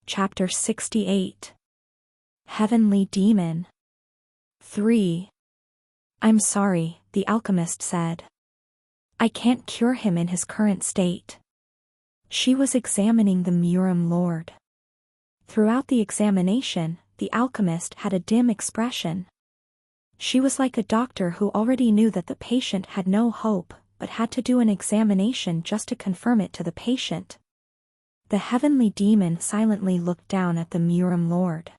Chapter 68. Heavenly Demon. 3. I'm sorry, the alchemist said. I can't cure him in his current state. She was examining the Murim Lord. Throughout the examination, the alchemist had a dim expression. She was like a doctor who already knew that the patient had no hope, but had to do an examination just to confirm it to the patient. The heavenly demon silently looked down at the Murim Lord.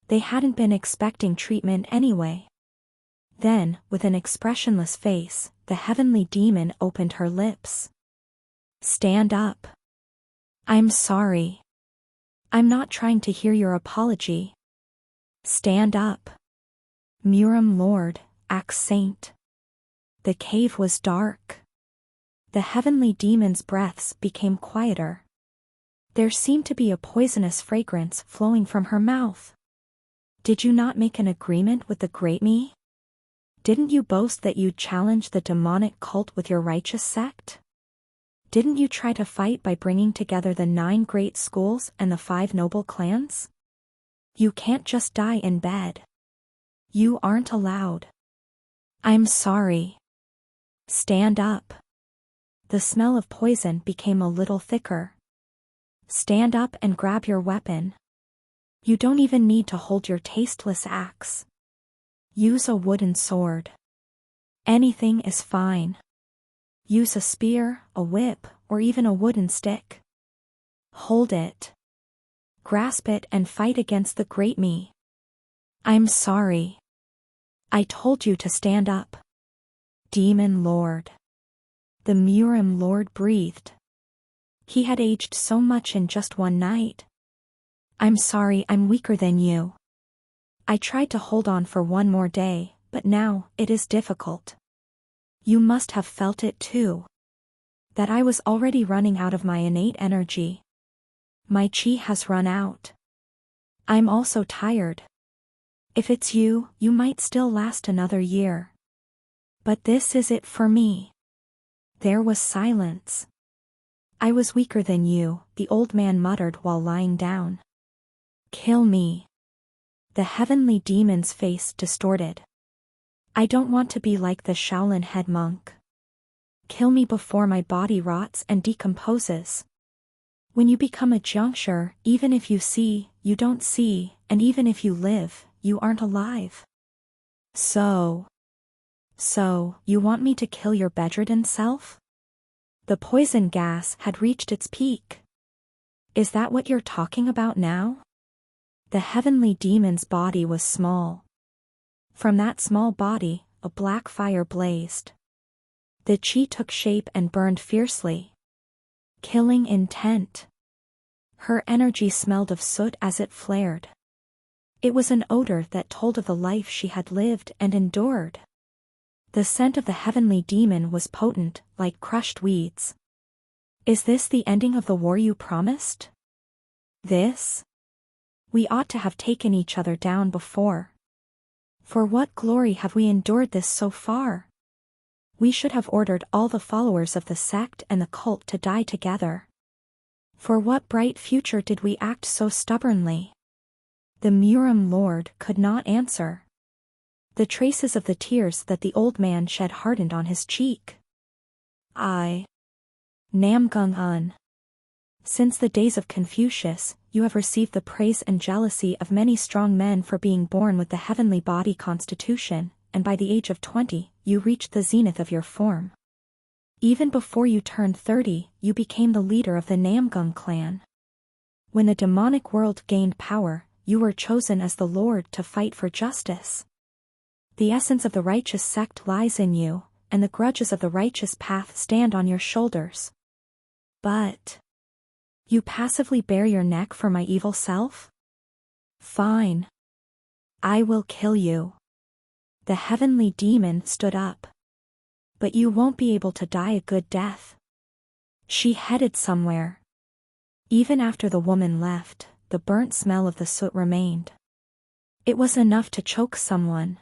They hadn't been expecting treatment anyway. Then, with an expressionless face, the heavenly demon opened her lips. Stand up. I'm sorry. I'm not trying to hear your apology. Stand up. Murim Lord, act saint. The cave was dark. The heavenly demon's breaths became quieter. There seemed to be a poisonous fragrance flowing from her mouth. Did you not make an agreement with the great me? Didn't you boast that you'd challenge the demonic cult with your righteous sect? Didn't you try to fight by bringing together the 9 great schools and the 5 noble clans? You can't just die in bed. You aren't allowed. I'm sorry. Stand up. The smell of poison became a little thicker. Stand up and grab your weapon. You don't even need to hold your tasteless axe. Use a wooden sword. Anything is fine. Use a spear, a whip, or even a wooden stick. Hold it. Grasp it and fight against the great me. I'm sorry. I told you to stand up. Demon Lord. The Murim Lord breathed. He had aged so much in just one night. I'm sorry, I'm weaker than you. I tried to hold on for one more day, but now it is difficult. You must have felt it too. That I was already running out of my innate energy. My chi has run out. I'm also tired. If it's you, you might still last another year. But this is it for me. There was silence. I was weaker than you, the old man muttered while lying down. Kill me. The heavenly demon's face distorted. I don't want to be like the Shaolin head monk. Kill me before my body rots and decomposes. When you become a juncture, even if you see, you don't see, and even if you live, you aren't alive. So, you want me to kill your bedridden self? The poison gas had reached its peak. Is that what you're talking about now? The heavenly demon's body was small. From that small body, a black fire blazed. The chi took shape and burned fiercely. Killing intent. Her energy smelled of soot as it flared. It was an odor that told of the life she had lived and endured. The scent of the heavenly demon was potent, like crushed weeds. Is this the ending of the war you promised? This? We ought to have taken each other down before. For what glory have we endured this so far? We should have ordered all the followers of the sect and the cult to die together. For what bright future did we act so stubbornly? The Murim Lord could not answer. The traces of the tears that the old man shed hardened on his cheek. Namgung-un. Since the days of Confucius, you have received the praise and jealousy of many strong men for being born with the heavenly body constitution, and by the age of 20, you reached the zenith of your form. Even before you turned 30, you became the leader of the Namgung clan. When the demonic world gained power, you were chosen as the Lord to fight for justice. The essence of the righteous sect lies in you, and the grudges of the righteous path stand on your shoulders. But you passively bare your neck for my evil self? Fine. I will kill you. The heavenly demon stood up. But you won't be able to die a good death. She headed somewhere. Even after the woman left, the burnt smell of the soot remained. It was enough to choke someone.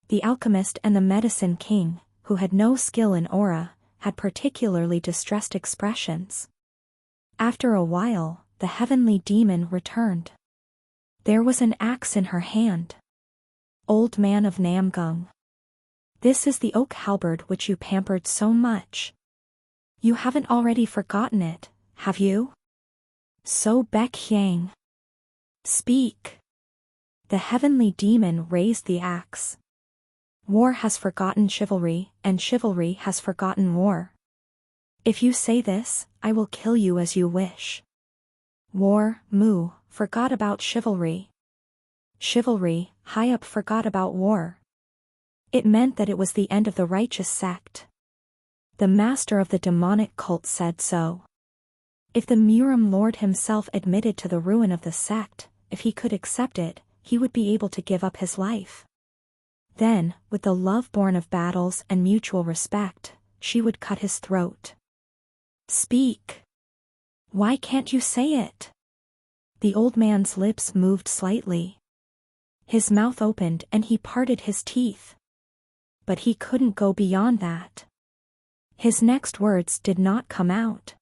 The alchemist and the medicine king, who had no skill in aura, had particularly distressed expressions. After a while, the heavenly demon returned. There was an axe in her hand. Old man of Namgung. This is the oak halberd which you pampered so much. You haven't already forgotten it, have you? So Baek Yang. Speak. The heavenly demon raised the axe. War has forgotten chivalry, and chivalry has forgotten war. If you say this, I will kill you as you wish. War, Mu, forgot about chivalry. Chivalry, high up forgot about war. It meant that it was the end of the righteous sect. The master of the demonic cult said so. If the Murim Lord himself admitted to the ruin of the sect, if he could accept it, he would be able to give up his life. Then, with the love born of battles and mutual respect, she would cut his throat. Speak. Why can't you say it? The old man's lips moved slightly. His mouth opened and he parted his teeth. But he couldn't go beyond that. His next words did not come out.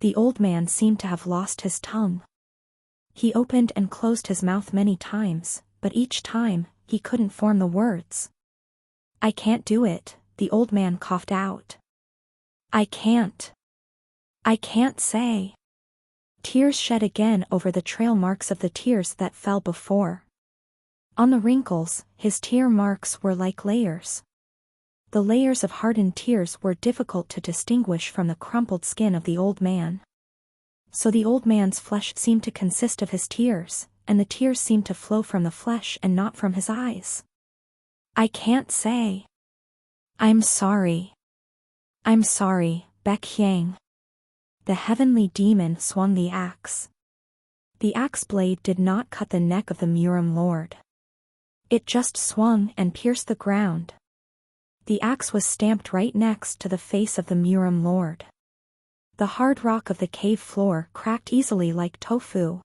The old man seemed to have lost his tongue. He opened and closed his mouth many times, but each time, he couldn't form the words. I can't do it, the old man coughed out. I can't say. Tears shed again over the trail marks of the tears that fell before. On the wrinkles, his tear marks were like layers. The layers of hardened tears were difficult to distinguish from the crumpled skin of the old man. So the old man's flesh seemed to consist of his tears, and the tears seemed to flow from the flesh and not from his eyes. I can't say. I'm sorry. I'm sorry, Baek Yang. The heavenly demon swung the axe. The axe blade did not cut the neck of the Murim Lord. It just swung and pierced the ground. The axe was stamped right next to the face of the Murim Lord. The hard rock of the cave floor cracked easily like tofu.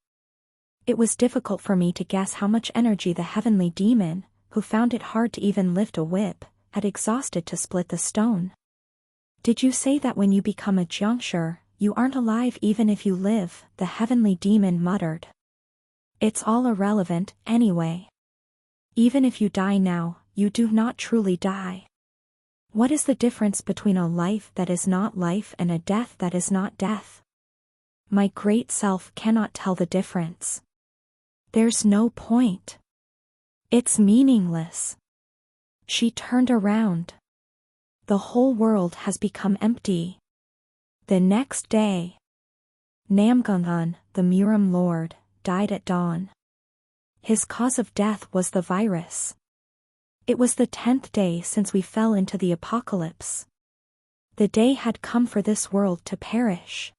It was difficult for me to guess how much energy the heavenly demon, who found it hard to even lift a whip, had exhausted to split the stone. Did you say that when you become a Jiangshi, you aren't alive even if you live? The heavenly demon muttered. It's all irrelevant, anyway. Even if you die now, you do not truly die. What is the difference between a life that is not life and a death that is not death? My great self cannot tell the difference. There's no point. It's meaningless. She turned around. The whole world has become empty. The next day, Namgungun, the Murim Lord, died at dawn. His cause of death was the virus. It was the 10th day since we fell into the apocalypse. The day had come for this world to perish.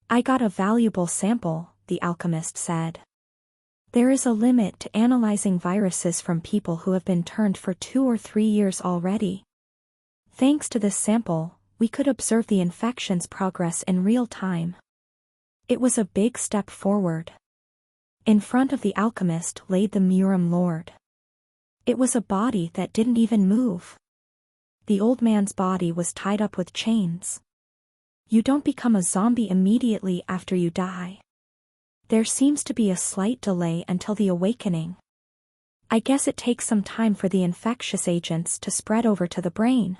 I got a valuable sample, the alchemist said. There is a limit to analyzing viruses from people who have been turned for 2 or 3 years already. Thanks to this sample, we could observe the infection's progress in real time. It was a big step forward. In front of the alchemist laid the Murim Lord. It was a body that didn't even move. The old man's body was tied up with chains. You don't become a zombie immediately after you die. There seems to be a slight delay until the awakening. I guess it takes some time for the infectious agents to spread over to the brain.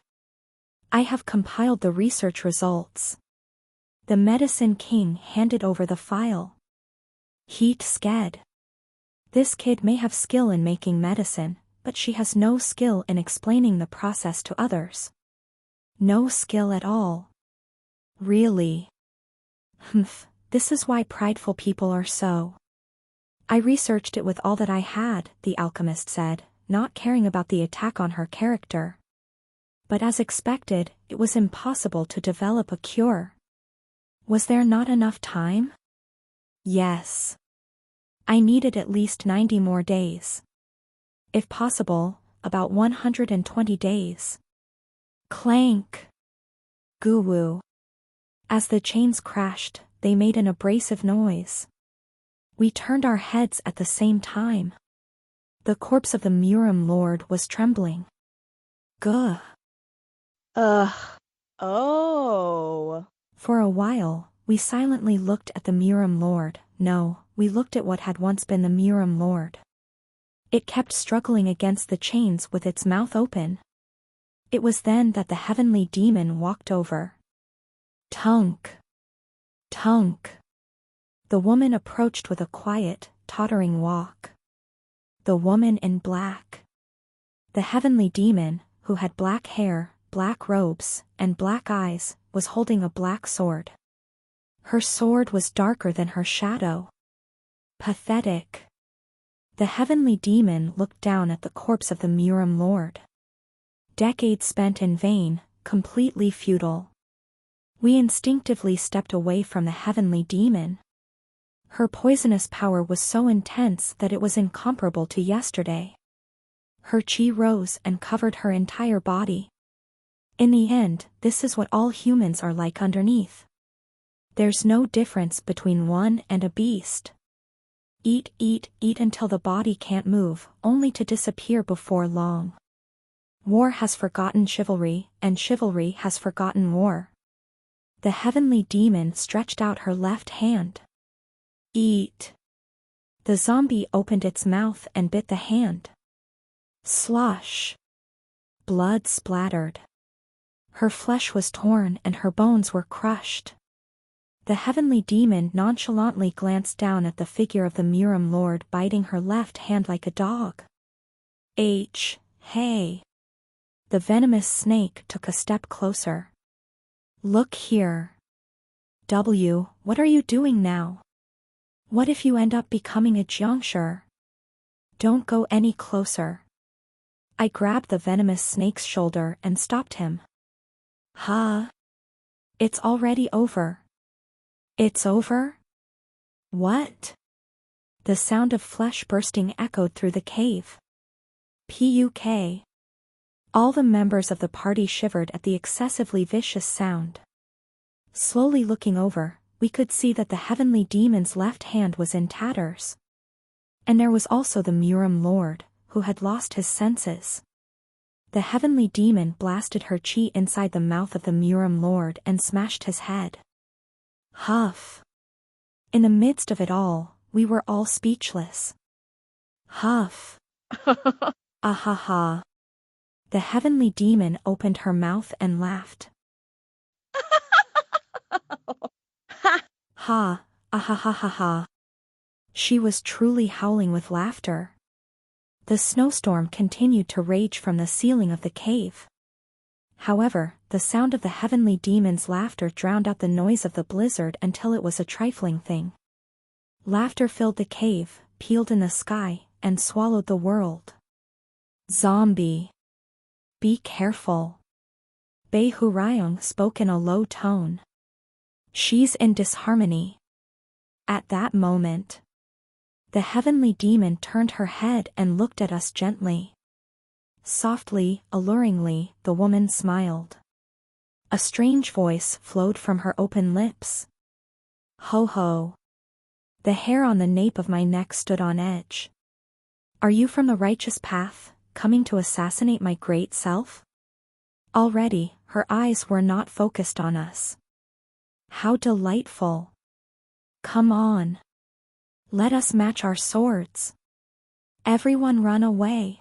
I have compiled the research results. The medicine king handed over the file. Heat sked. This kid may have skill in making medicine, but she has no skill in explaining the process to others. No skill at all. Really? This is why prideful people are so. I researched it with all that I had, the alchemist said, not caring about the attack on her character. But as expected, it was impossible to develop a cure. Was there not enough time? Yes. I needed at least 90 more days. If possible, about 120 days. Clank. Goo-woo. As the chains crashed, they made an abrasive noise. We turned our heads at the same time. The corpse of the Murim Lord was trembling. Guh. Ugh. Oh. For a while, We silently looked at the Murim Lord. No, we looked at what had once been the Murim Lord. It kept struggling against the chains with its mouth open. It was then that the heavenly demon walked over. Tunk! Tunk! The woman approached with a quiet, tottering walk. The woman in black. The heavenly demon, who had black hair, black robes, and black eyes, was holding a black sword. Her sword was darker than her shadow. Pathetic. The heavenly demon looked down at the corpse of the Murim Lord. Decades spent in vain, completely futile. We instinctively stepped away from the heavenly demon. Her poisonous power was so intense that it was incomparable to yesterday. Her chi rose and covered her entire body. In the end, this is what all humans are like underneath. There's no difference between one and a beast. Eat, eat, eat until the body can't move, only to disappear before long. War has forgotten chivalry, and chivalry has forgotten war. The heavenly demon stretched out her left hand. Eat. The zombie opened its mouth and bit the hand. Slosh. Blood splattered. Her flesh was torn and her bones were crushed. The heavenly demon nonchalantly glanced down at the figure of the Murim Lord biting her left hand like a dog. Hey. The venomous snake took a step closer. Look here. What are you doing now? What if you end up becoming a Jiangshi? Don't go any closer. I grabbed the venomous snake's shoulder and stopped him. It's already over. It's over? What? The sound of flesh bursting echoed through the cave. Puk. All the members of the party shivered at the excessively vicious sound. Slowly looking over, we could see that the heavenly demon's left hand was in tatters. And there was also the Murim Lord, who had lost his senses. The heavenly demon blasted her chi inside the mouth of the Murim Lord and smashed his head. Huff. In the midst of it all, we were all speechless. Huff. Ahaha. The heavenly demon opened her mouth and laughed. Ha, ahahaha. She was truly howling with laughter. The snowstorm continued to rage from the ceiling of the cave. However, the sound of the heavenly demon's laughter drowned out the noise of the blizzard until it was a trifling thing. Laughter filled the cave, peeled in the sky, and swallowed the world. Zombie. Be careful. Bei Hurayong spoke in a low tone. She's in disharmony. At that moment, the heavenly demon turned her head and looked at us gently. Softly, alluringly, the woman smiled. A strange voice flowed from her open lips. Ho ho. The hair on the nape of my neck stood on edge. Are you from the righteous path, coming to assassinate my great self? Already, her eyes were not focused on us. How delightful. Come on. Let us match our swords. Everyone run away.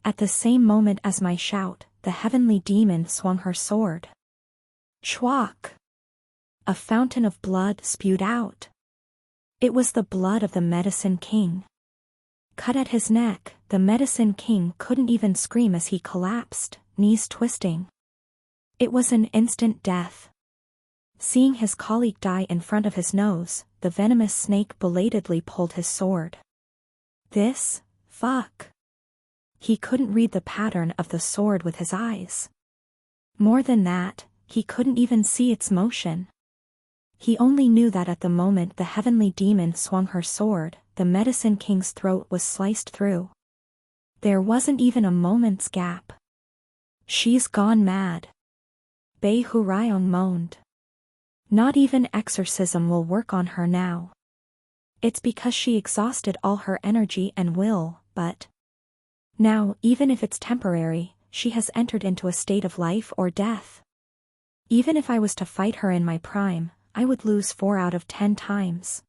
At the same moment as my shout, the heavenly demon swung her sword. Chwak! A fountain of blood spewed out. It was the blood of the Medicine King. Cut at his neck, the Medicine King couldn't even scream as he collapsed, knees twisting. It was an instant death. Seeing his colleague die in front of his nose, the venomous snake belatedly pulled his sword. Fuck. He couldn't read the pattern of the sword with his eyes. More than that, he couldn't even see its motion. He only knew that at the moment the heavenly demon swung her sword, the Medicine King's throat was sliced through. There wasn't even a moment's gap. She's gone mad. Bei Hurayong moaned. Not even exorcism will work on her now. It's because she exhausted all her energy and will, but now, even if it's temporary, she has entered into a state of life or death. Even if I was to fight her in my prime, I would lose 4 out of 10 times.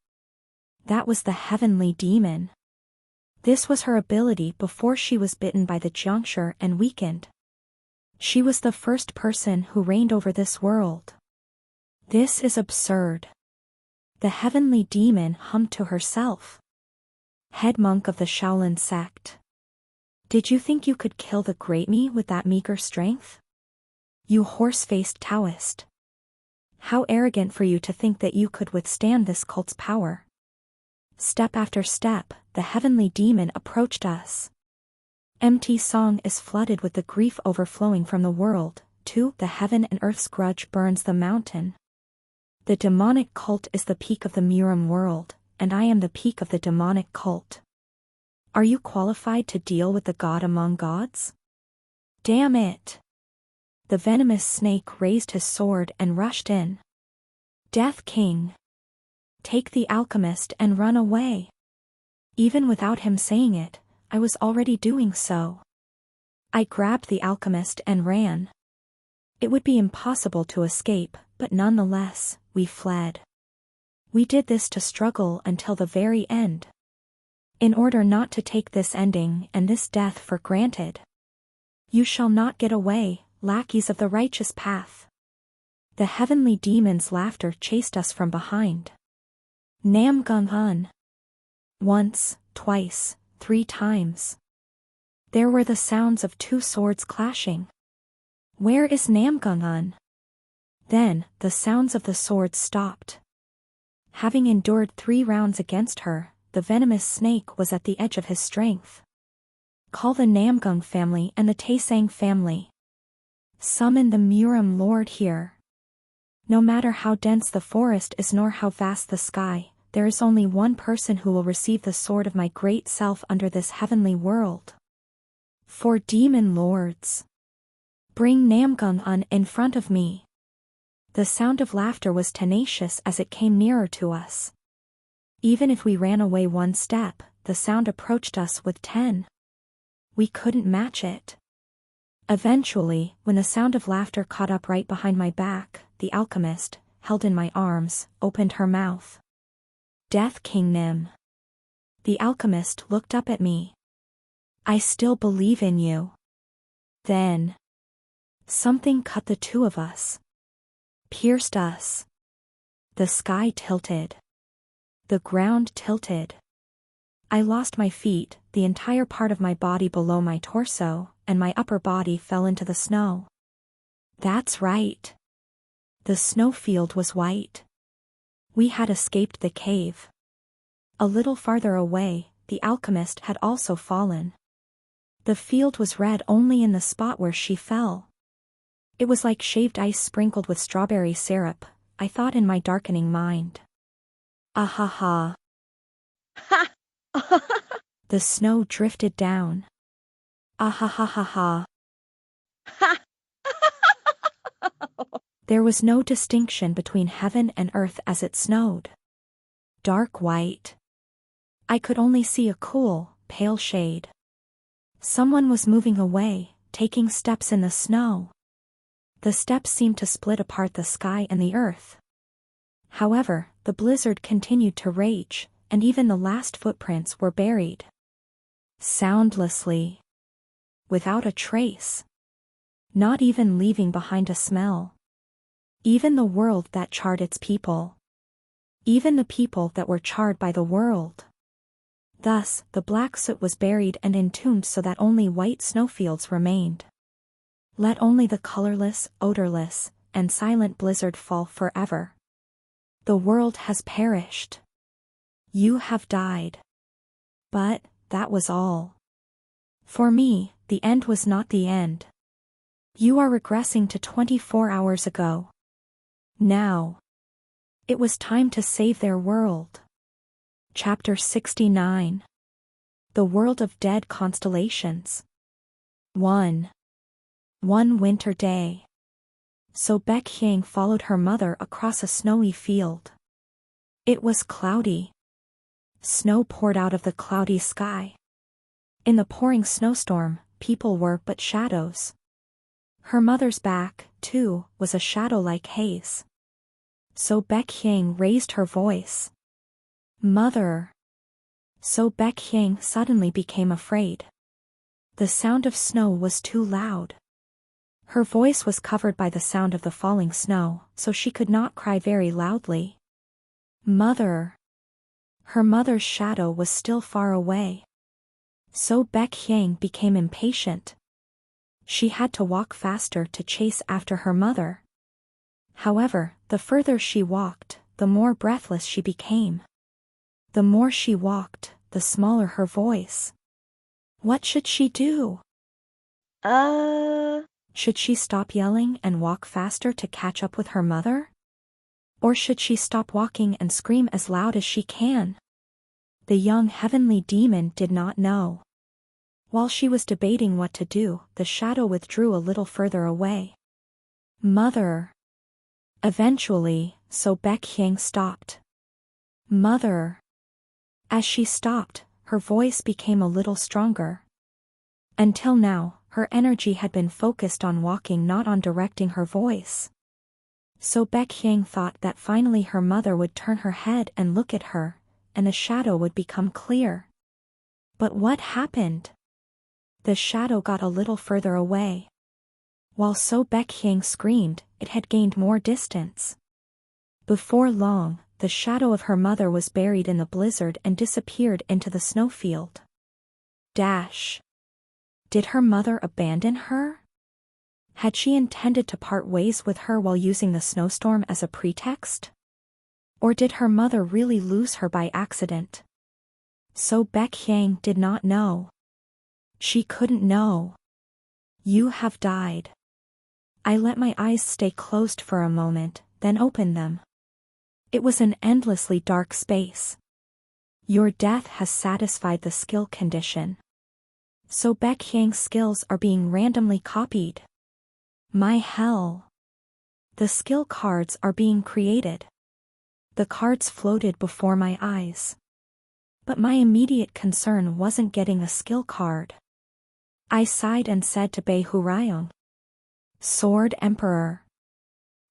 That was the heavenly demon. This was her ability before she was bitten by the juncture and weakened. She was the first person who reigned over this world. This is absurd. The heavenly demon hummed to herself. Head monk of the Shaolin sect. Did you think you could kill the great me with that meager strength? You horse-faced Taoist. How arrogant for you to think that you could withstand this cult's power. Step after step, the heavenly demon approached us. Empty song is flooded with the grief overflowing from the world, too. The heaven and earth's grudge burns the mountain. The demonic cult is the peak of the Murim world, and I am the peak of the demonic cult. Are you qualified to deal with the god among gods? Damn it! The venomous snake raised his sword and rushed in. Death King! Take the alchemist and run away. Even without him saying it, I was already doing so. I grabbed the alchemist and ran. It would be impossible to escape, but nonetheless, we fled. We did this to struggle until the very end. In order not to take this ending and this death for granted. You shall not get away, lackeys of the righteous path. The heavenly demon's laughter chased us from behind. Nam Gung Un. Once, twice, 3 times. There were the sounds of 2 swords clashing. Where is Nam Gung Un? Then, the sounds of the swords stopped. Having endured 3 rounds against her, the venomous snake was at the edge of his strength. Call the Namgung family and the Taesang family. Summon the Murim Lord here. No matter how dense the forest is nor how vast the sky, there is only one person who will receive the sword of my great self under this heavenly world. 4 demon lords. Bring Namgung Un in front of me. The sound of laughter was tenacious as it came nearer to us. Even if we ran away 1 step, the sound approached us with 10. We couldn't match it. Eventually, when the sound of laughter caught up right behind my back, the alchemist, held in my arms, opened her mouth. Death King Nim. The alchemist looked up at me. I still believe in you. Then, something cut the 2 of us. Pierced us. The sky tilted. The ground tilted. I lost my feet, the entire part of my body below my torso, and my upper body fell into the snow. That's right. The snowfield was white. We had escaped the cave. A little farther away, the alchemist had also fallen. The field was red only in the spot where she fell. It was like shaved ice sprinkled with strawberry syrup, I thought in my darkening mind. Ahaha. Ha! The snow drifted down. Ahahaha. Ha! There was no distinction between heaven and earth as it snowed. Dark white. I could only see a cool, pale shade. Someone was moving away, taking steps in the snow. The steps seemed to split apart the sky and the earth. However, the blizzard continued to rage, and even the last footprints were buried. Soundlessly. Without a trace. Not even leaving behind a smell. Even the world that charred its people. Even the people that were charred by the world. Thus, the black soot was buried and entombed so that only white snowfields remained. Let only the colorless, odorless, and silent blizzard fall forever. The world has perished. You have died. But, that was all. For me, the end was not the end. You are regressing to 24 hours ago. Now. It was time to save their world. Chapter 69. The World of Dead Constellations. 1. One winter day. So Baekhyang followed her mother across a snowy field. It was cloudy. Snow poured out of the cloudy sky. In the pouring snowstorm, people were but shadows. Her mother's back, too, was a shadow like haze. So Baekhyang raised her voice. Mother. So Baekhyang suddenly became afraid. The sound of snow was too loud. Her voice was covered by the sound of the falling snow, so she could not cry very loudly. Mother. Her mother's shadow was still far away. So Baekhyang became impatient. She had to walk faster to chase after her mother. However, the further she walked, the more breathless she became. The more she walked, the smaller her voice. What should she do? Should she stop yelling and walk faster to catch up with her mother? Or should she stop walking and scream as loud as she can? The young heavenly demon did not know. While she was debating what to do, the shadow withdrew a little further away. Mother. Eventually, So Baekhyang stopped. Mother. As she stopped, her voice became a little stronger. Until now, her energy had been focused on walking, not on directing her voice. So Baekhyang thought that finally her mother would turn her head and look at her, and the shadow would become clear. But what happened? The shadow got a little further away. While So Baekhyang screamed, it had gained more distance. Before long, the shadow of her mother was buried in the blizzard and disappeared into the snowfield. Dash. Did her mother abandon her? Had she intended to part ways with her while using the snowstorm as a pretext? Or did her mother really lose her by accident? So Baekhyang did not know. She couldn't know. You have died. I let my eyes stay closed for a moment, then opened them. It was an endlessly dark space. Your death has satisfied the skill condition. So Baekhyang's skills are being randomly copied. My hell. The skill cards are being created. The cards floated before my eyes. But my immediate concern wasn't getting a skill card. I sighed and said to Bae Hurayong, Sword Emperor.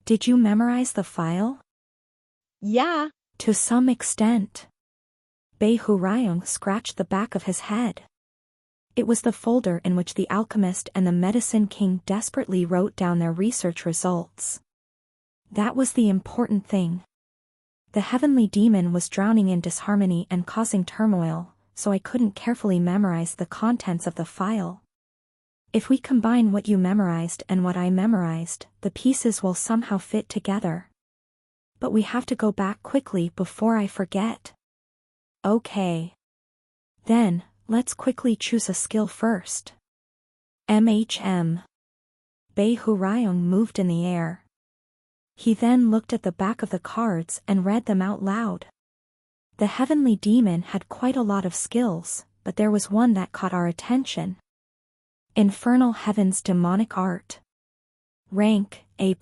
Did you memorize the file? Yeah. To some extent. Bae Hurayong scratched the back of his head. It was the folder in which the alchemist and the medicine king desperately wrote down their research results. That was the important thing. The heavenly demon was drowning in disharmony and causing turmoil, so I couldn't carefully memorize the contents of the file. If we combine what you memorized and what I memorized, the pieces will somehow fit together. But we have to go back quickly before I forget. Okay. Then, let's quickly choose a skill first. MHM. Bae Hurayong moved in the air. He then looked at the back of the cards and read them out loud. The heavenly demon had quite a lot of skills, but there was one that caught our attention. Infernal Heaven's Demonic Art. Rank, A+.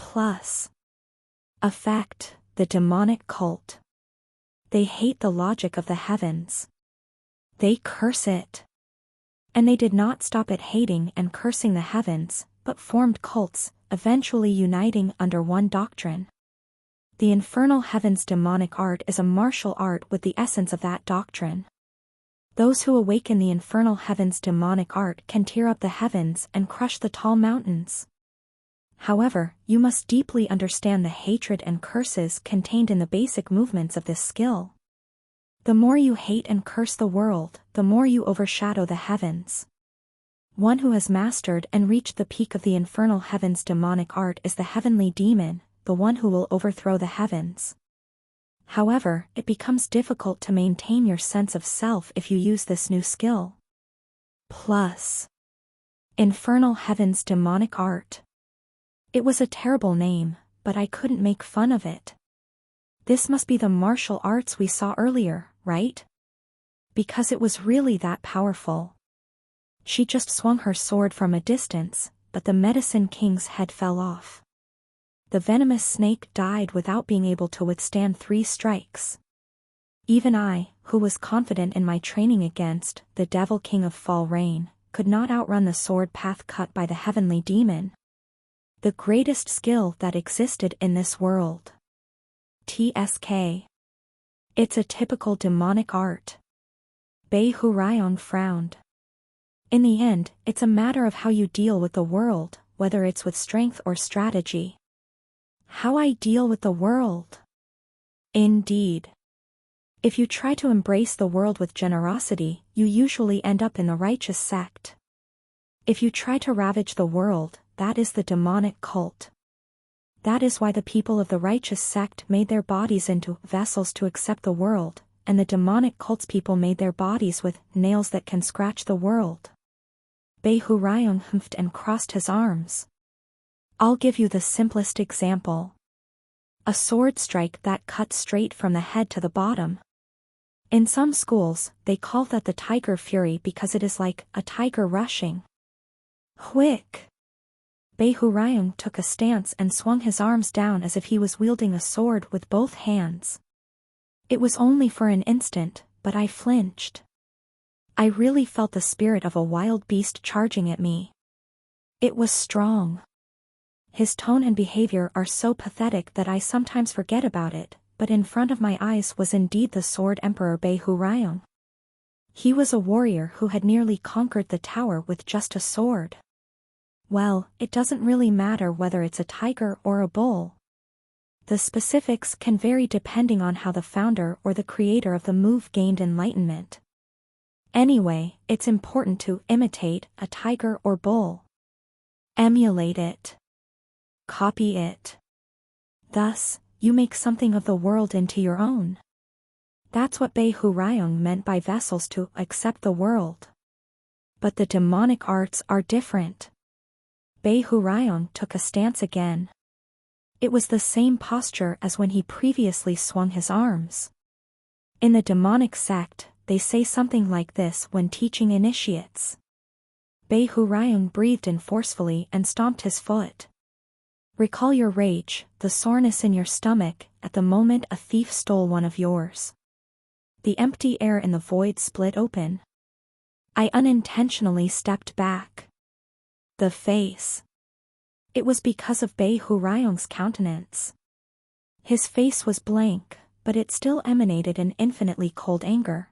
Effect, the demonic cult. They hate the logic of the heavens. They curse it. And they did not stop at hating and cursing the heavens, but formed cults, eventually uniting under one doctrine. The Infernal Heaven's Demonic Art is a martial art with the essence of that doctrine. Those who awaken the Infernal Heaven's Demonic Art can tear up the heavens and crush the tall mountains. However, you must deeply understand the hatred and curses contained in the basic movements of this skill. The more you hate and curse the world, the more you overshadow the heavens. One who has mastered and reached the peak of the Infernal Heaven's Demonic Art is the heavenly demon, the one who will overthrow the heavens. However, it becomes difficult to maintain your sense of self if you use this new skill. Plus. Infernal Heaven's Demonic Art. It was a terrible name, but I couldn't make fun of it. This must be the martial arts we saw earlier, right? Because it was really that powerful. She just swung her sword from a distance, but the medicine king's head fell off. The venomous snake died without being able to withstand 3 strikes. Even I, who was confident in my training against the Devil King of Fall Rain, could not outrun the sword path cut by the heavenly demon. The greatest skill that existed in this world. TSK. It's a typical demonic art. Bei Hurayong frowned. In the end, it's a matter of how you deal with the world, whether it's with strength or strategy. How I deal with the world? Indeed. If you try to embrace the world with generosity, you usually end up in the righteous sect. If you try to ravage the world, that is the demonic cult. That is why the people of the righteous sect made their bodies into vessels to accept the world, and the demonic cult's people made their bodies with nails that can scratch the world. Bei Hurayong humphed and crossed his arms. I'll give you the simplest example. A sword strike that cuts straight from the head to the bottom. In some schools, they call that the tiger fury because it is like a tiger rushing. Whick! Bei Hurayong took a stance and swung his arms down as if he was wielding a sword with both hands. It was only for an instant, but I flinched. I really felt the spirit of a wild beast charging at me. It was strong. His tone and behavior are so pathetic that I sometimes forget about it, but in front of my eyes was indeed the Sword Emperor Bei Hurayong. He was a warrior who had nearly conquered the tower with just a sword. Well, it doesn't really matter whether it's a tiger or a bull. The specifics can vary depending on how the founder or the creator of the move gained enlightenment. Anyway, it's important to imitate a tiger or bull. Emulate it. Copy it. Thus, you make something of the world into your own. That's what Bei Hurayong meant by vessels to accept the world. But the demonic arts are different. Bei Hurayong took a stance again. It was the same posture as when he previously swung his arms. In the demonic sect, they say something like this when teaching initiates. Bei Hurayong breathed in forcefully and stomped his foot. Recall your rage, the soreness in your stomach, at the moment a thief stole one of yours. The empty air in the void split open. I unintentionally stepped back. The face. It was because of Bei Hurayong's countenance. His face was blank, but it still emanated an infinitely cold anger.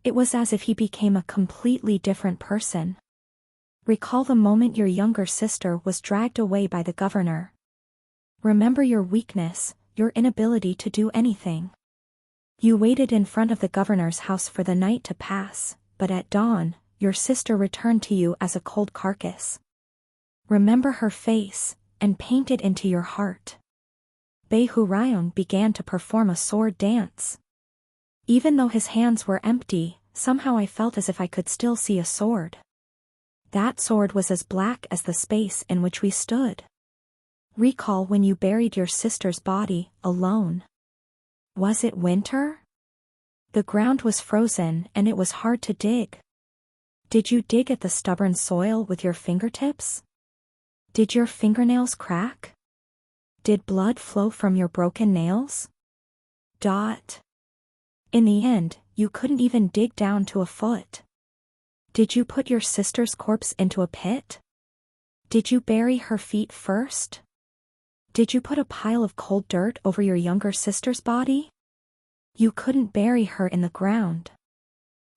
It was as if he became a completely different person. Recall the moment your younger sister was dragged away by the governor. Remember your weakness, your inability to do anything. You waited in front of the governor's house for the night to pass, but at dawn, your sister returned to you as a cold carcass. Remember her face, and paint it into your heart. Bei Hurayong began to perform a sword dance. Even though his hands were empty, somehow I felt as if I could still see a sword. That sword was as black as the space in which we stood. Recall when you buried your sister's body, alone. Was it winter? The ground was frozen and it was hard to dig. Did you dig at the stubborn soil with your fingertips? Did your fingernails crack? Did blood flow from your broken nails? In the end, you couldn't even dig down to a foot. Did you put your sister's corpse into a pit? Did you bury her feet first? Did you put a pile of cold dirt over your younger sister's body? You couldn't bury her in the ground.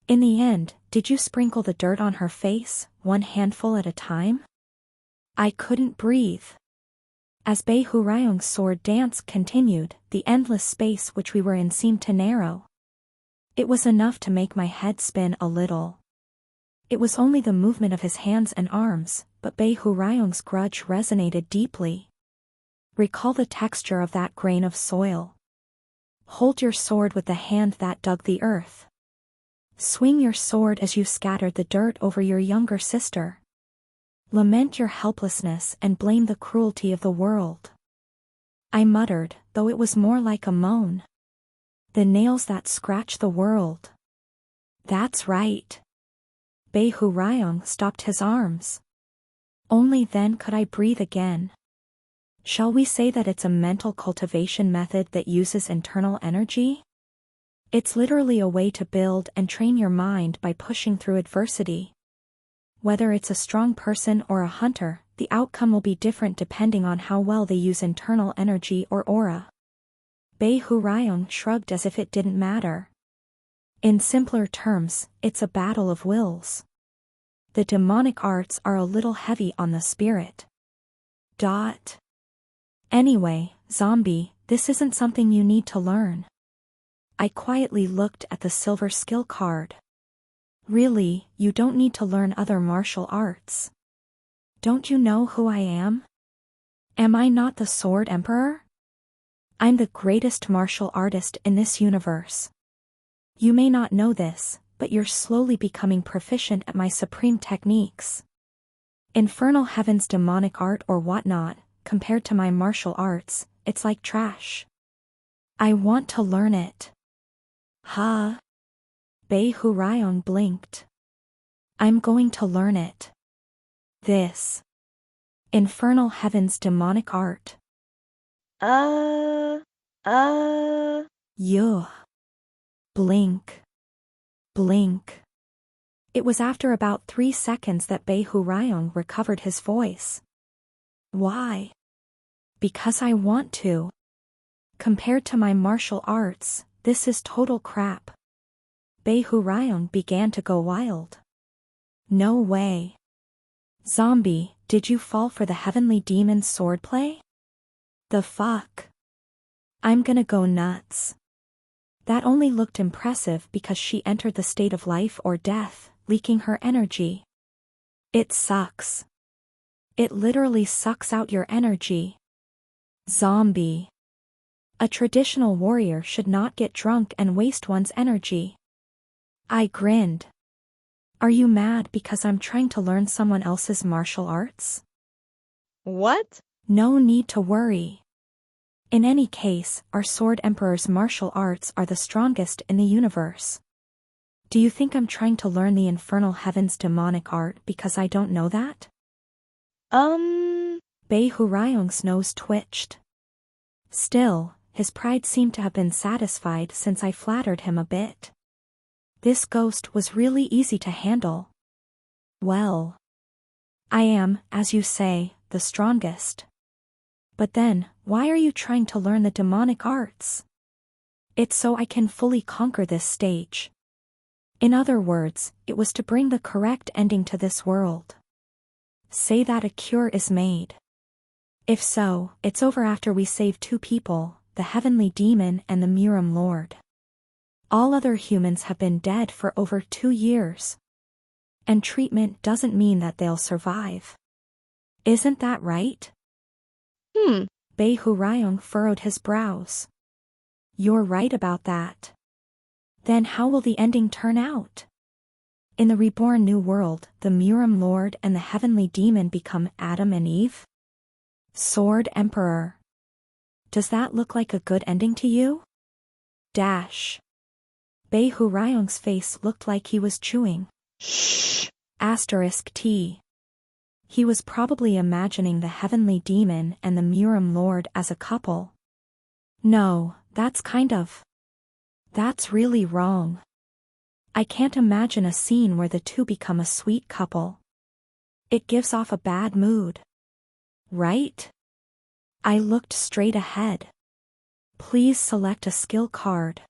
In the end, did you sprinkle the dirt on her face, one handful at a time? I couldn't breathe. As Bei Hurayong's sword dance continued, the endless space which we were in seemed to narrow. It was enough to make my head spin a little. It was only the movement of his hands and arms, but Bei Hurayong's grudge resonated deeply. Recall the texture of that grain of soil. Hold your sword with the hand that dug the earth. Swing your sword as you scattered the dirt over your younger sister. Lament your helplessness and blame the cruelty of the world. I muttered, though it was more like a moan. The nails that scratch the world. That's right. Bei Hurayong stopped his arms. Only then could I breathe again. Shall we say that it's a mental cultivation method that uses internal energy? It's literally a way to build and train your mind by pushing through adversity. Whether it's a strong person or a hunter, the outcome will be different depending on how well they use internal energy or aura. Bei Hurayong shrugged as if it didn't matter. In simpler terms, it's a battle of wills. The demonic arts are a little heavy on the spirit. Anyway, zombie, this isn't something you need to learn. I quietly looked at the silver skill card. Really, you don't need to learn other martial arts. Don't you know who I am? Am I not the Sword Emperor? I'm the greatest martial artist in this universe. You may not know this, but you're slowly becoming proficient at my supreme techniques. Infernal Heaven's demonic art or whatnot, compared to my martial arts, it's like trash. I want to learn it. Huh? Bei Hurayong blinked. I'm going to learn it. This. Infernal Heaven's demonic art. Yuh. Blink. Blink. It was after about 3 seconds that Bei Hurayong recovered his voice. Why? Because I want to. Compared to my martial arts, this is total crap. Bei Hurayong began to go wild. No way. Zombie, did you fall for the heavenly demon's swordplay? The fuck? I'm gonna go nuts. That only looked impressive because she entered the state of life or death, leaking her energy. It sucks. It literally sucks out your energy. Zombie. A traditional warrior should not get drunk and waste one's energy. I grinned. Are you mad because I'm trying to learn someone else's martial arts? What? No need to worry. In any case, our Sword Emperor's martial arts are the strongest in the universe. Do you think I'm trying to learn the Infernal Heaven's demonic art because I don't know that? Bei Hurayong's nose twitched. Still, his pride seemed to have been satisfied since I flattered him a bit. This ghost was really easy to handle. Well, I am, as you say, the strongest. But then, why are you trying to learn the demonic arts? It's so I can fully conquer this stage. In other words, it was to bring the correct ending to this world. Say that a cure is made. If so, it's over after we save 2 people, the heavenly demon and the Murim Lord. All other humans have been dead for over 2 years. And treatment doesn't mean that they'll survive. Isn't that right? Bei Hurayong furrowed his brows. You're right about that. Then how will the ending turn out? In the reborn new world, the Murim Lord and the heavenly demon become Adam and Eve? Sword Emperor. Does that look like a good ending to you? Bei Hurayong's face looked like he was chewing. Shh. *T. He was probably imagining the heavenly demon and the Murim Lord as a couple. No, that's really wrong. I can't imagine a scene where the two become a sweet couple. It gives off a bad mood. Right? I looked straight ahead. Please select a skill card.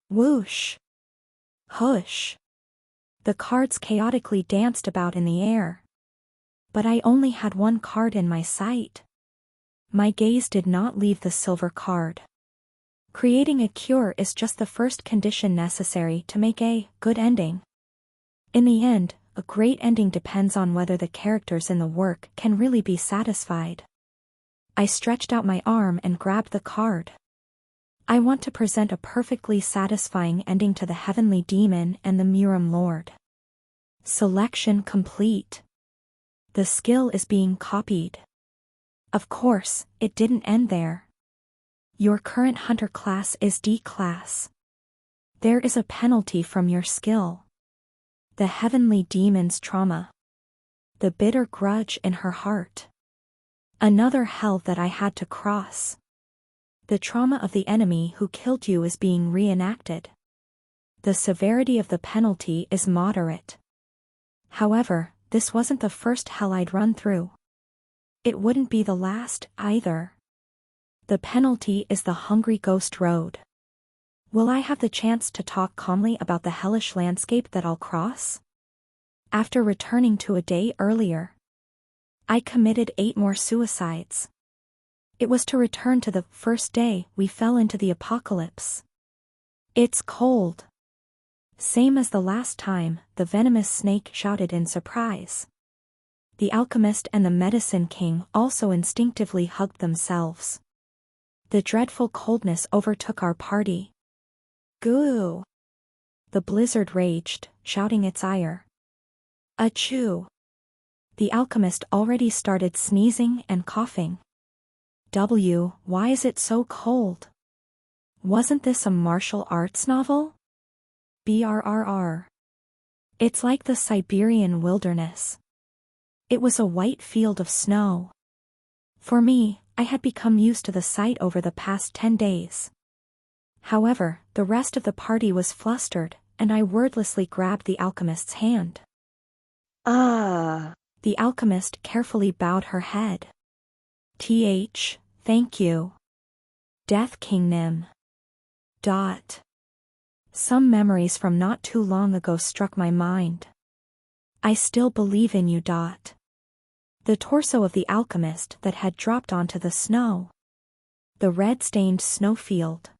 Whoosh. Hush. The cards chaotically danced about in the air. But I only had 1 card in my sight. My gaze did not leave the silver card. Creating a cure is just the first condition necessary to make a good ending. In the end, a great ending depends on whether the characters in the work can really be satisfied. I stretched out my arm and grabbed the card. I want to present a perfectly satisfying ending to the heavenly demon and the Murim Lord. Selection complete. The skill is being copied. Of course, it didn't end there. Your current hunter class is D class. There is a penalty from your skill. The heavenly demon's trauma. The bitter grudge in her heart. Another hell that I had to cross. The trauma of the enemy who killed you is being reenacted. The severity of the penalty is moderate. However, this wasn't the first hell I'd run through. It wouldn't be the last, either. The penalty is the hungry ghost road. Will I have the chance to talk calmly about the hellish landscape that I'll cross? After returning to a day earlier, I committed 8 more suicides. It was to return to the first day we fell into the apocalypse. It's cold. Same as the last time, the venomous snake shouted in surprise. The alchemist and the medicine king also instinctively hugged themselves. The dreadful coldness overtook our party. Goo! The blizzard raged, shouting its ire. Achoo! The alchemist already started sneezing and coughing. Why is it so cold? Wasn't this a martial arts novel? BRRR. It's like the Siberian wilderness. It was a white field of snow. For me, I had become used to the sight over the past 10 days. However, the rest of the party was flustered, and I wordlessly grabbed the alchemist's hand. Ah. The alchemist carefully bowed her head. Thank you. Death King Nim. Some memories from not too long ago struck my mind. I still believe in you. The torso of the alchemist that had dropped onto the snow. The red-stained snowfield.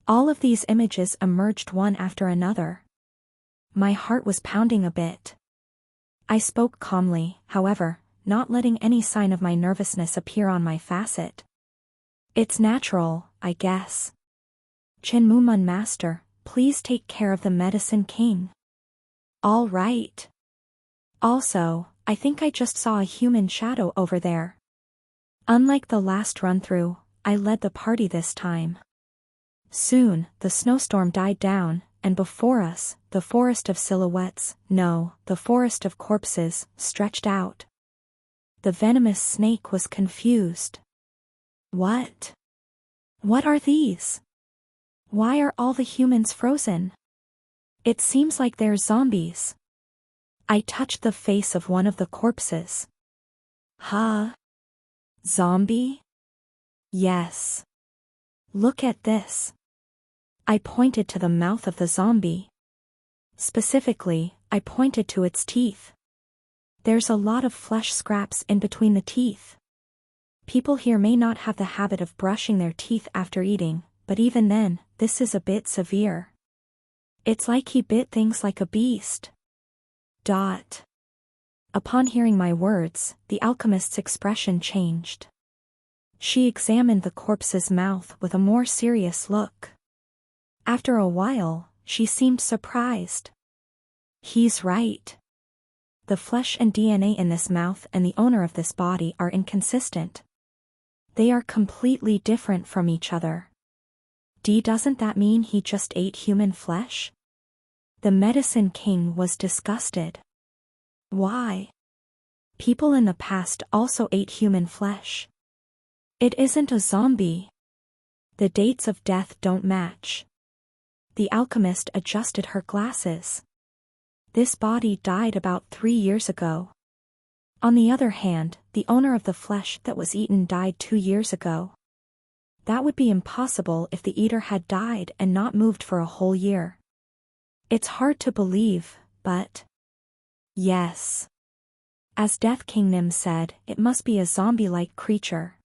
All of these images emerged one after another. My heart was pounding a bit. I spoke calmly, however, not letting any sign of my nervousness appear on my facet. It's natural, I guess. Chinmumun Master, please take care of the medicine king. All right. Also, I think I just saw a human shadow over there. Unlike the last run-through, I led the party this time. Soon, the snowstorm died down, and before us, the forest of silhouettes, no, the forest of corpses, stretched out. The venomous snake was confused. What? What are these? Why are all the humans frozen? It seems like they're zombies. I touched the face of one of the corpses. Huh? Zombie? Yes. Look at this. I pointed to the mouth of the zombie. Specifically, I pointed to its teeth. There's a lot of flesh scraps in between the teeth. People here may not have the habit of brushing their teeth after eating, but even then, this is a bit severe. It's like he bit things like a beast. Upon hearing my words, the alchemist's expression changed. She examined the corpse's mouth with a more serious look. After a while, she seemed surprised. He's right. The flesh and DNA in this mouth and the owner of this body are inconsistent. They are completely different from each other. Doesn't that mean he just ate human flesh? The medicine king was disgusted. Why? People in the past also ate human flesh. It isn't a zombie. The dates of death don't match. The alchemist adjusted her glasses. This body died about 3 years ago. On the other hand, the owner of the flesh that was eaten died 2 years ago. That would be impossible if the eater had died and not moved for a whole year. It's hard to believe, but... yes. As Death King Nim said, it must be a zombie-like creature.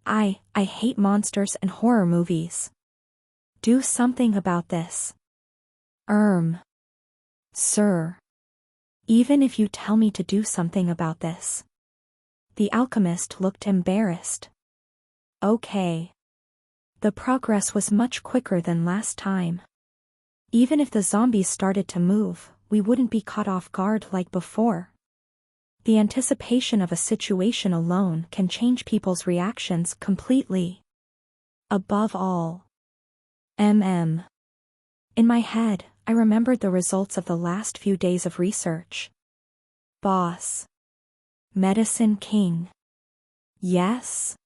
I hate monsters and horror movies. Do something about this. Sir. Even if you tell me to do something about this. The alchemist looked embarrassed. Okay. The progress was much quicker than last time. Even if the zombies started to move, we wouldn't be caught off guard like before. The anticipation of a situation alone can change people's reactions completely. Above all. In my head, I remembered the results of the last few days of research. Boss. Medicine King. Yes?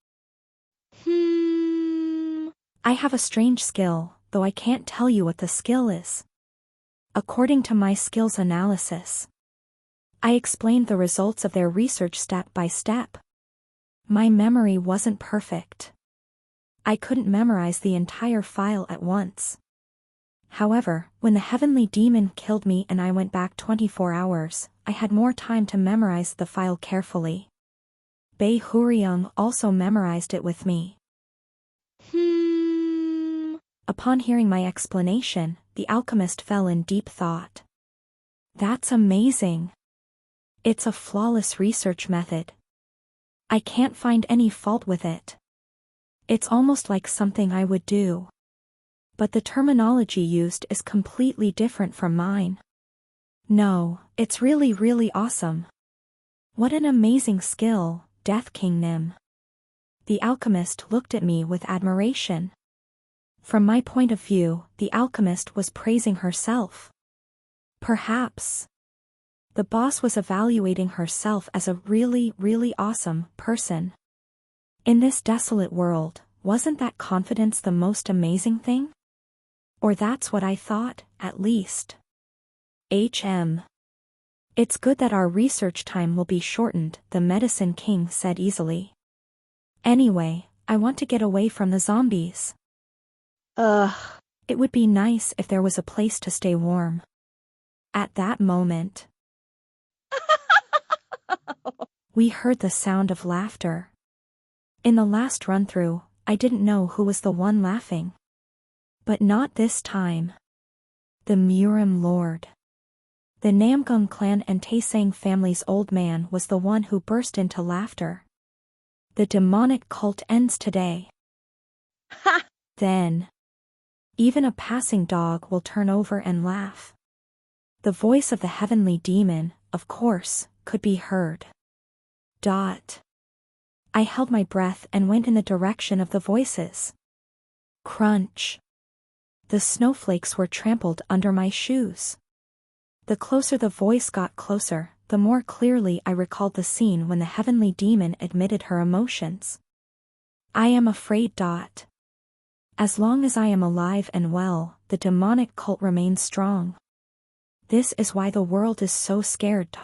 I have a strange skill, though I can't tell you what the skill is. According to my skills analysis, I explained the results of their research step by step. My memory wasn't perfect. I couldn't memorize the entire file at once. However, when the heavenly demon killed me and I went back 24 hours, I had more time to memorize the file carefully. Bei Huryung also memorized it with me. Upon hearing my explanation, the alchemist fell in deep thought. That's amazing. It's a flawless research method. I can't find any fault with it. It's almost like something I would do. But the terminology used is completely different from mine. No, it's really awesome. What an amazing skill, Death King Nim. The alchemist looked at me with admiration. From my point of view, the alchemist was praising herself. Perhaps the boss was evaluating herself as a really awesome person. In this desolate world, wasn't that confidence the most amazing thing? Or that's what I thought, at least. It's good that our research time will be shortened, the Medicine King said easily. Anyway, I want to get away from the zombies. It would be nice if there was a place to stay warm. At that moment, we heard the sound of laughter. In the last run-through, I didn't know who was the one laughing. But not this time. The Murim Lord. The Namgung clan and Taesang family's old man was the one who burst into laughter. The demonic cult ends today. Ha! Then, even a passing dog will turn over and laugh. The voice of the heavenly demon, of course, could be heard. I held my breath and went in the direction of the voices. Crunch. The snowflakes were trampled under my shoes. The closer the voice got closer, the more clearly I recalled the scene when the heavenly demon admitted her emotions. I am afraid. As long as I am alive and well, the demonic cult remains strong. This is why the world is so scared.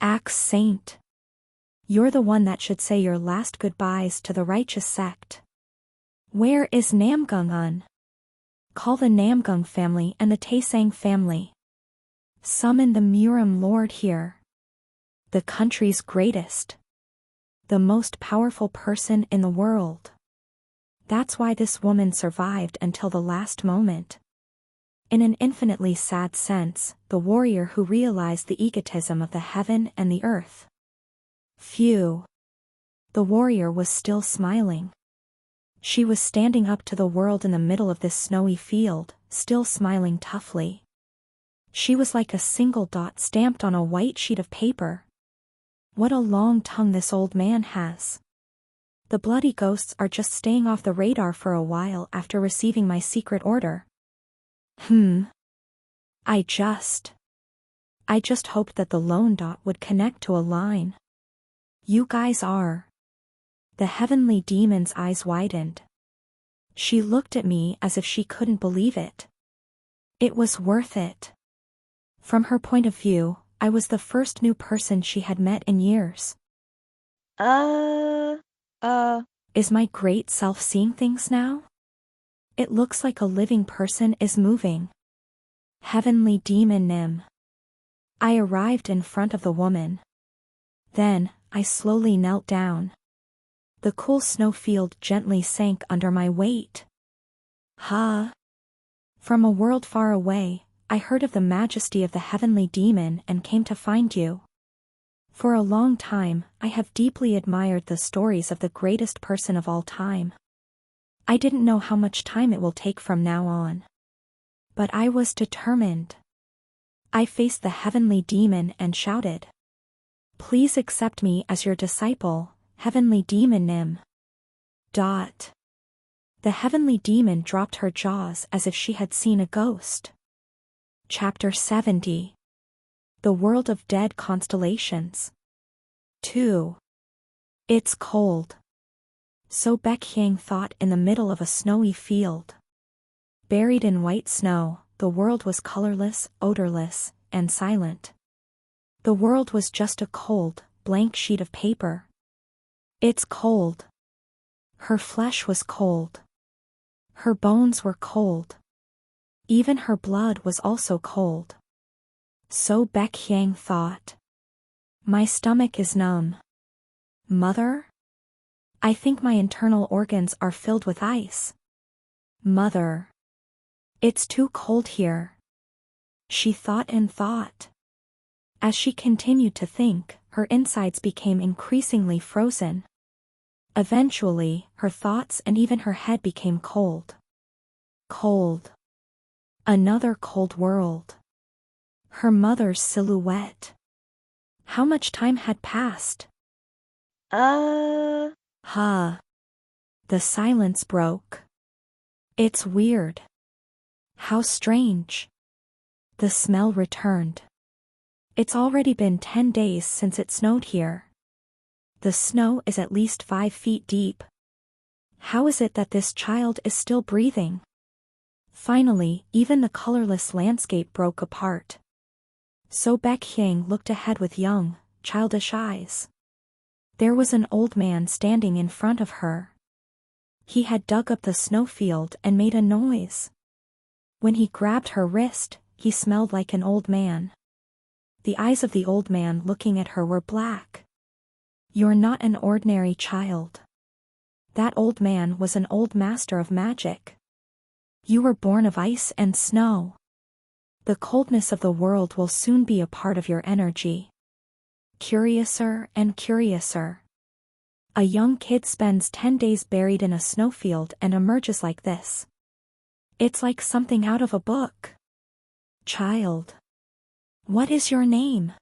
Axe Saint. You're the one that should say your last goodbyes to the righteous sect. Where is Namgung-un? Call the Namgung family and the Taesang family. Summon the Murim Lord here. The country's greatest. The most powerful person in the world. That's why this woman survived until the last moment. In an infinitely sad sense, the warrior who realized the egotism of the heaven and the earth. Phew. The warrior was still smiling. She was standing up to the world in the middle of this snowy field, still smiling toughly. She was like a single dot stamped on a white sheet of paper. What a long tongue this old man has. The bloody ghosts are just staying off the radar for a while after receiving my secret order. I just hoped that the lone dot would connect to a line. You guys are. The heavenly demon's eyes widened. She looked at me as if she couldn't believe it. It was worth it. From her point of view, I was the first new person she had met in years. Is my great self seeing things now? It looks like a living person is moving. Heavenly demon Nim. I arrived in front of the woman. Then, I slowly knelt down. The cool snowfield gently sank under my weight. From a world far away, I heard of the majesty of the heavenly demon and came to find you. For a long time, I have deeply admired the stories of the greatest person of all time. I didn't know how much time it will take from now on. But I was determined. I faced the heavenly demon and shouted. Please accept me as your disciple, heavenly demon Nim. The heavenly demon dropped her jaws as if she had seen a ghost. Chapter 70. The World of Dead Constellations. 2. It's cold. So Baekhyang thought in the middle of a snowy field. Buried in white snow, the world was colorless, odorless, and silent. The world was just a cold, blank sheet of paper. It's cold. Her flesh was cold. Her bones were cold. Even her blood was also cold. So Baekhyang thought. My stomach is numb. Mother? I think my internal organs are filled with ice. Mother. It's too cold here. She thought and thought. As she continued to think, her insides became increasingly frozen. Eventually, her thoughts and even her head became cold. Cold. Another cold world. Her mother's silhouette. How much time had passed? Huh. The silence broke. It's weird. How strange. The smell returned. It's already been 10 days since it snowed here. The snow is at least 5 feet deep. How is it that this child is still breathing? Finally, even the colorless landscape broke apart. So Baekhyang looked ahead with young, childish eyes. There was an old man standing in front of her. He had dug up the snowfield and made a noise. When he grabbed her wrist, he smelled like an old man. The eyes of the old man looking at her were black. You're not an ordinary child. That old man was an old master of magic. You were born of ice and snow. The coldness of the world will soon be a part of your energy. Curiouser and curiouser. A young kid spends 10 days buried in a snowfield and emerges like this. It's like something out of a book. Child. What is your name?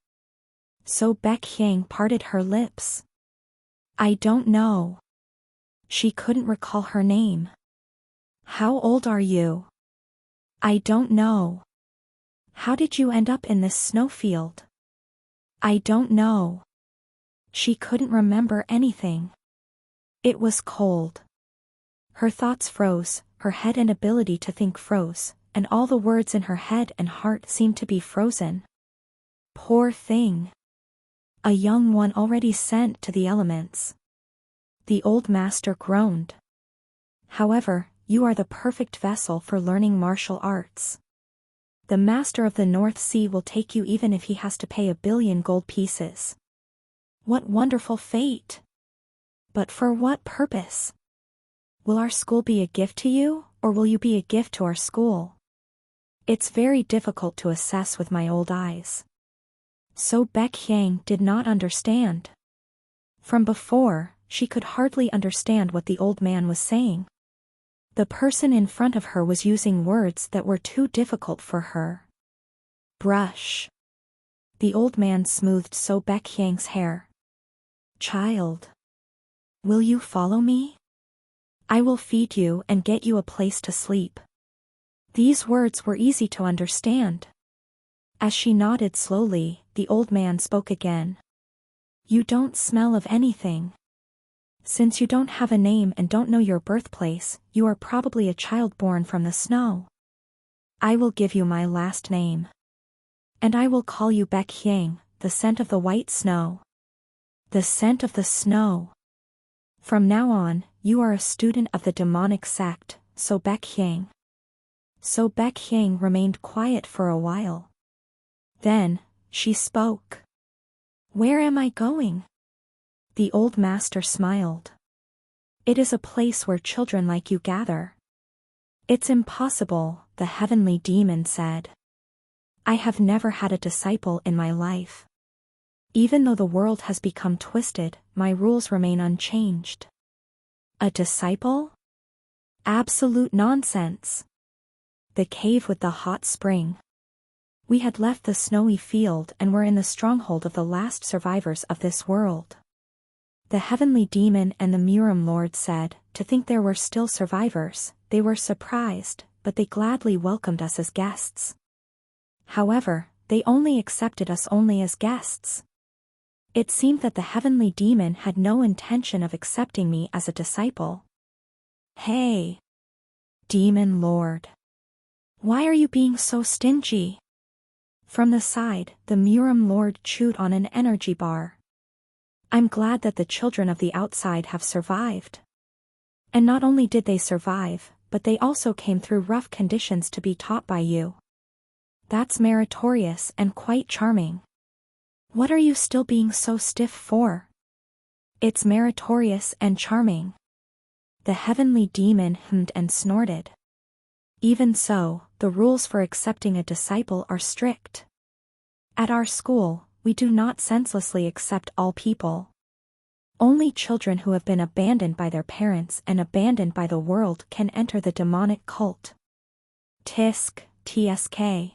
So Baekhyang parted her lips. I don't know. She couldn't recall her name. How old are you? I don't know. How did you end up in this snowfield? I don't know. She couldn't remember anything. It was cold. Her thoughts froze, her head and ability to think froze, and all the words in her head and heart seemed to be frozen. Poor thing. A young one already sent to the elements. The old master groaned. However, you are the perfect vessel for learning martial arts. The master of the North Sea will take you even if he has to pay 1 billion gold pieces. What wonderful fate! But for what purpose? Will our school be a gift to you, or will you be a gift to our school? It's very difficult to assess with my old eyes. So Baekhyang did not understand. From before, she could hardly understand what the old man was saying. The person in front of her was using words that were too difficult for her. Brush. The old man smoothed So Baekhyang's hair. Child. Will you follow me? I will feed you and get you a place to sleep. These words were easy to understand. As she nodded slowly, the old man spoke again. You don't smell of anything. Since you don't have a name and don't know your birthplace, you are probably a child born from the snow. I will give you my last name. And I will call you Baekhyang, the scent of the white snow. The scent of the snow. From now on, you are a student of the demonic sect, So Baekhyang. So Baekhyang remained quiet for a while. Then, she spoke. Where am I going? The old master smiled. It is a place where children like you gather. It's impossible, the heavenly demon said. I have never had a disciple in my life. Even though the world has become twisted, my rules remain unchanged. A disciple? Absolute nonsense. The cave with the hot spring. We had left the snowy field and were in the stronghold of the last survivors of this world. The heavenly demon and the Murim Lord said, to think there were still survivors. They were surprised, but they gladly welcomed us as guests. However, they only accepted us only as guests. It seemed that the heavenly demon had no intention of accepting me as a disciple. Hey! Demon Lord. Why are you being so stingy? From the side, the Murim Lord chewed on an energy bar. I'm glad that the children of the outside have survived. And not only did they survive, but they also came through rough conditions to be taught by you. That's meritorious and quite charming. What are you still being so stiff for? It's meritorious and charming. The heavenly demon hummed and snorted. Even so, the rules for accepting a disciple are strict. At our school, we do not senselessly accept all people. Only children who have been abandoned by their parents and abandoned by the world can enter the demonic cult. Tisk, TSK.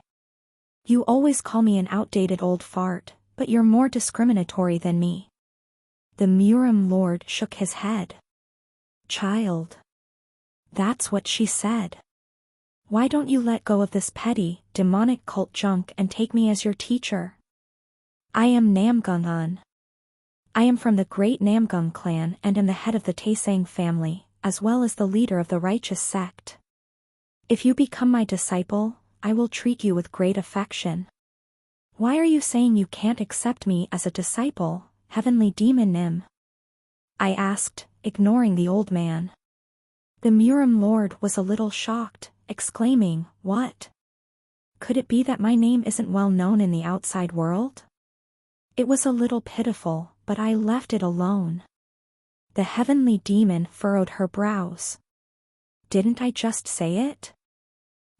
You always call me an outdated old fart, but you're more discriminatory than me. The Murim Lord shook his head. Child. That's what she said. Why don't you let go of this petty, demonic cult junk and take me as your teacher? I am Namgungan. I am from the great Namgung clan and am the head of the Taesang family, as well as the leader of the righteous sect. If you become my disciple, I will treat you with great affection. Why are you saying you can't accept me as a disciple, heavenly demon Nim? I asked, ignoring the old man. The Murim Lord was a little shocked, exclaiming, "What? Could it be that my name isn't well known in the outside world?" It was a little pitiful, but I left it alone. The heavenly demon furrowed her brows. Didn't I just say it?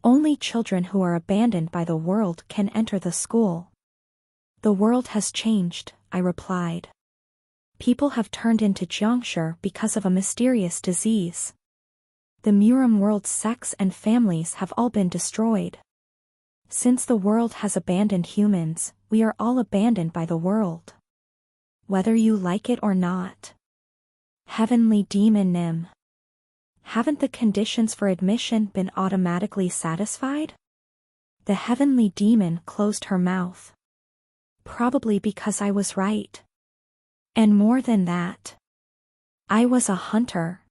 Only children who are abandoned by the world can enter the school. The world has changed, I replied. People have turned into Jiangshi because of a mysterious disease. The Murim world's sects and families have all been destroyed. Since the world has abandoned humans, we are all abandoned by the world. Whether you like it or not. Heavenly demon Nim. Haven't the conditions for admission been automatically satisfied? The heavenly demon closed her mouth. Probably because I was right. And more than that. I was a hunter.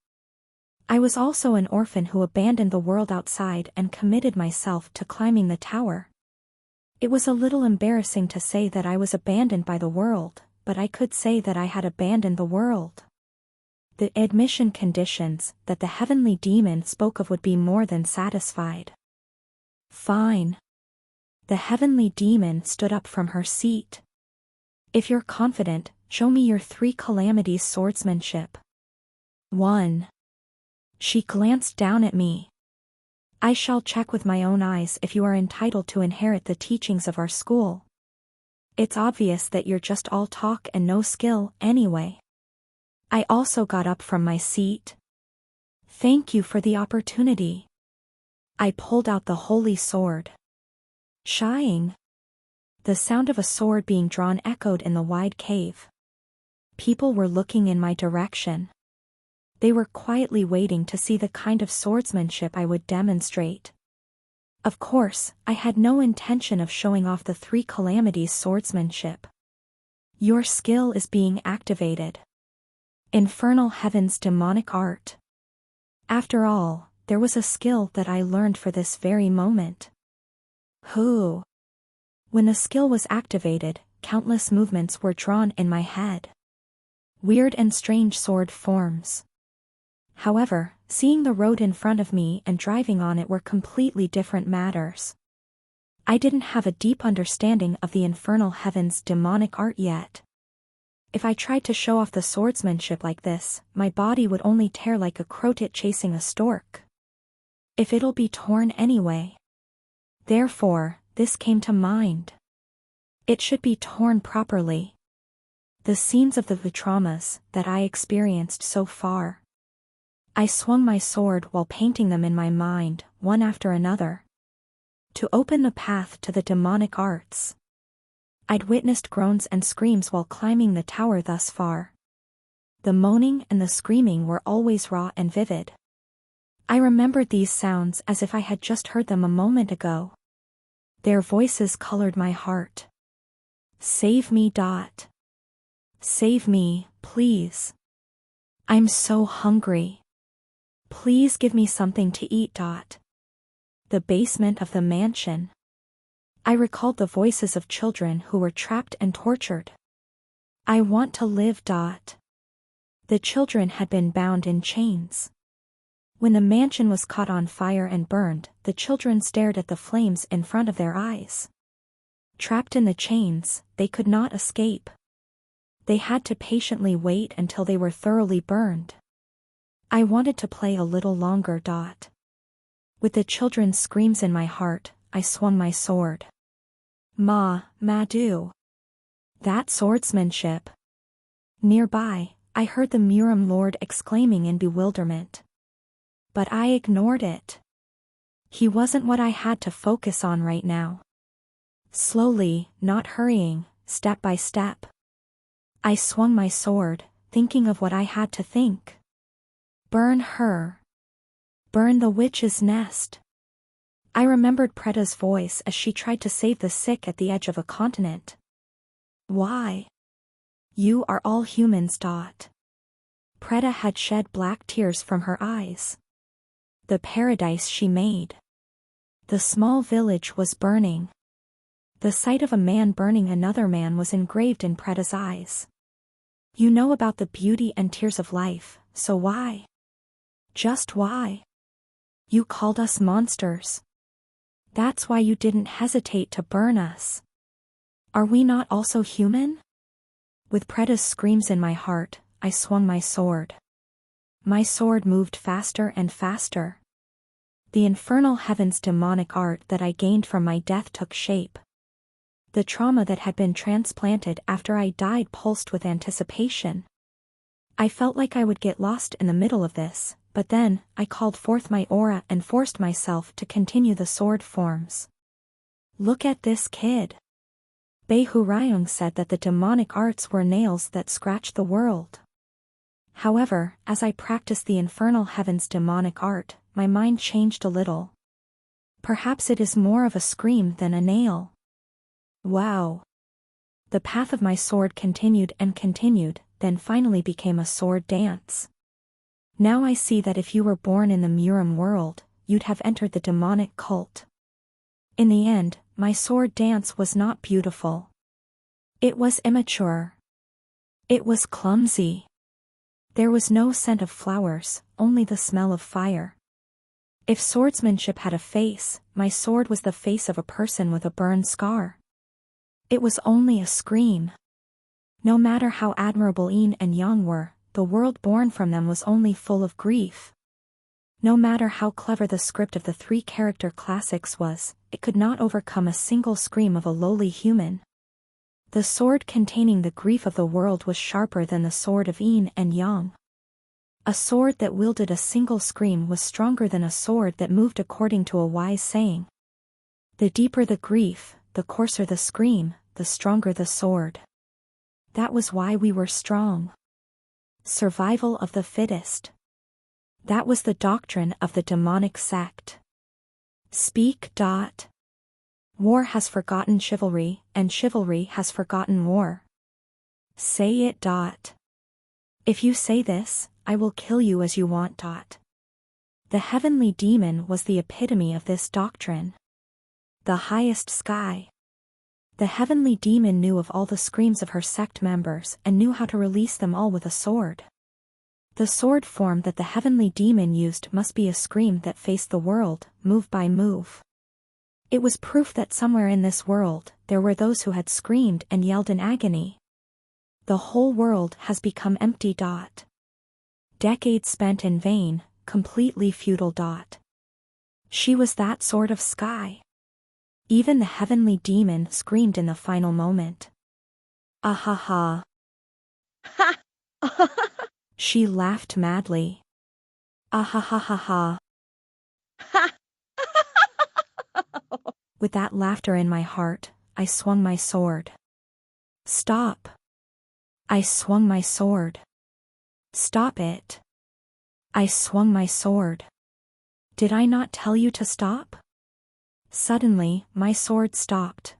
I was also an orphan who abandoned the world outside and committed myself to climbing the tower. It was a little embarrassing to say that I was abandoned by the world, but I could say that I had abandoned the world. The admission conditions that the heavenly demon spoke of would be more than satisfied. Fine. The heavenly demon stood up from her seat. If you're confident, show me your 3 calamities swordsmanship. 1. She glanced down at me. I shall check with my own eyes if you are entitled to inherit the teachings of our school. It's obvious that you're just all talk and no skill, anyway. I also got up from my seat. Thank you for the opportunity. I pulled out the holy sword. Shying. The sound of a sword being drawn echoed in the wide cave. People were looking in my direction. They were quietly waiting to see the kind of swordsmanship I would demonstrate. Of course, I had no intention of showing off the 3 calamities swordsmanship. Your skill is being activated. Infernal Heaven's demonic art. After all, there was a skill that I learned for this very moment. Who? When the skill was activated, countless movements were drawn in my head. Weird and strange sword forms. However, seeing the road in front of me and driving on it were completely different matters. I didn't have a deep understanding of the Infernal Heaven's demonic art yet. If I tried to show off the swordsmanship like this, my body would only tear like a crow-tit chasing a stork. If it'll be torn anyway. Therefore, this came to mind. It should be torn properly. The scenes of the traumas that I experienced so far. I swung my sword while painting them in my mind, one after another. To open the path to the demonic arts. I'd witnessed groans and screams while climbing the tower thus far. The moaning and the screaming were always raw and vivid. I remembered these sounds as if I had just heard them a moment ago. Their voices colored my heart. Save me. Save me, please. I'm so hungry. Please give me something to eat. The basement of the mansion. I recalled the voices of children who were trapped and tortured. I want to live. The children had been bound in chains. When the mansion was caught on fire and burned, the children stared at the flames in front of their eyes. Trapped in the chains, they could not escape. They had to patiently wait until they were thoroughly burned. I wanted to play a little longer. With the children's screams in my heart, I swung my sword. Ma do. That swordsmanship. Nearby, I heard the Murim Lord exclaiming in bewilderment. But I ignored it. He wasn't what I had to focus on right now. Slowly, not hurrying, step by step, I swung my sword, thinking of what I had to think. Burn her. Burn the witch's nest. I remembered Preda's voice as she tried to save the sick at the edge of a continent. Why? You are all humans. Preda had shed black tears from her eyes. The paradise she made. The small village was burning. The sight of a man burning another man was engraved in Preda's eyes. You know about the beauty and tears of life, so why? Just why? You called us monsters. That's why you didn't hesitate to burn us. Are we not also human? With Preda's screams in my heart, I swung my sword. My sword moved faster and faster. The infernal heaven's demonic art that I gained from my death took shape. The trauma that had been transplanted after I died pulsed with anticipation. I felt like I would get lost in the middle of this, but then, I called forth my aura and forced myself to continue the sword forms. Look at this kid. Beihurayung said that the demonic arts were nails that scratch the world. However, as I practiced the infernal heaven's demonic art, my mind changed a little. Perhaps it is more of a scream than a nail. Wow. The path of my sword continued and continued, then finally became a sword dance. Now I see that if you were born in the Murim world, you'd have entered the demonic cult. In the end, my sword dance was not beautiful. It was immature. It was clumsy. There was no scent of flowers, only the smell of fire. If swordsmanship had a face, my sword was the face of a person with a burn scar. It was only a scream. No matter how admirable Yin and Yang were, the world born from them was only full of grief. No matter how clever the script of the three-character classics was, it could not overcome a single scream of a lowly human. The sword containing the grief of the world was sharper than the sword of Yin and Yang. A sword that wielded a single scream was stronger than a sword that moved according to a wise saying. The deeper the grief, the coarser the scream, the stronger the sword. That was why we were strong. Survival of the fittest. That was the doctrine of the demonic sect. Speak. War has forgotten chivalry, and chivalry has forgotten war. Say it. If you say this, I will kill you as you want. The heavenly demon was the epitome of this doctrine. The highest sky. The heavenly demon knew of all the screams of her sect members and knew how to release them all with a sword. The sword form that the heavenly demon used must be a scream that faced the world, move by move. It was proof that somewhere in this world, there were those who had screamed and yelled in agony. The whole world has become empty. Decades spent in vain, completely futile. She was that sort of sky. Even the heavenly demon screamed in the final moment. Ahaha. Ha! She laughed madly. Ahahaha. Ha! With that laughter in my heart, I swung my sword. Stop. I swung my sword. Stop it. I swung my sword. Did I not tell you to stop? Suddenly, my sword stopped.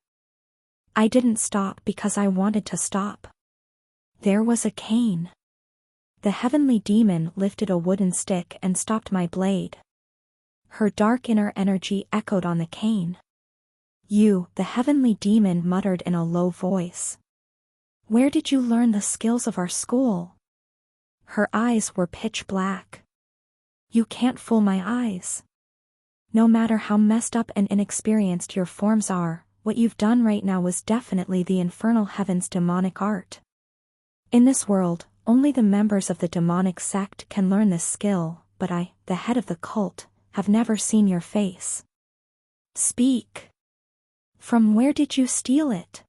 I didn't stop because I wanted to stop. There was a cane. The heavenly demon lifted a wooden stick and stopped my blade. Her dark inner energy echoed on the cane. You, the heavenly demon muttered in a low voice. Where did you learn the skills of our school? Her eyes were pitch black. You can't fool my eyes. No matter how messed up and inexperienced your forms are, what you've done right now was definitely the infernal heaven's demonic art. In this world, only the members of the demonic sect can learn this skill, but I, the head of the cult, have never seen your face. Speak. From where did you steal it?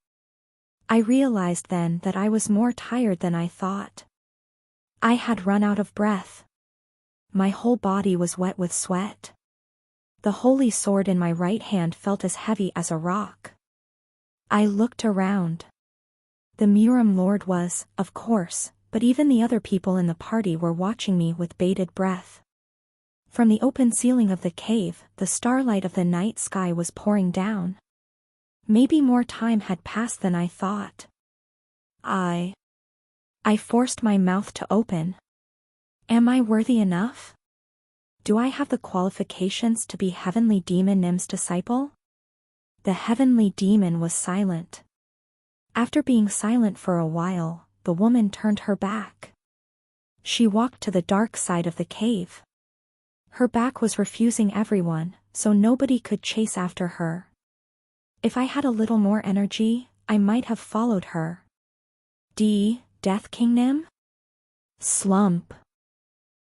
I realized then that I was more tired than I thought. I had run out of breath. My whole body was wet with sweat. The holy sword in my right hand felt as heavy as a rock. I looked around. The Murim Lord was, of course, but even the other people in the party were watching me with bated breath. From the open ceiling of the cave, the starlight of the night sky was pouring down. Maybe more time had passed than I thought. I forced my mouth to open. Am I worthy enough? Do I have the qualifications to be Heavenly Demon Nim's disciple? The Heavenly Demon was silent. After being silent for a while, the woman turned her back. She walked to the dark side of the cave. Her back was refusing everyone, so nobody could chase after her. If I had a little more energy, I might have followed her. Death King Nim? Slump.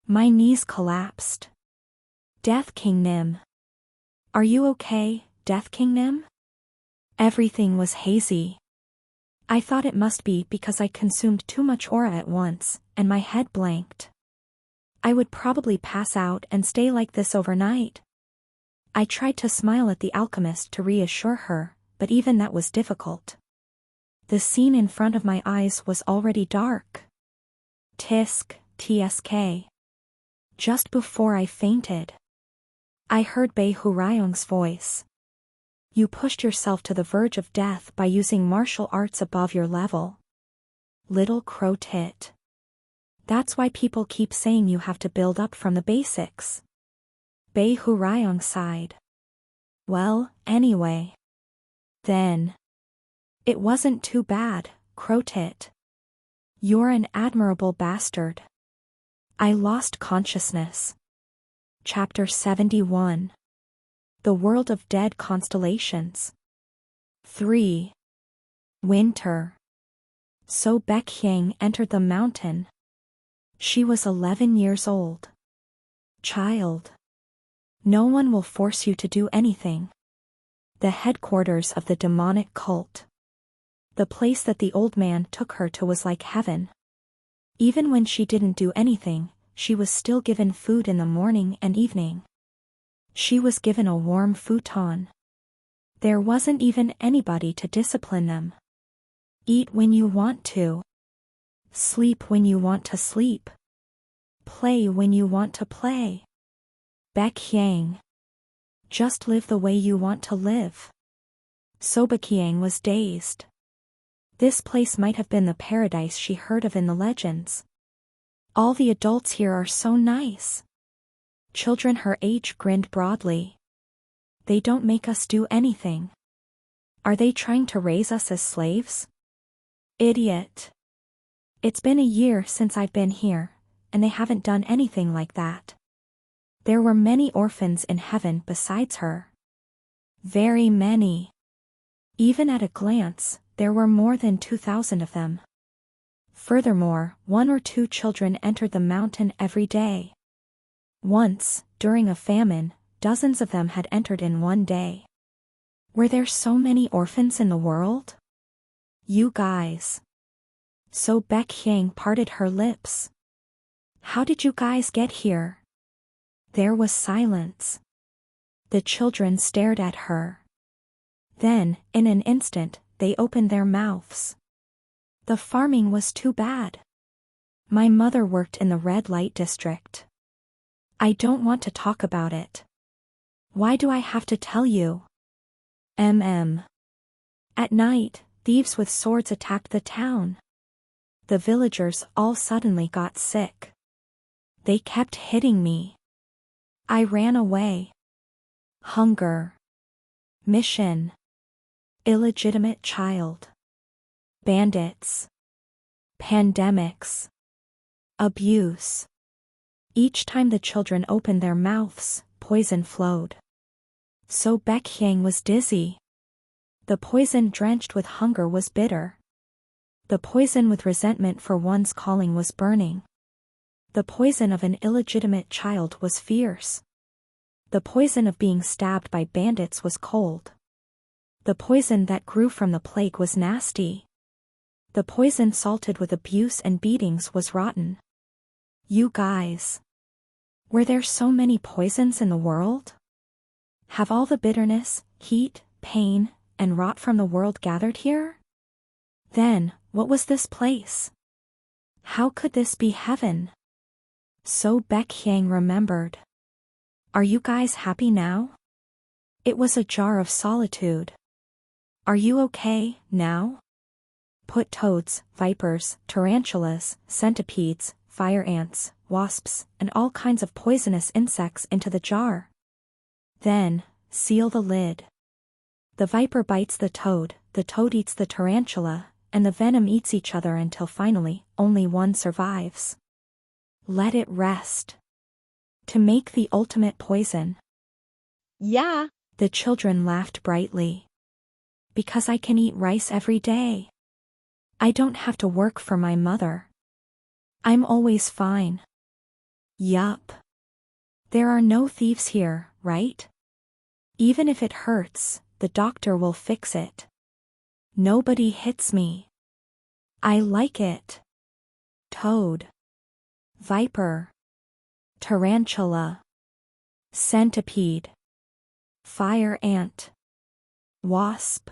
My knees collapsed. Death King Nim. Are you okay, Death King Nim? Everything was hazy. I thought it must be because I consumed too much aura at once, and my head blanked. I would probably pass out and stay like this overnight. I tried to smile at the alchemist to reassure her, but even that was difficult. The scene in front of my eyes was already dark. Tsk. Just before I fainted, I heard Bei Hurayong's voice. You pushed yourself to the verge of death by using martial arts above your level. Little crow tit. That's why people keep saying you have to build up from the basics. Bei Hurayong sighed. Well, anyway. Then. It wasn't too bad, Crowtit. You're an admirable bastard. I lost consciousness. Chapter 71. The World of Dead Constellations. 3. Winter. So Baekhyang entered the mountain. She was 11 years old. Child. No one will force you to do anything. The headquarters of the demonic cult. The place that the old man took her to was like heaven. Even when she didn't do anything, she was still given food in the morning and evening. She was given a warm futon. There wasn't even anybody to discipline them. Eat when you want to. Sleep when you want to sleep. Play when you want to play. Baekhyang. Just live the way you want to live. So Baekhyang was dazed. This place might have been the paradise she heard of in the legends. All the adults here are so nice. Children her age grinned broadly. They don't make us do anything. Are they trying to raise us as slaves? Idiot. It's been a year since I've been here, and they haven't done anything like that. There were many orphans in heaven besides her. Very many. Even at a glance, there were more than 2,000 of them. Furthermore, 1 or 2 children entered the mountain every day. Once, during a famine, dozens of them had entered in one day. Were there so many orphans in the world? You guys. So Baekhyang parted her lips. How did you guys get here? There was silence. The children stared at her. Then, in an instant, they opened their mouths. The farming was too bad. My mother worked in the red light district. I don't want to talk about it. Why do I have to tell you? At night, thieves with swords attacked the town. The villagers all suddenly got sick. They kept hitting me. I ran away. Hunger. Mission. Illegitimate child. Bandits. Pandemics. Abuse. Each time the children opened their mouths, poison flowed. So Baekhyang was dizzy. The poison drenched with hunger was bitter. The poison with resentment for one's calling was burning. The poison of an illegitimate child was fierce. The poison of being stabbed by bandits was cold. The poison that grew from the plague was nasty. The poison salted with abuse and beatings was rotten. You guys. Were there so many poisons in the world? Have all the bitterness, heat, pain, and rot from the world gathered here? Then, what was this place? How could this be heaven? So Baekhyang remembered. Are you guys happy now? It was a jar of solitude. Are you okay, now? Put toads, vipers, tarantulas, centipedes, fire ants, wasps, and all kinds of poisonous insects into the jar. Then, seal the lid. The viper bites the toad eats the tarantula, and the venom eats each other until finally, only one survives. Let it rest. To make the ultimate poison. Yeah. The children laughed brightly. Because I can eat rice every day. I don't have to work for my mother. I'm always fine. Yup. There are no thieves here, right? Even if it hurts, the doctor will fix it. Nobody hits me. I like it. Toad. Viper. Tarantula. Centipede. Fire ant. Wasp.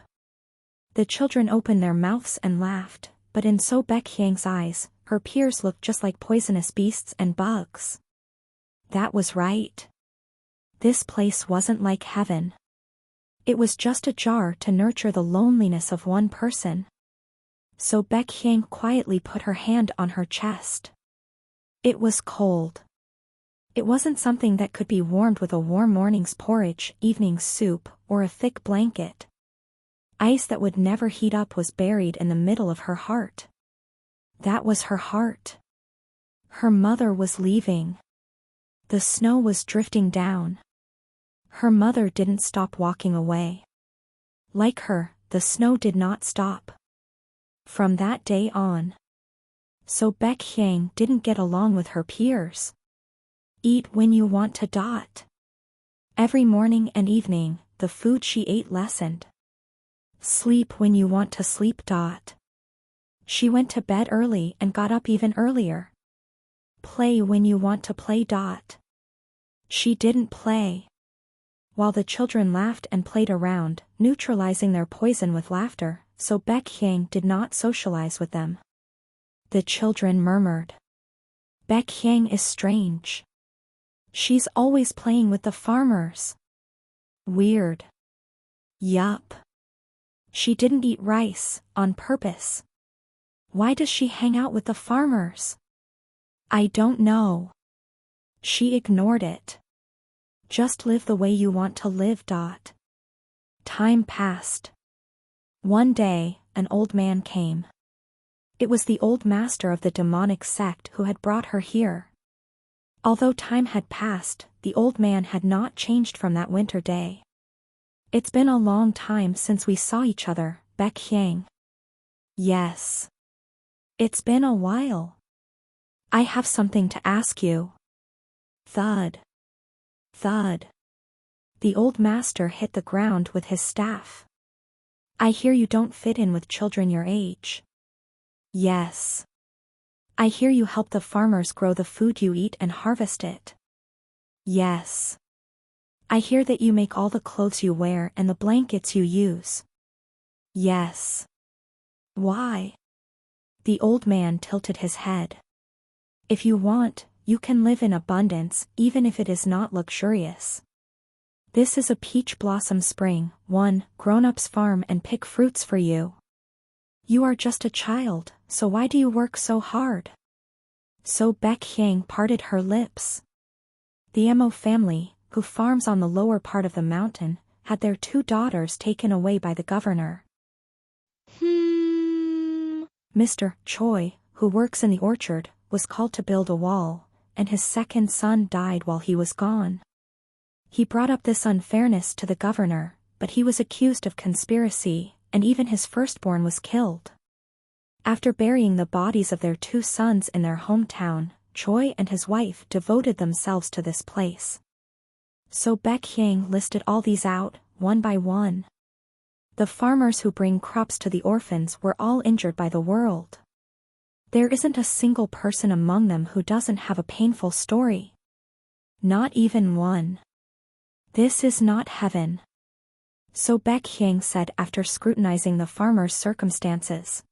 The children opened their mouths and laughed, but in So Baekhyang's eyes, her peers looked just like poisonous beasts and bugs. That was right. This place wasn't like heaven. It was just a jar to nurture the loneliness of one person. So Baekhyang quietly put her hand on her chest. It was cold. It wasn't something that could be warmed with a warm morning's porridge, evening's soup, or a thick blanket. Ice that would never heat up was buried in the middle of her heart. That was her heart. Her mother was leaving. The snow was drifting down. Her mother didn't stop walking away. Like her, the snow did not stop. From that day on. So Baekhyang didn't get along with her peers. Eat when you want to. Every morning and evening, the food she ate lessened. Sleep when you want to sleep. She went to bed early and got up even earlier. Play when you want to play. She didn't play. While the children laughed and played around, neutralizing their poison with laughter, so Baekhyang did not socialize with them. The children murmured. Baekhyang is strange. She's always playing with the farmers. Weird. Yup. She didn't eat rice, on purpose. Why does she hang out with the farmers? I don't know. She ignored it. Just live the way you want to live. Time passed. One day, an old man came. It was the old master of the demonic sect who had brought her here. Although time had passed, the old man had not changed from that winter day. It's been a long time since we saw each other, Baekhyang. Yes. It's been a while. I have something to ask you. Thud. Thud. The old master hit the ground with his staff. I hear you don't fit in with children your age. Yes. I hear you help the farmers grow the food you eat and harvest it. Yes. I hear that you make all the clothes you wear and the blankets you use. Yes. Why? The old man tilted his head. If you want, you can live in abundance, even if it is not luxurious. This is a peach blossom spring, one, grown-ups farm and pick fruits for you. You are just a child, so why do you work so hard? So Baekhyang parted her lips. The Mo family, who farms on the lower part of the mountain, had their 2 daughters taken away by the governor. Mr. Choi, who works in the orchard, was called to build a wall, and his second son died while he was gone. He brought up this unfairness to the governor, but he was accused of conspiracy, and even his firstborn was killed. After burying the bodies of their 2 sons in their hometown, Choi and his wife devoted themselves to this place. So Baekhyang listed all these out, one by one. The farmers who bring crops to the orphans were all injured by the world. There isn't a single person among them who doesn't have a painful story. Not even one. This is not heaven. So Baekhyang said after scrutinizing the farmers' circumstances.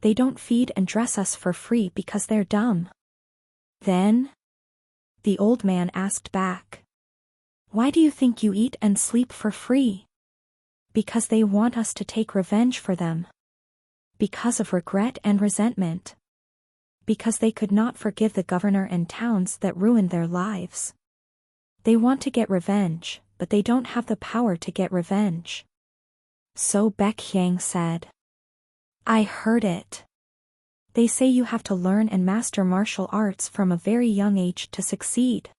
They don't feed and dress us for free because they're dumb. Then? The old man asked back. Why do you think you eat and sleep for free? Because they want us to take revenge for them. Because of regret and resentment. Because they could not forgive the governor and towns that ruined their lives. They want to get revenge, but they don't have the power to get revenge. So Baekhyang said. I heard it. They say you have to learn and master martial arts from a very young age to succeed.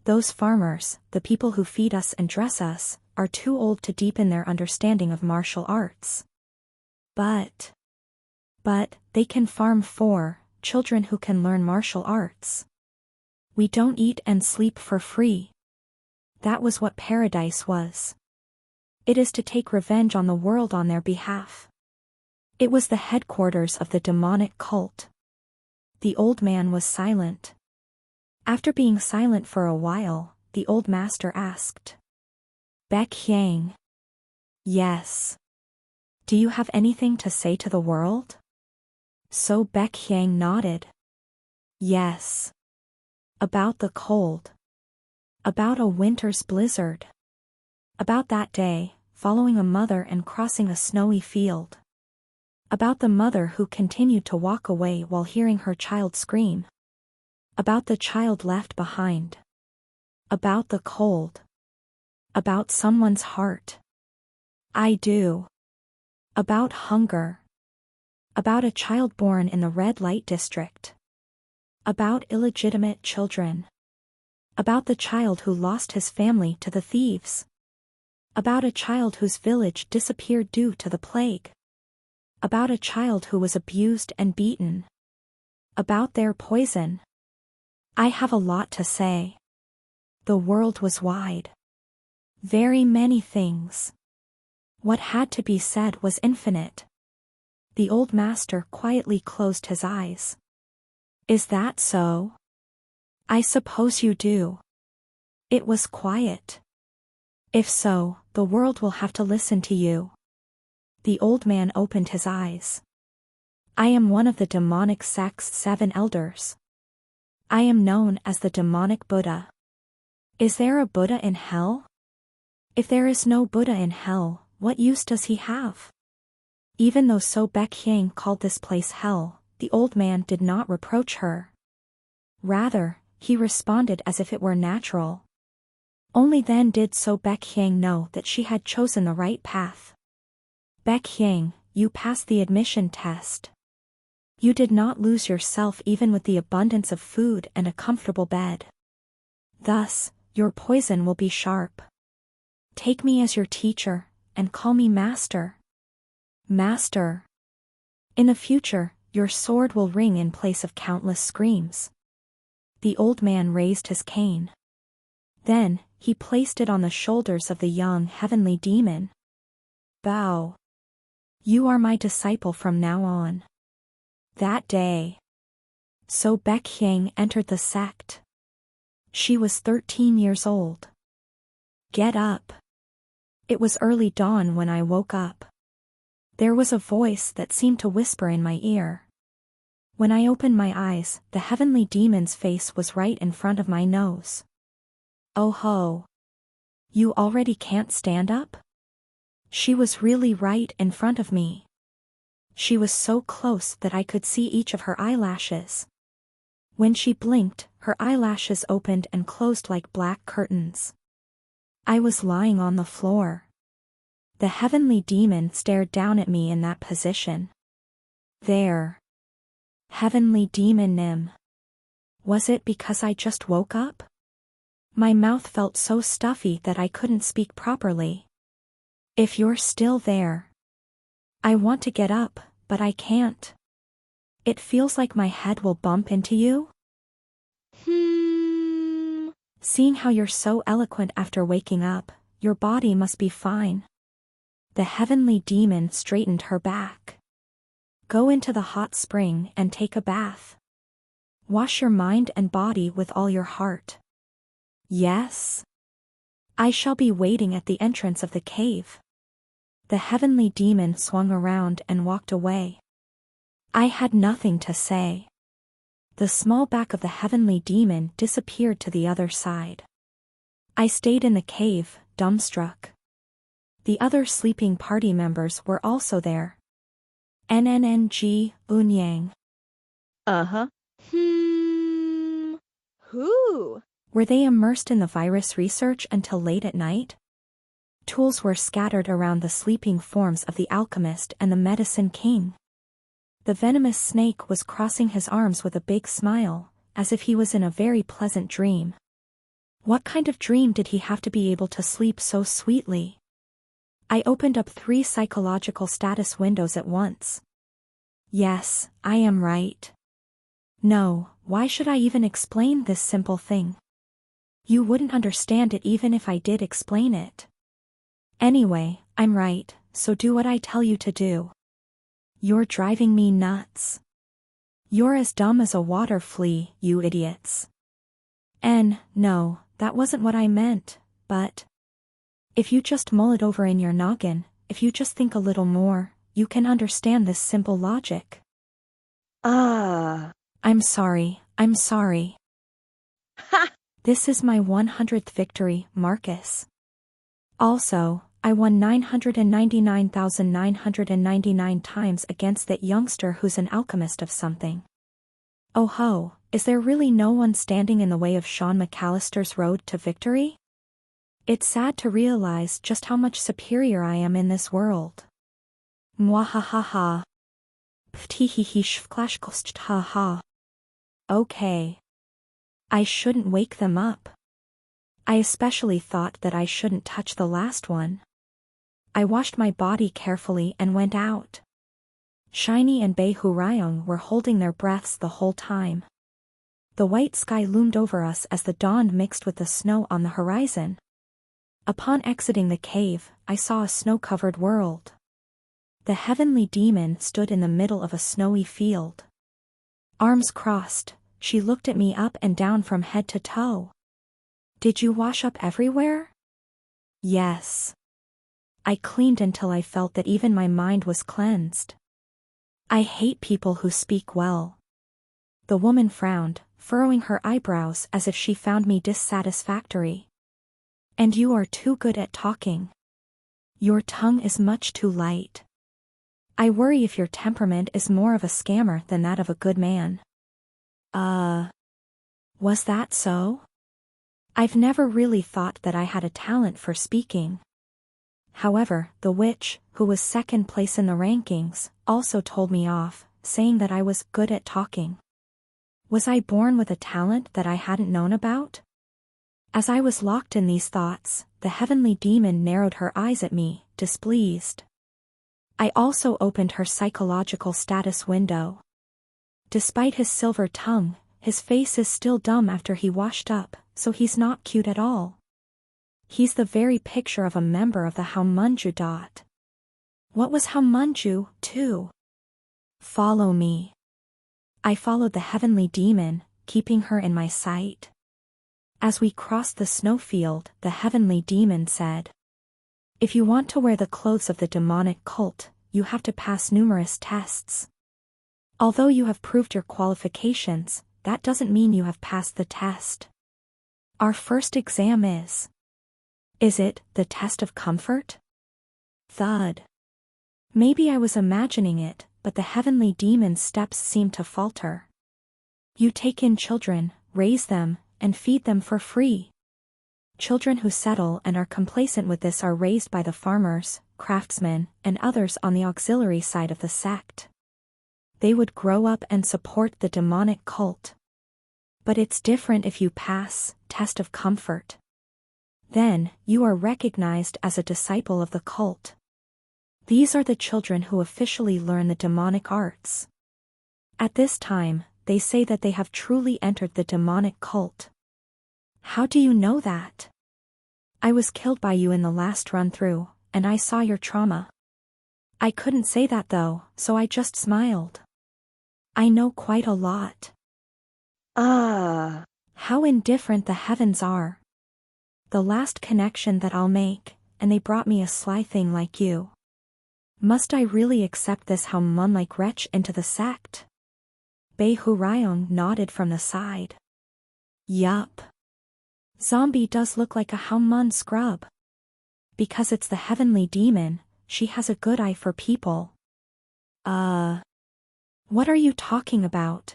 Those farmers, the people who feed us and dress us, are too old to deepen their understanding of martial arts. But they can farm for children who can learn martial arts. We don't eat and sleep for free. That was what paradise was. It is to take revenge on the world on their behalf. It was the headquarters of the demonic cult. The old man was silent. After being silent for a while, the old master asked. Baekhyang. Yes. Do you have anything to say to the world? So Baekhyang nodded. Yes. About the cold. About a winter's blizzard. About that day, following a mother and crossing a snowy field. About the mother who continued to walk away while hearing her child scream. About the child left behind. About the cold. About someone's heart. I do. About hunger. About a child born in the red light district. About illegitimate children. About the child who lost his family to the thieves. About a child whose village disappeared due to the plague. About a child who was abused and beaten. About their poison. I have a lot to say. The world was wide. Very many things. What had to be said was infinite. The old master quietly closed his eyes. Is that so? I suppose you do. It was quiet. If so, the world will have to listen to you. The old man opened his eyes. I am one of the demonic sect's 7 elders. I am known as the demonic Buddha. Is there a Buddha in hell? If there is no Buddha in hell, what use does he have? Even though So Baekhyang called this place hell, the old man did not reproach her. Rather, he responded as if it were natural. Only then did So Baekhyang know that she had chosen the right path. Baekhyang, you passed the admission test. You did not lose yourself even with the abundance of food and a comfortable bed. Thus, your poison will be sharp. Take me as your teacher, and call me master. Master. In the future, your sword will ring in place of countless screams. The old man raised his cane. Then, he placed it on the shoulders of the young heavenly demon. Bow. You are my disciple from now on. That day, So Baekhyang entered the sect. She was 13 years old. Get up. It was early dawn when I woke up. There was a voice that seemed to whisper in my ear. When I opened my eyes, the heavenly demon's face was right in front of my nose. Oh ho. You already can't stand up? She was really right in front of me. She was so close that I could see each of her eyelashes. When she blinked, her eyelashes opened and closed like black curtains. I was lying on the floor. The heavenly demon stared down at me in that position. There. Heavenly demon Nim. Was it because I just woke up? My mouth felt so stuffy that I couldn't speak properly. If you're still there. I want to get up, but I can't. It feels like my head will bump into you. Seeing how you're so eloquent after waking up, your body must be fine. The heavenly demon straightened her back. Go into the hot spring and take a bath. Wash your mind and body with all your heart. Yes. I shall be waiting at the entrance of the cave. The heavenly demon swung around and walked away. I had nothing to say. The small back of the heavenly demon disappeared to the other side. I stayed in the cave, dumbstruck. The other sleeping party members were also there. NNNG, Unyang. Uh-huh. Who? Were they immersed in the virus research until late at night? Tools were scattered around the sleeping forms of the alchemist and the medicine king. The venomous snake was crossing his arms with a big smile, as if he was in a very pleasant dream. What kind of dream did he have to be able to sleep so sweetly? I opened up 3 psychological status windows at once. Yes, I am right. No, why should I even explain this simple thing? You wouldn't understand it even if I did explain it. Anyway, I'm right, so do what I tell you to do. You're driving me nuts. You're as dumb as a water flea, you idiots. No, that wasn't what I meant, but if you just mull it over in your noggin, if you just think a little more, you can understand this simple logic. I'm sorry. Ha! This is my 100th victory, Marcus. Also, I won 999,999 times against that youngster who's an alchemist of something. Oh ho, is there really no one standing in the way of Sean McAllister's road to victory? It's sad to realize just how much superior I am in this world. Mwahahaha. Ptihihishfklashkosthaha. Okay. I shouldn't wake them up. I especially thought that I shouldn't touch the last one. I washed my body carefully and went out. Shiny and Behu Ryong were holding their breaths the whole time. The white sky loomed over us as the dawn mixed with the snow on the horizon. Upon exiting the cave, I saw a snow-covered world. The heavenly demon stood in the middle of a snowy field. Arms crossed, she looked at me up and down from head to toe. Did you wash up everywhere? Yes. I cleaned until I felt that even my mind was cleansed. I hate people who speak well. The woman frowned, furrowing her eyebrows as if she found me dissatisfactory. And you are too good at talking. Your tongue is much too light. I worry if your temperament is more of a scammer than that of a good man. Was that so? I've never really thought that I had a talent for speaking. However, the witch, who was second place in the rankings, also told me off, saying that I was good at talking. Was I born with a talent that I hadn't known about? As I was locked in these thoughts, the heavenly demon narrowed her eyes at me, displeased. I also opened her psychological status window. Despite his silver tongue, his face is still dumb after he washed up, so he's not cute at all. He's the very picture of a member of the Haumunju dot. What was Haumunju, too? Follow me. I followed the heavenly demon, keeping her in my sight. As we crossed the snowfield, the heavenly demon said, "If you want to wear the clothes of the demonic cult, you have to pass numerous tests. Although you have proved your qualifications, that doesn't mean you have passed the test. Our first exam is it the test of comfort?" Thud. Maybe I was imagining it, but the heavenly demon's steps seemed to falter. You take in children, raise them, and feed them for free. Children who settle and are complacent with this are raised by the farmers, craftsmen, and others on the auxiliary side of the sect. They would grow up and support the demonic cult. But it's different if you pass test of comfort. Then, you are recognized as a disciple of the cult. These are the children who officially learn the demonic arts. At this time, they say that they have truly entered the demonic cult. How do you know that? I was killed by you in the last run-through, and I saw your trauma. I couldn't say that though, so I just smiled. I know quite a lot. Ah. How indifferent the heavens are. The last connection that I'll make, and they brought me a sly thing like you. Must I really accept this Hamun-like wretch into the sect? Beihurayong nodded from the side. Yup. Zombie does look like a Hamun scrub. Because it's the heavenly demon, she has a good eye for people. What are you talking about?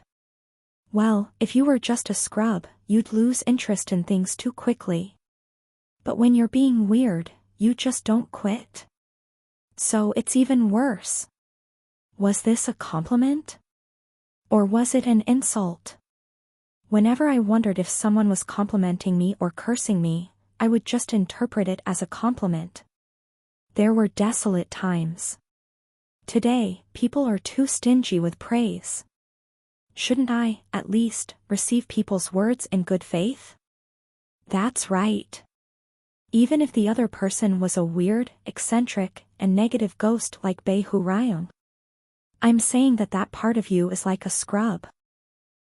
Well, if you were just a scrub, you'd lose interest in things too quickly. But when you're being weird, you just don't quit. So it's even worse. Was this a compliment? Or was it an insult? Whenever I wondered if someone was complimenting me or cursing me, I would just interpret it as a compliment. There were desolate times. Today, people are too stingy with praise. Shouldn't I, at least, receive people's words in good faith? That's right. Even if the other person was a weird, eccentric, and negative ghost like Beihurayong. I'm saying that that part of you is like a scrub.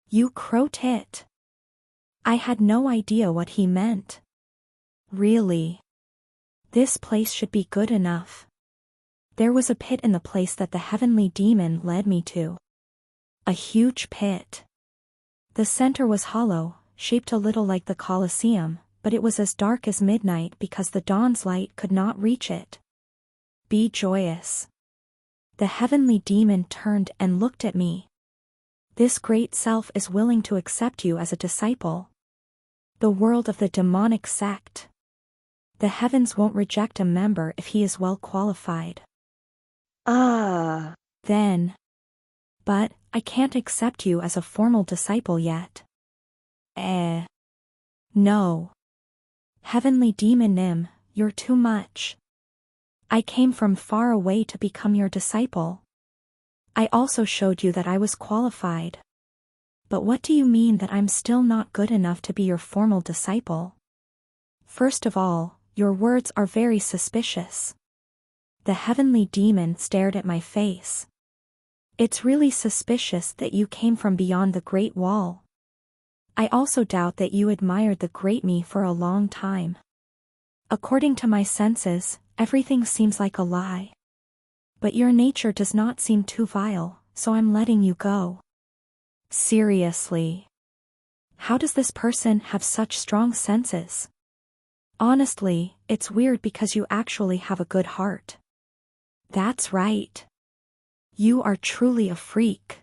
You crow-tit. I had no idea what he meant. Really. This place should be good enough. There was a pit in the place that the heavenly demon led me to. A huge pit. The center was hollow, shaped a little like the Colosseum, but it was as dark as midnight because the dawn's light could not reach it. Be joyous. The heavenly demon turned and looked at me. This great self is willing to accept you as a disciple. The world of the demonic sect. The heavens won't reject a member if he is well qualified. Ah. Then. But, I can't accept you as a formal disciple yet. No. Heavenly demon Nim, you're too much. I came from far away to become your disciple. I also showed you that I was qualified. But what do you mean that I'm still not good enough to be your formal disciple? First of all, your words are very suspicious. The heavenly demon stared at my face. It's really suspicious that you came from beyond the Great Wall. I also doubt that you admired the Great Me for a long time. According to my senses, everything seems like a lie. But your nature does not seem too vile, so I'm letting you go. Seriously. How does this person have such strong senses? Honestly, it's weird because you actually have a good heart. That's right. You are truly a freak.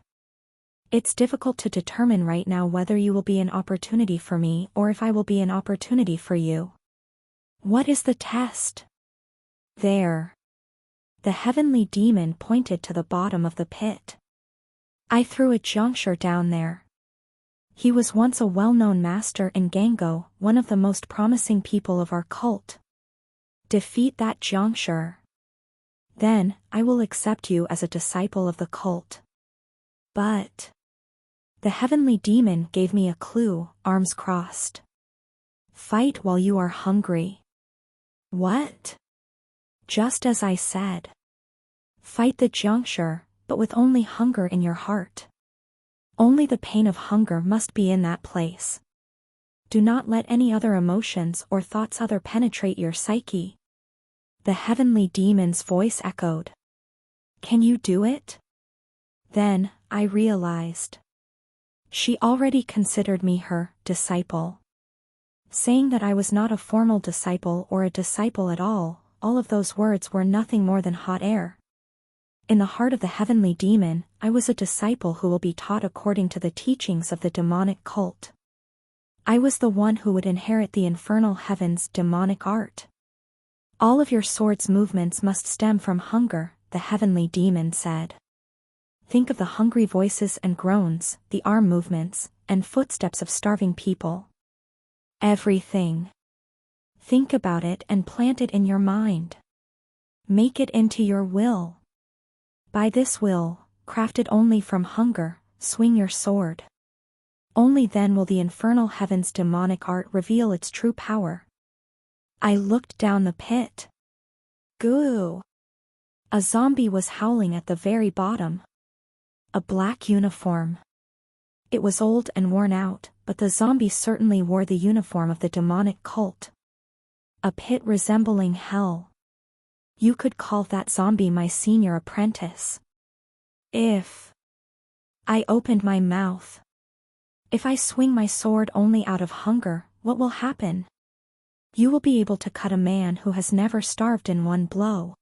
It's difficult to determine right now whether you will be an opportunity for me or if I will be an opportunity for you. What is the test? There. The heavenly demon pointed to the bottom of the pit. I threw a Jiangshi down there. He was once a well-known master in Gango, one of the most promising people of our cult. Defeat that Jiangshi. Then, I will accept you as a disciple of the cult. But. The heavenly demon gave me a clue, arms crossed. Fight while you are hungry. What? Just as I said. Fight the Jiangshi, but with only hunger in your heart. Only the pain of hunger must be in that place. Do not let any other emotions or thoughts other penetrate your psyche. The heavenly demon's voice echoed. Can you do it? Then, I realized. She already considered me her disciple. Saying that I was not a formal disciple or a disciple at all of those words were nothing more than hot air. In the heart of the heavenly demon, I was a disciple who will be taught according to the teachings of the demonic cult. I was the one who would inherit the infernal heaven's demonic art. All of your sword's movements must stem from hunger, the heavenly demon said. Think of the hungry voices and groans, the arm movements, and footsteps of starving people. Everything. Think about it and plant it in your mind. Make it into your will. By this will, crafted only from hunger, swing your sword. Only then will the infernal heaven's demonic art reveal its true power. I looked down the pit. Goo! A zombie was howling at the very bottom. A black uniform. It was old and worn out, but the zombie certainly wore the uniform of the demonic cult. A pit resembling hell. You could call that zombie my senior apprentice. If I opened my mouth. If I swing my sword only out of hunger, what will happen? You will be able to cut a man who has never starved in one blow.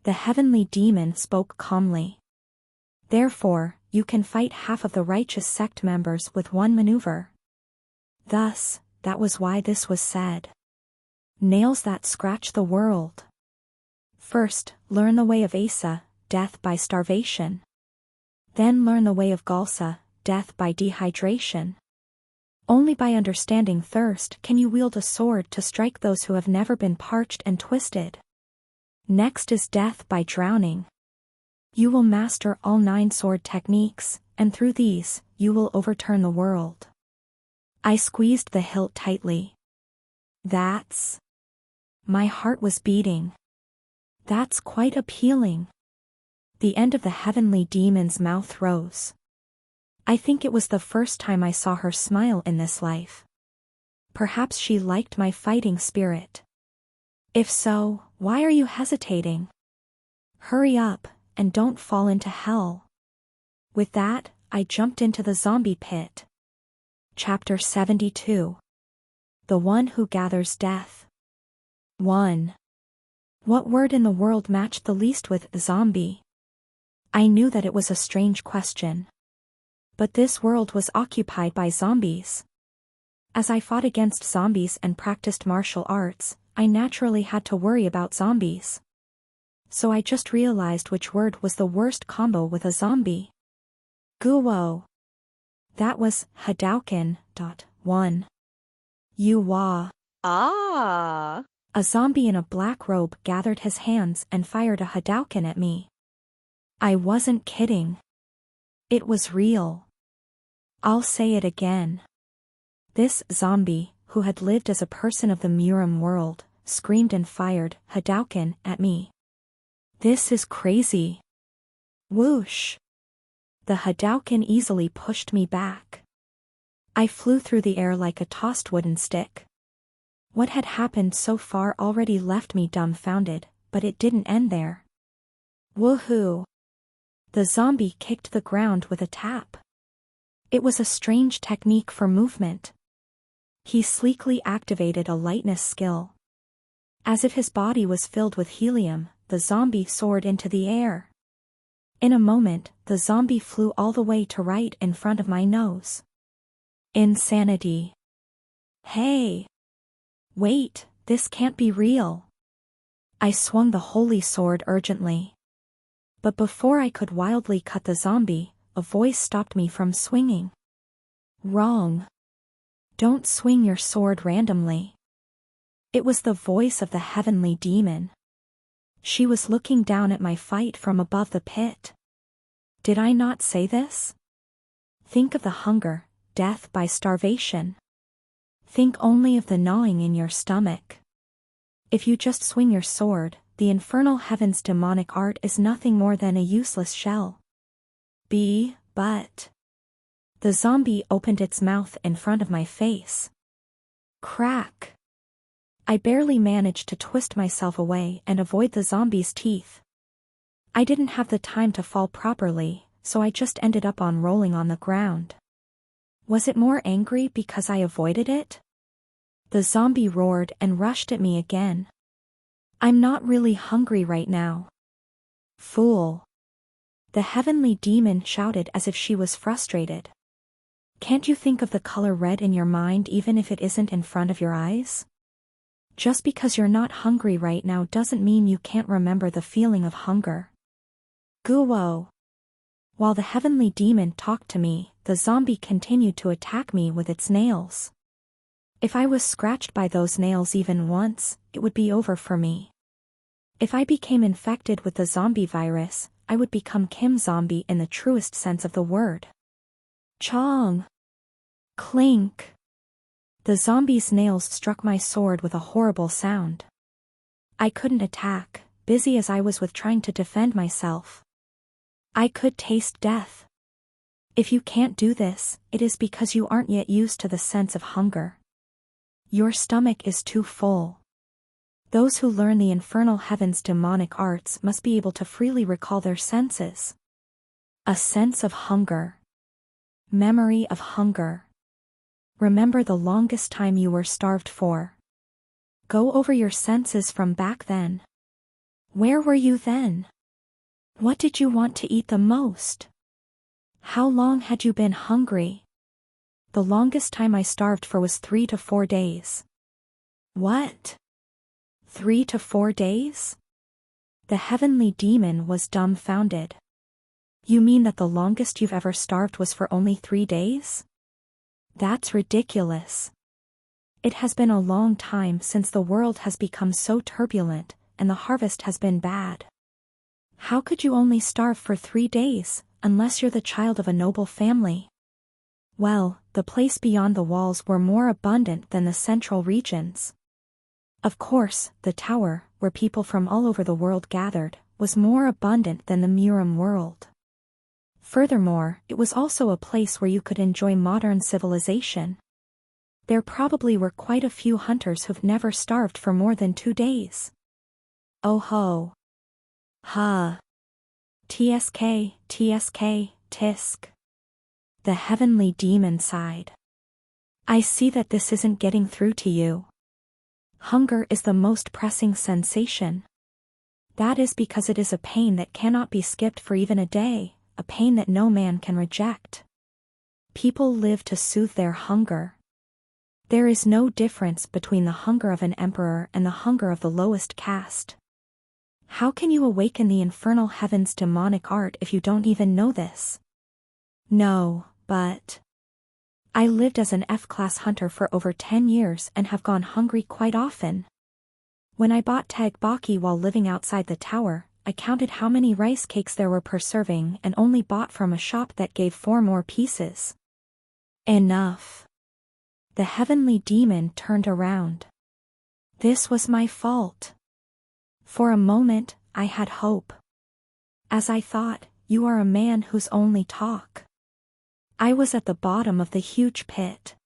The heavenly demon spoke calmly. Therefore, you can fight half of the righteous sect members with one maneuver. Thus, that was why this was said. Nails that scratch the world. First, learn the way of Asa, death by starvation. Then learn the way of Galsa, death by dehydration. Only by understanding thirst can you wield a sword to strike those who have never been parched and twisted. Next is death by drowning. You will master all 9 sword techniques, and through these, you will overturn the world. I squeezed the hilt tightly. That's... My heart was beating. That's quite appealing. The end of the heavenly demon's mouth rose. I think it was the first time I saw her smile in this life. Perhaps she liked my fighting spirit. If so, why are you hesitating? Hurry up, and don't fall into hell. With that, I jumped into the zombie pit. Chapter 72. The One Who Gathers Death. 1. What word in the world matched the least with zombie? I knew that it was a strange question. But this world was occupied by zombies. As I fought against zombies and practiced martial arts, I naturally had to worry about zombies. So I just realized which word was the worst combo with a zombie. Guo. That was Hadouken. 1. Yuwa. Ah. A zombie in a black robe gathered his hands and fired a Hadouken at me. I wasn't kidding. It was real. I'll say it again. This zombie, who had lived as a person of the Murim world, screamed and fired Hadouken at me. This is crazy. Whoosh. The Hadouken easily pushed me back. I flew through the air like a tossed wooden stick. What had happened so far already left me dumbfounded, but it didn't end there. Woohoo! The zombie kicked the ground with a tap. It was a strange technique for movement. He sleekly activated a lightness skill. As if his body was filled with helium, the zombie soared into the air. In a moment, the zombie flew all the way to right in front of my nose. Insanity. Hey! Wait, this can't be real. I swung the holy sword urgently. But before I could wildly cut the zombie, a voice stopped me from swinging. Wrong. Don't swing your sword randomly. It was the voice of the heavenly demon. She was looking down at my fight from above the pit. Did I not say this? Think of the hunger, death by starvation. Think only of the gnawing in your stomach. If you just swing your sword, the infernal heaven's demonic art is nothing more than a useless shell. But. The zombie opened its mouth in front of my face. Crack. I barely managed to twist myself away and avoid the zombie's teeth. I didn't have the time to fall properly, so I just ended up rolling on the ground. Was it more angry because I avoided it? The zombie roared and rushed at me again. I'm not really hungry right now. Fool. The heavenly demon shouted as if she was frustrated. Can't you think of the color red in your mind even if it isn't in front of your eyes? Just because you're not hungry right now doesn't mean you can't remember the feeling of hunger. Guo. While the heavenly demon talked to me, the zombie continued to attack me with its nails. If I was scratched by those nails even once, it would be over for me. If I became infected with the zombie virus, I would become Kim Zombie in the truest sense of the word. Chong! Clink! The zombie's nails struck my sword with a horrible sound. I couldn't attack, busy as I was with trying to defend myself. I could taste death. If you can't do this, it is because you aren't yet used to the sense of hunger. Your stomach is too full. Those who learn the infernal heaven's demonic arts must be able to freely recall their senses. A sense of hunger. Memory of hunger. Remember the longest time you were starved for. Go over your senses from back then. Where were you then? What did you want to eat the most? How long had you been hungry? The longest time I starved for was 3 to 4 days. What? 3 to 4 days? The heavenly demon was dumbfounded. You mean that the longest you've ever starved was for only 3 days? That's ridiculous. It has been a long time since the world has become so turbulent, and the harvest has been bad. How could you only starve for 3 days, unless you're the child of a noble family? Well, the place beyond the walls were more abundant than the central regions. Of course, the tower, where people from all over the world gathered, was more abundant than the Murim world. Furthermore, it was also a place where you could enjoy modern civilization. There probably were quite a few hunters who've never starved for more than 2 days. Oh ho. Ha. TSK, TSK, tisk. The heavenly demon sighed. I see that this isn't getting through to you. Hunger is the most pressing sensation. That is because it is a pain that cannot be skipped for even a day, a pain that no man can reject. People live to soothe their hunger. There is no difference between the hunger of an emperor and the hunger of the lowest caste. How can you awaken the infernal heaven's demonic art if you don't even know this? No, but I lived as an F-class hunter for over 10 years and have gone hungry quite often. When I bought tteokbokki while living outside the tower, I counted how many rice cakes there were per serving and only bought from a shop that gave 4 more pieces. Enough. The heavenly demon turned around. This was my fault. For a moment, I had hope. As I thought, you are a man whose only talk. I was at the bottom of the huge pit.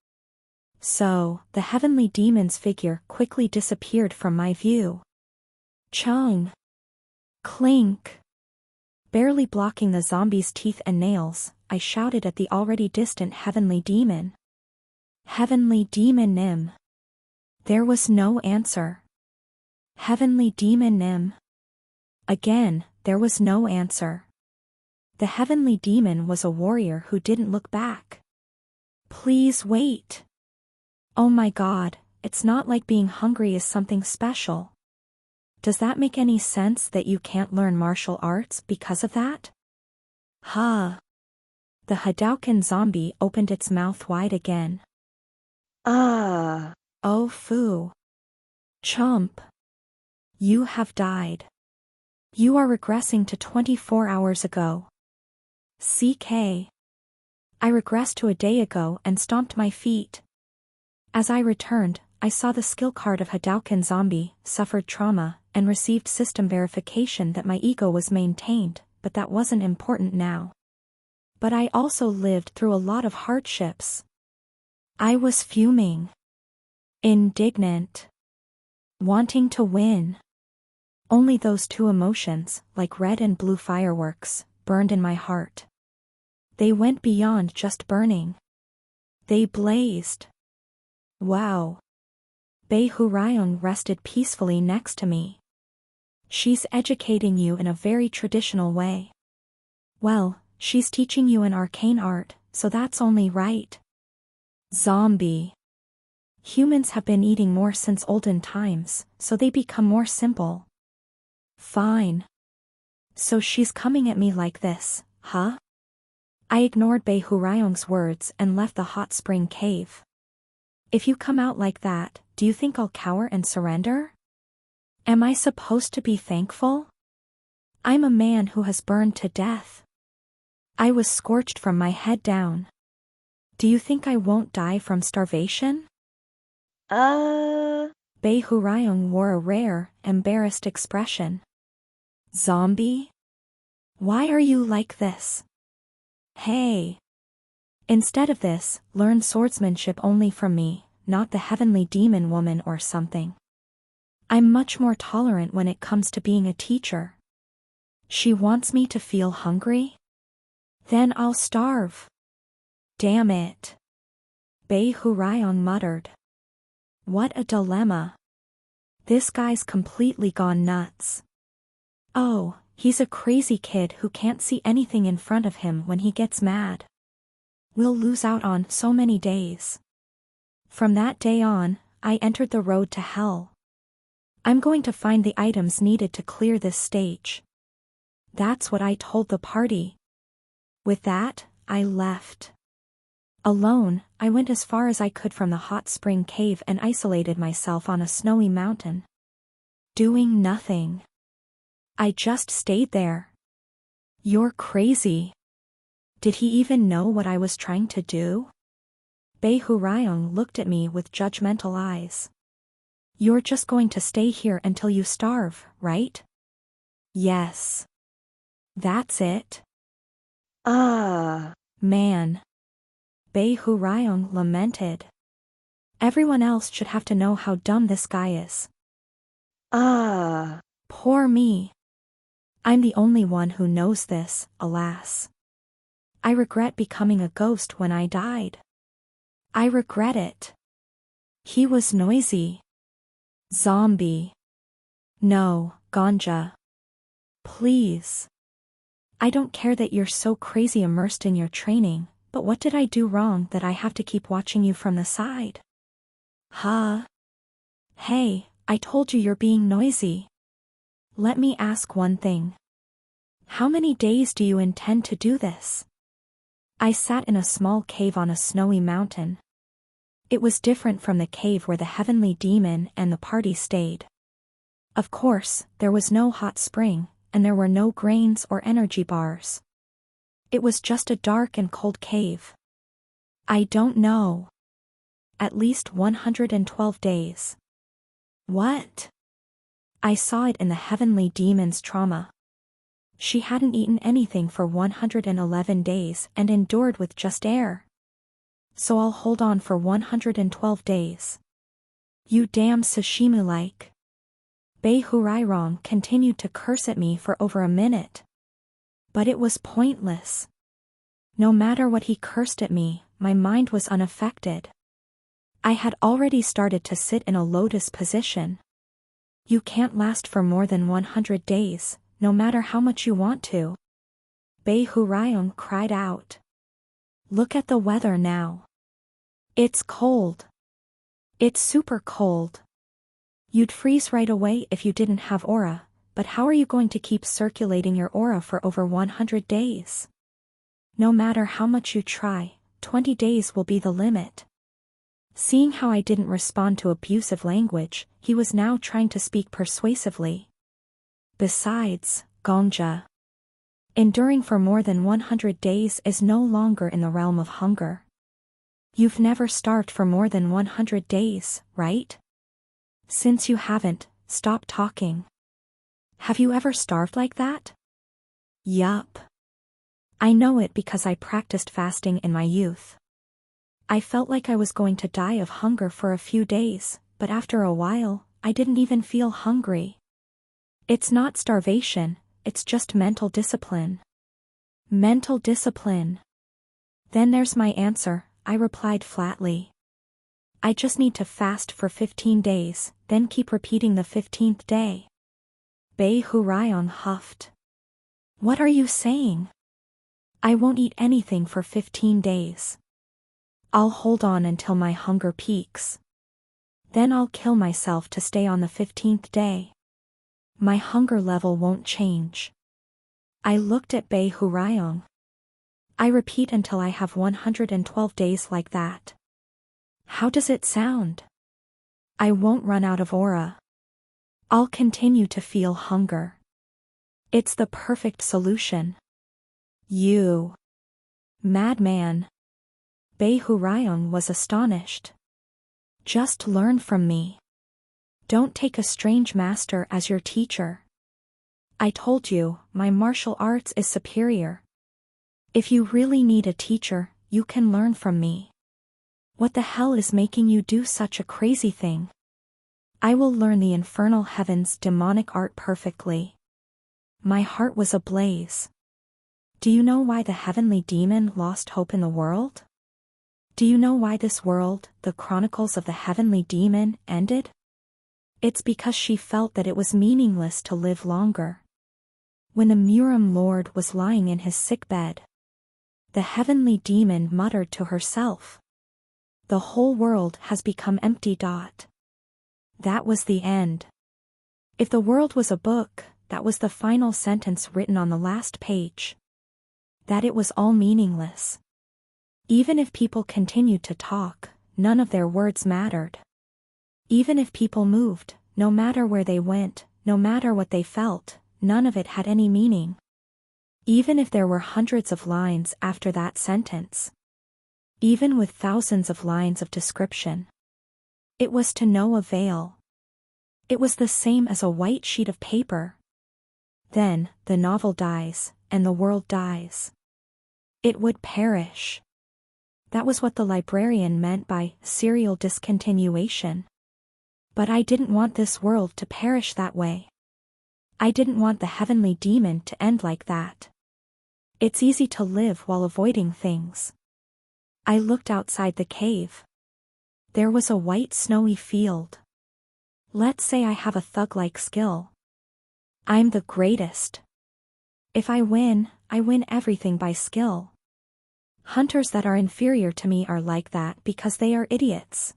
So, the heavenly demon's figure quickly disappeared from my view. Chung! Clink! Barely blocking the zombie's teeth and nails, I shouted at the already distant heavenly demon. Heavenly demon Nim. There was no answer. Heavenly demon Nim. Again, there was no answer. The heavenly demon was a warrior who didn't look back. Please wait. Oh my God, it's not like being hungry is something special. Does that make any sense that you can't learn martial arts because of that? Ha! The Hadouken zombie opened its mouth wide again. Ah. Oh foo. Chump. You have died. You are regressing to 24 hours ago. CK. I regressed to a day ago and stomped my feet. As I returned, I saw the skill card of Hadouken Zombie, suffered trauma, and received system verification that my ego was maintained, but that wasn't important now. But I also lived through a lot of hardships. I was fuming. Indignant. Wanting to win. Only those 2 emotions, like red and blue fireworks, burned in my heart. They went beyond just burning. They blazed. Wow. Bei Hurayong rested peacefully next to me. She's educating you in a very traditional way. Well, she's teaching you an arcane art, so that's only right. Zombie. Humans have been eating more since olden times, so they become more simple. Fine. So she's coming at me like this, huh? I ignored Bei Hurayong's words and left the hot spring cave. If you come out like that, do you think I'll cower and surrender? Am I supposed to be thankful? I'm a man who has burned to death. I was scorched from my head down. Do you think I won't die from starvation? Bei Hurayong wore a rare, embarrassed expression. Zombie? Why are you like this? Hey. Instead of this, learn swordsmanship only from me, not the heavenly demon woman or something. I'm much more tolerant when it comes to being a teacher. She wants me to feel hungry? Then I'll starve. Damn it. Bei Hurayong muttered. What a dilemma. This guy's completely gone nuts. Oh, he's a crazy kid who can't see anything in front of him when he gets mad. We'll lose out on so many days. From that day on, I entered the road to hell. I'm going to find the items needed to clear this stage. That's what I told the party. With that, I left. Alone, I went as far as I could from the hot spring cave and isolated myself on a snowy mountain. Doing nothing. I just stayed there. You're crazy. Did he even know what I was trying to do? Bei Hurayong looked at me with judgmental eyes. You're just going to stay here until you starve, right? Yes. That's it. Man. Bei Hurayong lamented. Everyone else should have to know how dumb this guy is. Poor me. I'm the only one who knows this, alas. I regret becoming a ghost when I died. I regret it. He was noisy. Zombie. No, ganja. Please. I don't care that you're so crazy immersed in your training, but what did I do wrong that I have to keep watching you from the side? Huh? Hey, I told you you're being noisy. Let me ask one thing. How many days do you intend to do this? I sat in a small cave on a snowy mountain. It was different from the cave where the heavenly demon and the party stayed. Of course, there was no hot spring, and there were no grains or energy bars. It was just a dark and cold cave. I don't know. At least 112 days. What? I saw it in the heavenly demon's trauma. She hadn't eaten anything for 111 days and endured with just air. So I'll hold on for 112 days. You damn sashimi-like. Bei Hurayong continued to curse at me for over a minute. But it was pointless. No matter what he cursed at me, my mind was unaffected. I had already started to sit in a lotus position. You can't last for more than 100 days, no matter how much you want to. Bei Hurayong cried out. Look at the weather now. It's cold. It's super cold. You'd freeze right away if you didn't have aura, but how are you going to keep circulating your aura for over 100 days? No matter how much you try, 20 days will be the limit. Seeing how I didn't respond to abusive language, he was now trying to speak persuasively. Besides, ganja. Enduring for more than 100 days is no longer in the realm of hunger. You've never starved for more than 100 days, right? Since you haven't, stop talking. Have you ever starved like that? Yup. I know it because I practiced fasting in my youth. I felt like I was going to die of hunger for a few days, but after a while, I didn't even feel hungry. It's not starvation, it's just mental discipline. Mental discipline. Then there's my answer, I replied flatly. I just need to fast for 15 days, then keep repeating the 15th day. Bei Hurayong huffed. What are you saying? I won't eat anything for 15 days. I'll hold on until my hunger peaks. Then I'll kill myself to stay on the 15th day. My hunger level won't change. I looked at Bei Hurayong. I repeat until I have 112 days like that. How does it sound? I won't run out of aura. I'll continue to feel hunger. It's the perfect solution. You madman. Beihurayong was astonished. Just learn from me. Don't take a strange master as your teacher. I told you, my martial arts is superior. If you really need a teacher, you can learn from me. What the hell is making you do such a crazy thing? I will learn the infernal heaven's demonic art perfectly. My heart was ablaze. Do you know why the heavenly demon lost hope in the world? Do you know why this world, the chronicles of the heavenly demon, ended? It's because she felt that it was meaningless to live longer. When the Murim Lord was lying in his sickbed, the heavenly demon muttered to herself, "The whole world has become empty." That was the end. If the world was a book, that was the final sentence written on the last page. That it was all meaningless. Even if people continued to talk, none of their words mattered. Even if people moved, no matter where they went, no matter what they felt, none of it had any meaning. Even if there were hundreds of lines after that sentence. Even with thousands of lines of description. It was to no avail. It was the same as a white sheet of paper. Then, the novel dies, and the world dies. It would perish. That was what the librarian meant by serial discontinuation. But I didn't want this world to perish that way. I didn't want the heavenly demon to end like that. It's easy to live while avoiding things. I looked outside the cave. There was a white snowy field. Let's say I have a thug-like skill. I'm the greatest. If I win everything by skill. Hunters that are inferior to me are like that because they are idiots.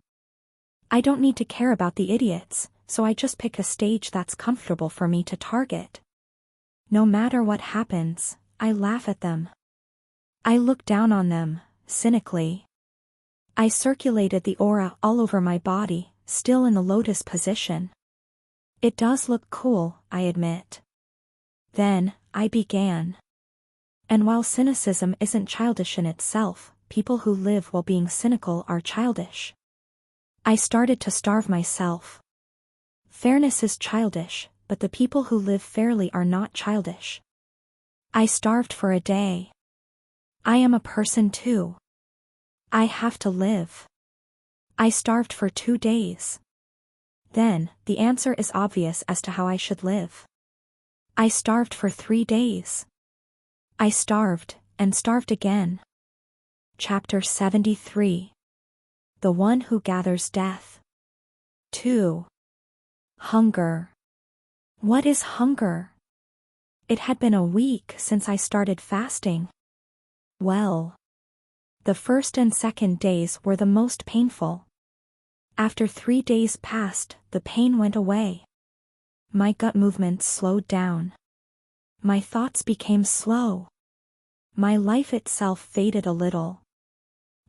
I don't need to care about the idiots, so I just pick a stage that's comfortable for me to target. No matter what happens, I laugh at them. I look down on them, cynically. I circulated the aura all over my body, still in the lotus position. It does look cool, I admit. Then, I began. And while cynicism isn't childish in itself, people who live while being cynical are childish. I started to starve myself. Fairness is childish, but the people who live fairly are not childish. I starved for a day. I am a person too. I have to live. I starved for 2 days. Then, the answer is obvious as to how I should live. I starved for 3 days. I starved, and starved again. Chapter 73. The One Who Gathers Death. 2. Hunger. What is hunger? It had been a week since I started fasting. Well, the first and second days were the most painful. After 3 days passed, the pain went away. My gut movements slowed down. My thoughts became slow. My life itself faded a little.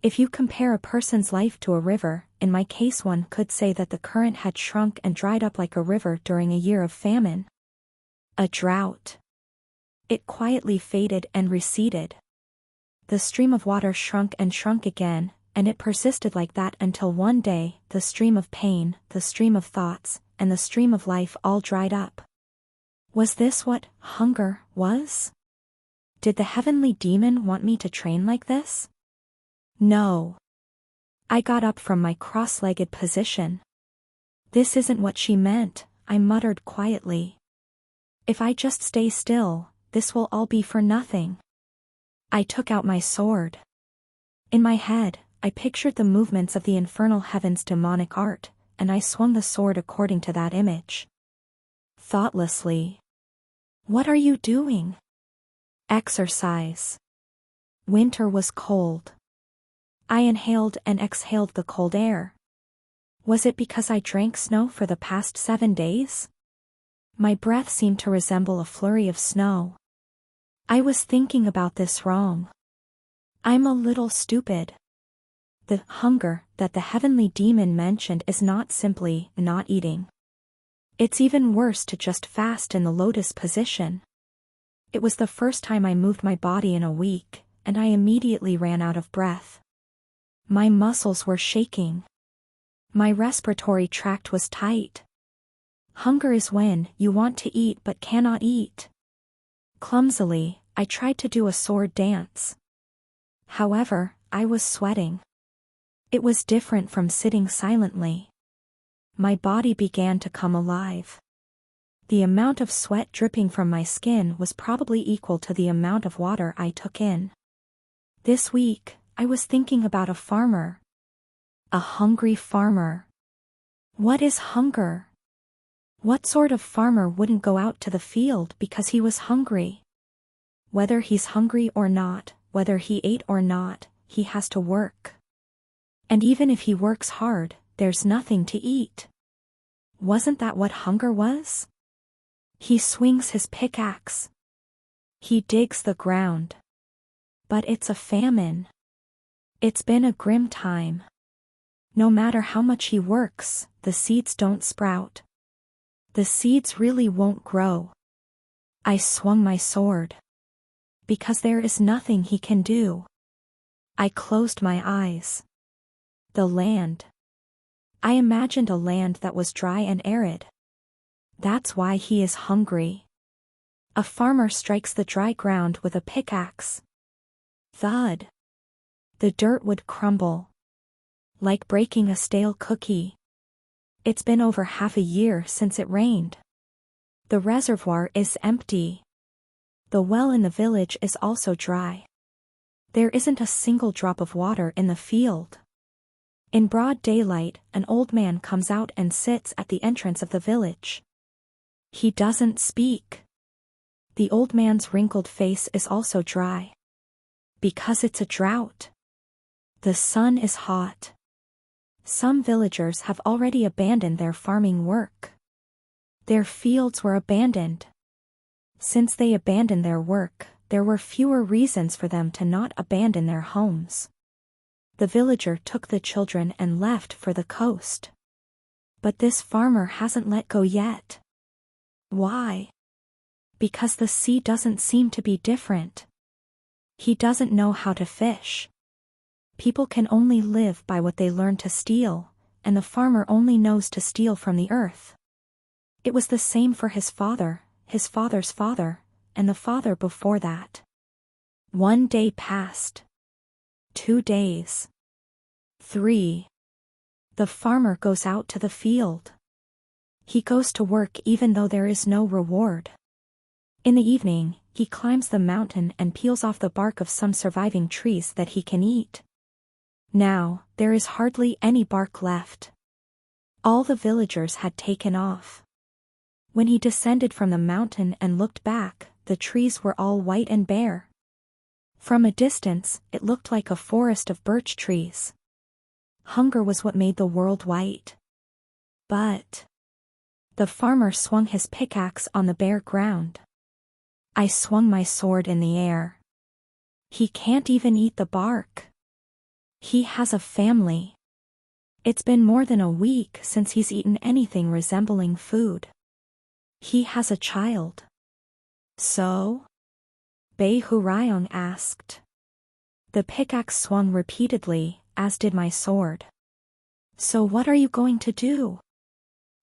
If you compare a person's life to a river, in my case one could say that the current had shrunk and dried up like a river during a year of famine. A drought. It quietly faded and receded. The stream of water shrunk and shrunk again, and it persisted like that until one day, the stream of pain, the stream of thoughts, and the stream of life all dried up. Was this what hunger was? Did the heavenly demon want me to train like this? No. I got up from my cross-legged position. This isn't what she meant, I muttered quietly. If I just stay still, this will all be for nothing. I took out my sword. In my head, I pictured the movements of the infernal heaven's demonic art, and I swung the sword according to that image. Thoughtlessly. What are you doing? Exercise. Winter was cold. I inhaled and exhaled the cold air. Was it because I drank snow for the past 7 days? My breath seemed to resemble a flurry of snow. I was thinking about this wrong. I'm a little stupid. The hunger that the heavenly demon mentioned is not simply not eating. It's even worse to just fast in the lotus position. It was the first time I moved my body in a week, and I immediately ran out of breath. My muscles were shaking. My respiratory tract was tight. Hunger is when you want to eat but cannot eat. Clumsily, I tried to do a sword dance. However, I was sweating. It was different from sitting silently. My body began to come alive. The amount of sweat dripping from my skin was probably equal to the amount of water I took in. This week, I was thinking about a farmer. A hungry farmer. What is hunger? What sort of farmer wouldn't go out to the field because he was hungry? Whether he's hungry or not, whether he ate or not, he has to work. And even if he works hard, there's nothing to eat. Wasn't that what hunger was? He swings his pickaxe. He digs the ground. But it's a famine. It's been a grim time. No matter how much he works, the seeds don't sprout. The seeds really won't grow. I swung my sword. Because there is nothing he can do. I closed my eyes. The land. I imagined a land that was dry and arid. That's why he is hungry. A farmer strikes the dry ground with a pickaxe. Thud. The dirt would crumble. Like breaking a stale cookie. It's been over half a year since it rained. The reservoir is empty. The well in the village is also dry. There isn't a single drop of water in the field. In broad daylight, an old man comes out and sits at the entrance of the village. He doesn't speak. The old man's wrinkled face is also dry. Because it's a drought. The sun is hot. Some villagers have already abandoned their farming work. Their fields were abandoned. Since they abandoned their work, there were fewer reasons for them to not abandon their homes. The villager took the children and left for the coast. But this farmer hasn't let go yet. Why? Because the sea doesn't seem to be different. He doesn't know how to fish. People can only live by what they learn to steal, and the farmer only knows to steal from the earth. It was the same for his father, his father's father, and the father before that. 1 day passed. 2 days. 3. The farmer goes out to the field. He goes to work even though there is no reward. In the evening, he climbs the mountain and peels off the bark of some surviving trees that he can eat. Now, there is hardly any bark left. All the villagers had taken off. When he descended from the mountain and looked back, the trees were all white and bare. From a distance, it looked like a forest of birch trees. Hunger was what made the world white. But the farmer swung his pickaxe on the bare ground. I swung my sword in the air. He can't even eat the bark. He has a family. It's been more than a week since he's eaten anything resembling food. He has a child. So? Bei Hurayong asked. The pickaxe swung repeatedly, as did my sword. So what are you going to do?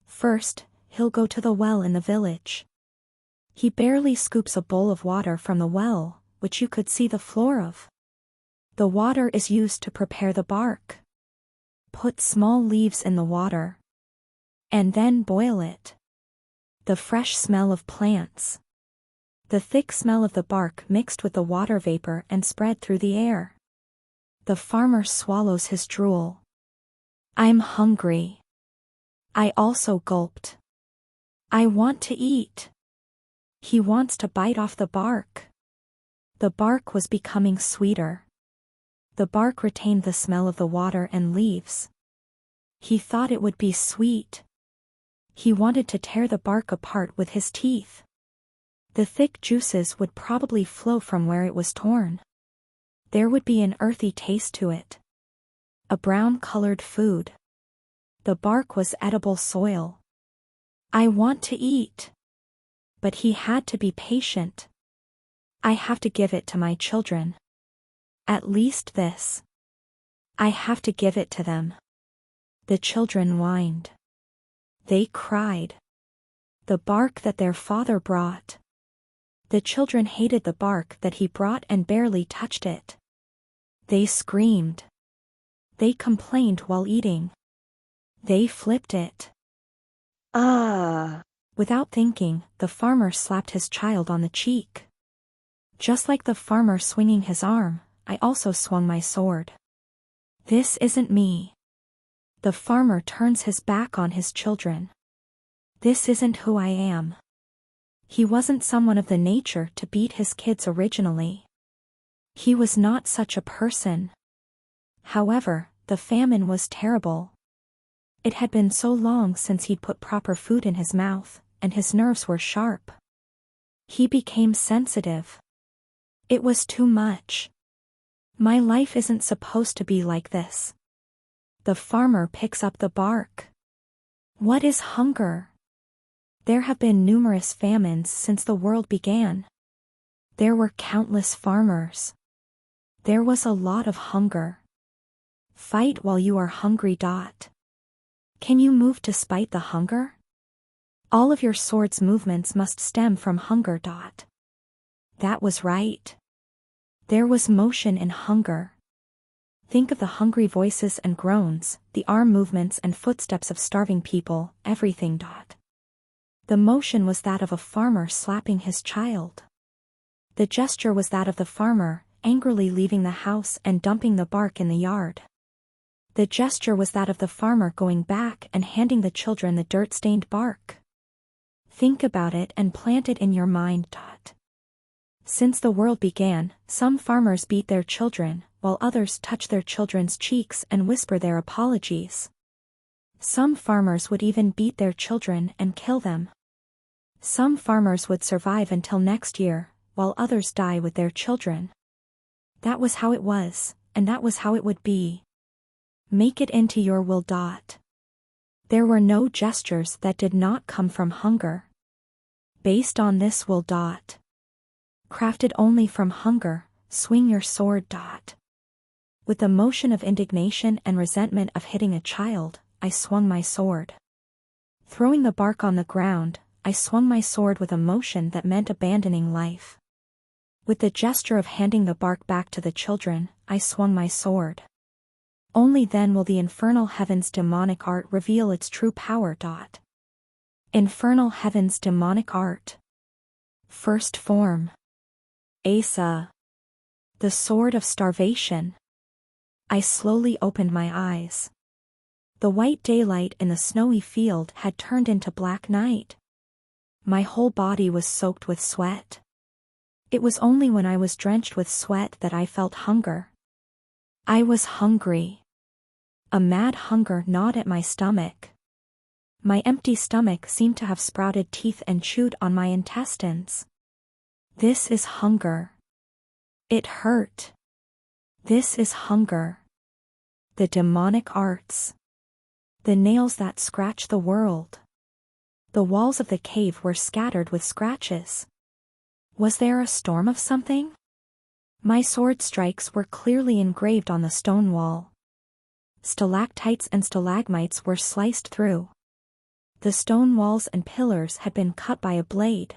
First, he'll go to the well in the village. He barely scoops a bowl of water from the well, which you could see the floor of. The water is used to prepare the bark. Put small leaves in the water. And then boil it. The fresh smell of plants. The thick smell of the bark mixed with the water vapor and spread through the air. The farmer swallows his drool. I'm hungry. I also gulped. I want to eat. He wants to bite off the bark. The bark was becoming sweeter. The bark retained the smell of the water and leaves. He thought it would be sweet. He wanted to tear the bark apart with his teeth. The thick juices would probably flow from where it was torn. There would be an earthy taste to it. A brown-colored food. The bark was edible soil. I want to eat. But he had to be patient. I have to give it to my children. At least this. I have to give it to them. The children whined. They cried. The bark that their father brought. The children hated the bark that he brought and barely touched it. They screamed. They complained while eating. They flipped it. Ah! Without thinking, the farmer slapped his child on the cheek. Just like the farmer swinging his arm, I also swung my sword. This isn't me. The farmer turns his back on his children. This isn't who I am. He wasn't someone of the nature to beat his kids originally. He was not such a person. However, the famine was terrible. It had been so long since he'd put proper food in his mouth, and his nerves were sharp. He became sensitive. It was too much. My life isn't supposed to be like this. The farmer picks up the bark. What is hunger? There have been numerous famines since the world began. There were countless farmers. There was a lot of hunger. Fight while you are hungry. Can you move to spite the hunger? All of your sword's movements must stem from hunger. That was right. There was motion in hunger. Think of the hungry voices and groans, the arm movements and footsteps of starving people, everything. The motion was that of a farmer slapping his child. The gesture was that of the farmer, angrily leaving the house and dumping the bark in the yard. The gesture was that of the farmer going back and handing the children the dirt-stained bark. Think about it and plant it in your mind. Since the world began, some farmers beat their children, while others touch their children's cheeks and whisper their apologies. Some farmers would even beat their children and kill them. Some farmers would survive until next year, while others die with their children. That was how it was, and that was how it would be. Make it into your will. There were no gestures that did not come from hunger. Based on this will. Crafted only from hunger, swing your sword. With the motion of indignation and resentment of hitting a child, I swung my sword. Throwing the bark on the ground, I swung my sword with a motion that meant abandoning life. With the gesture of handing the bark back to the children, I swung my sword. Only then will the infernal heaven's demonic art reveal its true power. Infernal heaven's demonic art. First form. Asa. The sword of starvation. I slowly opened my eyes. The white daylight in the snowy field had turned into black night. My whole body was soaked with sweat. It was only when I was drenched with sweat that I felt hunger. I was hungry. A mad hunger gnawed at my stomach. My empty stomach seemed to have sprouted teeth and chewed on my intestines. This is hunger. It hurt. This is hunger. The demonic arts. The nails that scratch the world. The walls of the cave were scattered with scratches. Was there a storm of something? My sword strikes were clearly engraved on the stone wall. Stalactites and stalagmites were sliced through. The stone walls and pillars had been cut by a blade.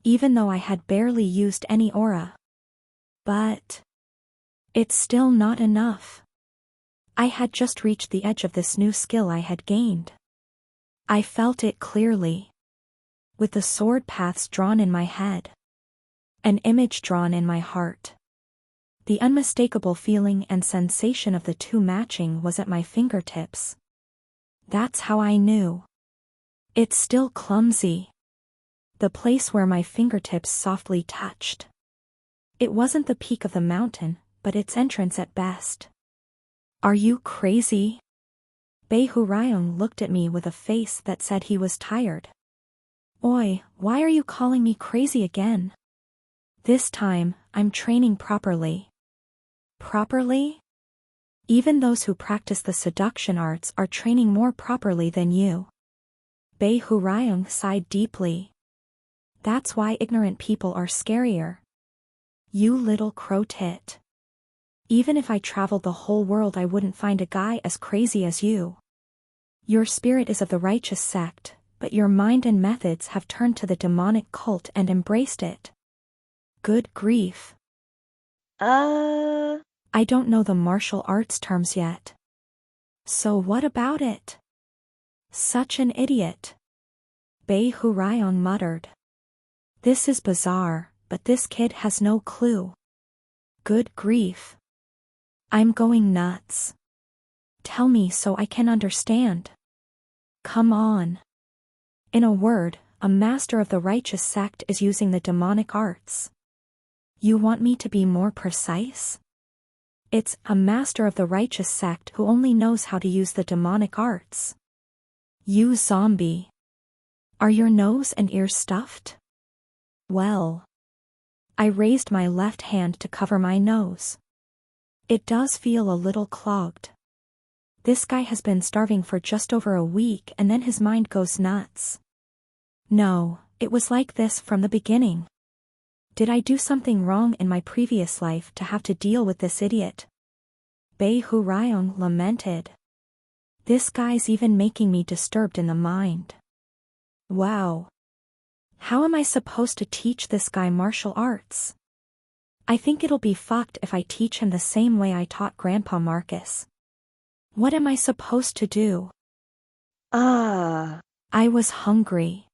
Even though I had barely used any aura. But it's still not enough. I had just reached the edge of this new skill I had gained. I felt it clearly. With the sword paths drawn in my head. An image drawn in my heart. The unmistakable feeling and sensation of the two matching was at my fingertips. That's how I knew. It's still clumsy. The place where my fingertips softly touched. It wasn't the peak of the mountain, but its entrance at best. Are you crazy? Beihurayong looked at me with a face that said he was tired. Oi, why are you calling me crazy again? This time, I'm training properly. Properly? Even those who practice the seduction arts are training more properly than you. Bei Hurayong sighed deeply. That's why ignorant people are scarier. You little crow tit. Even if I traveled the whole world I wouldn't find a guy as crazy as you. Your spirit is of the righteous sect, but your mind and methods have turned to the demonic cult and embraced it. Good grief. I don't know the martial arts terms yet. So what about it? Such an idiot. Bei Hurayong muttered. This is bizarre, but this kid has no clue. Good grief. I'm going nuts. Tell me so I can understand. Come on. In a word, a master of the righteous sect is using the demonic arts. You want me to be more precise? It's a master of the righteous sect who only knows how to use the demonic arts. You zombie. Are your nose and ears stuffed? Well. I raised my left hand to cover my nose. It does feel a little clogged. This guy has been starving for just over a week and then his mind goes nuts. No, it was like this from the beginning. Did I do something wrong in my previous life to have to deal with this idiot? Bei Hurayong lamented. This guy's even making me disturbed in the mind. Wow. How am I supposed to teach this guy martial arts? I think it'll be fucked if I teach him the same way I taught Grandpa Marcus. What am I supposed to do? I was hungry.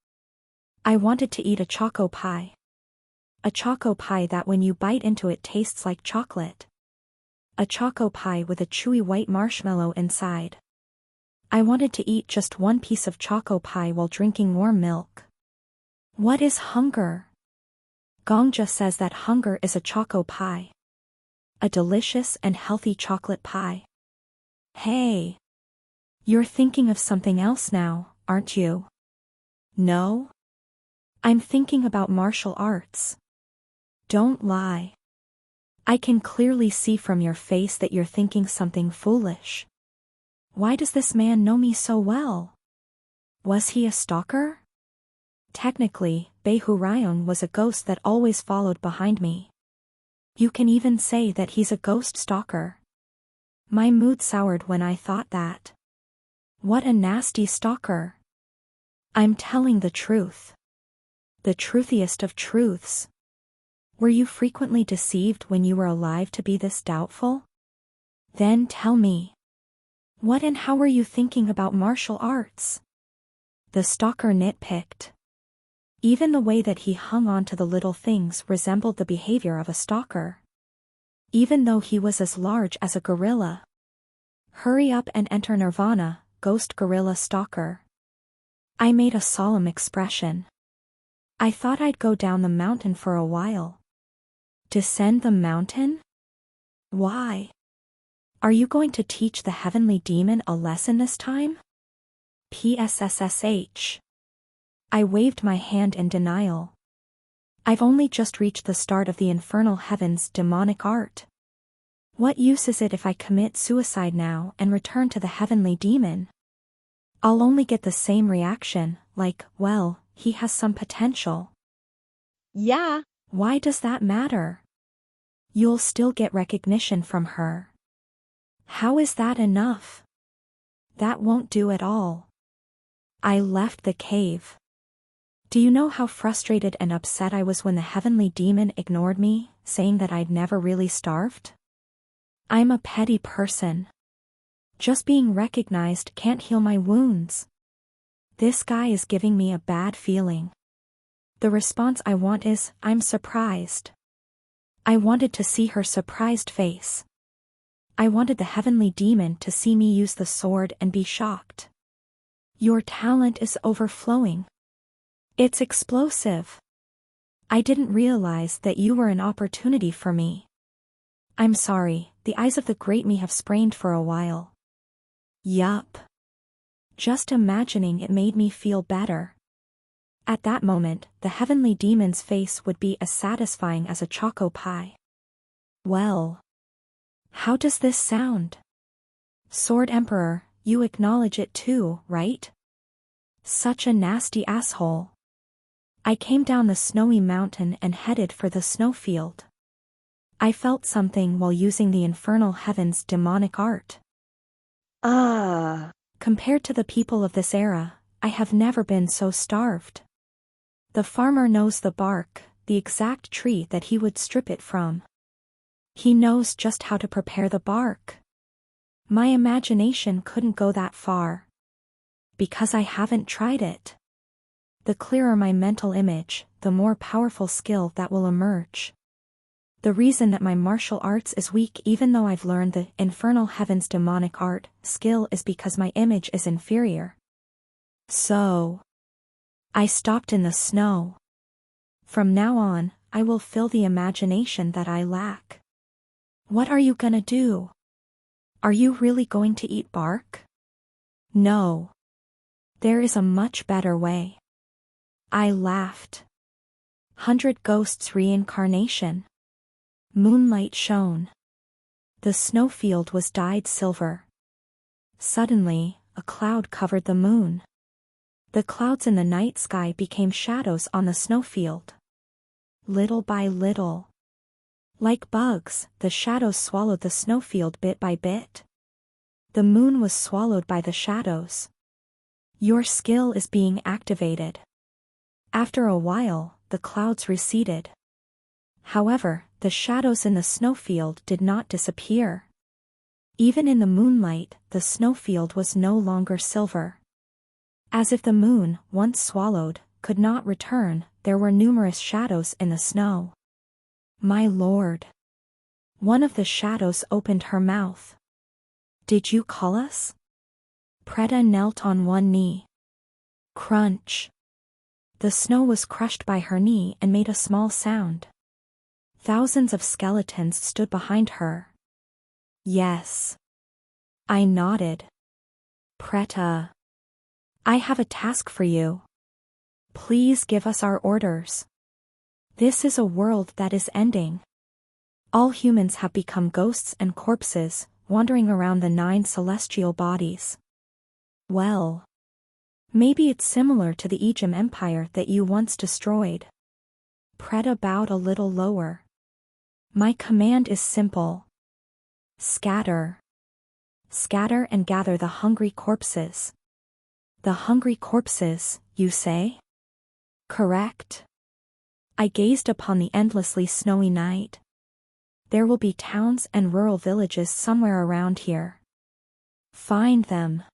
I wanted to eat a choco pie. A choco pie that when you bite into it tastes like chocolate. A choco pie with a chewy white marshmallow inside. I wanted to eat just one piece of choco pie while drinking warm milk. What is hunger? Gongja says that hunger is a choco pie. A delicious and healthy chocolate pie. Hey. You're thinking of something else now, aren't you? No? I'm thinking about martial arts. Don't lie. I can clearly see from your face that you're thinking something foolish. Why does this man know me so well? Was he a stalker? Technically, Bei Hurayong was a ghost that always followed behind me. You can even say that he's a ghost stalker. My mood soured when I thought that. What a nasty stalker. I'm telling the truth. The truthiest of truths. Were you frequently deceived when you were alive to be this doubtful? Then tell me. What and how were you thinking about martial arts? The stalker nitpicked. Even the way that he hung on to the little things resembled the behavior of a stalker. Even though he was as large as a gorilla. Hurry up and enter nirvana, ghost gorilla stalker. I made a solemn expression. I thought I'd go down the mountain for a while. Descend the mountain? Why? Are you going to teach the heavenly demon a lesson this time? PSSSH. I waved my hand in denial. I've only just reached the start of the infernal heaven's demonic art. What use is it if I commit suicide now and return to the heavenly demon? I'll only get the same reaction, like, well, he has some potential. Yeah. Why does that matter? You'll still get recognition from her. How is that enough? That won't do at all. I left the cave. Do you know how frustrated and upset I was when the heavenly demon ignored me, saying that I'd never really starved? I'm a petty person. Just being recognized can't heal my wounds. This guy is giving me a bad feeling. The response I want is, I'm surprised. I wanted to see her surprised face. I wanted the heavenly demon to see me use the sword and be shocked. Your talent is overflowing. It's explosive. I didn't realize that you were an opportunity for me. I'm sorry, the eyes of the great me have sprained for a while. Yup. Just imagining it made me feel better. At that moment, the heavenly demon's face would be as satisfying as a choco pie. Well. How does this sound? Sword Emperor, you acknowledge it too, right? Such a nasty asshole. I came down the snowy mountain and headed for the snowfield. I felt something while using the infernal heaven's demonic art. Compared to the people of this era, I have never been so starved. The farmer knows the bark, the exact tree that he would strip it from. He knows just how to prepare the bark. My imagination couldn't go that far. Because I haven't tried it. The clearer my mental image, the more powerful skill that will emerge. The reason that my martial arts is weak even though I've learned the infernal heaven's demonic art skill is because my image is inferior. So, I stopped in the snow. From now on, I will fill the imagination that I lack. What are you gonna do? Are you really going to eat bark? No. There is a much better way. I laughed. 100 Ghosts Reincarnation. Moonlight shone. The snowfield was dyed silver. Suddenly, a cloud covered the moon. The clouds in the night sky became shadows on the snowfield. Little by little. Like bugs, the shadows swallowed the snowfield bit by bit. The moon was swallowed by the shadows. Your skill is being activated. After a while, the clouds receded. However, the shadows in the snowfield did not disappear. Even in the moonlight, the snowfield was no longer silver. As if the moon, once swallowed, could not return, there were numerous shadows in the snow. My lord. One of the shadows opened her mouth. Did you call us? Preta knelt on one knee. Crunch. The snow was crushed by her knee and made a small sound. Thousands of skeletons stood behind her. Yes. I nodded. Preta. I have a task for you. Please give us our orders. This is a world that is ending. All humans have become ghosts and corpses, wandering around the 9 celestial bodies. Well. Maybe it's similar to the Egyptian Empire that you once destroyed. Preta bowed a little lower. My command is simple. Scatter. Scatter and gather the hungry corpses. The hungry corpses, you say? Correct. I gazed upon the endlessly snowy night. There will be towns and rural villages somewhere around here. Find them.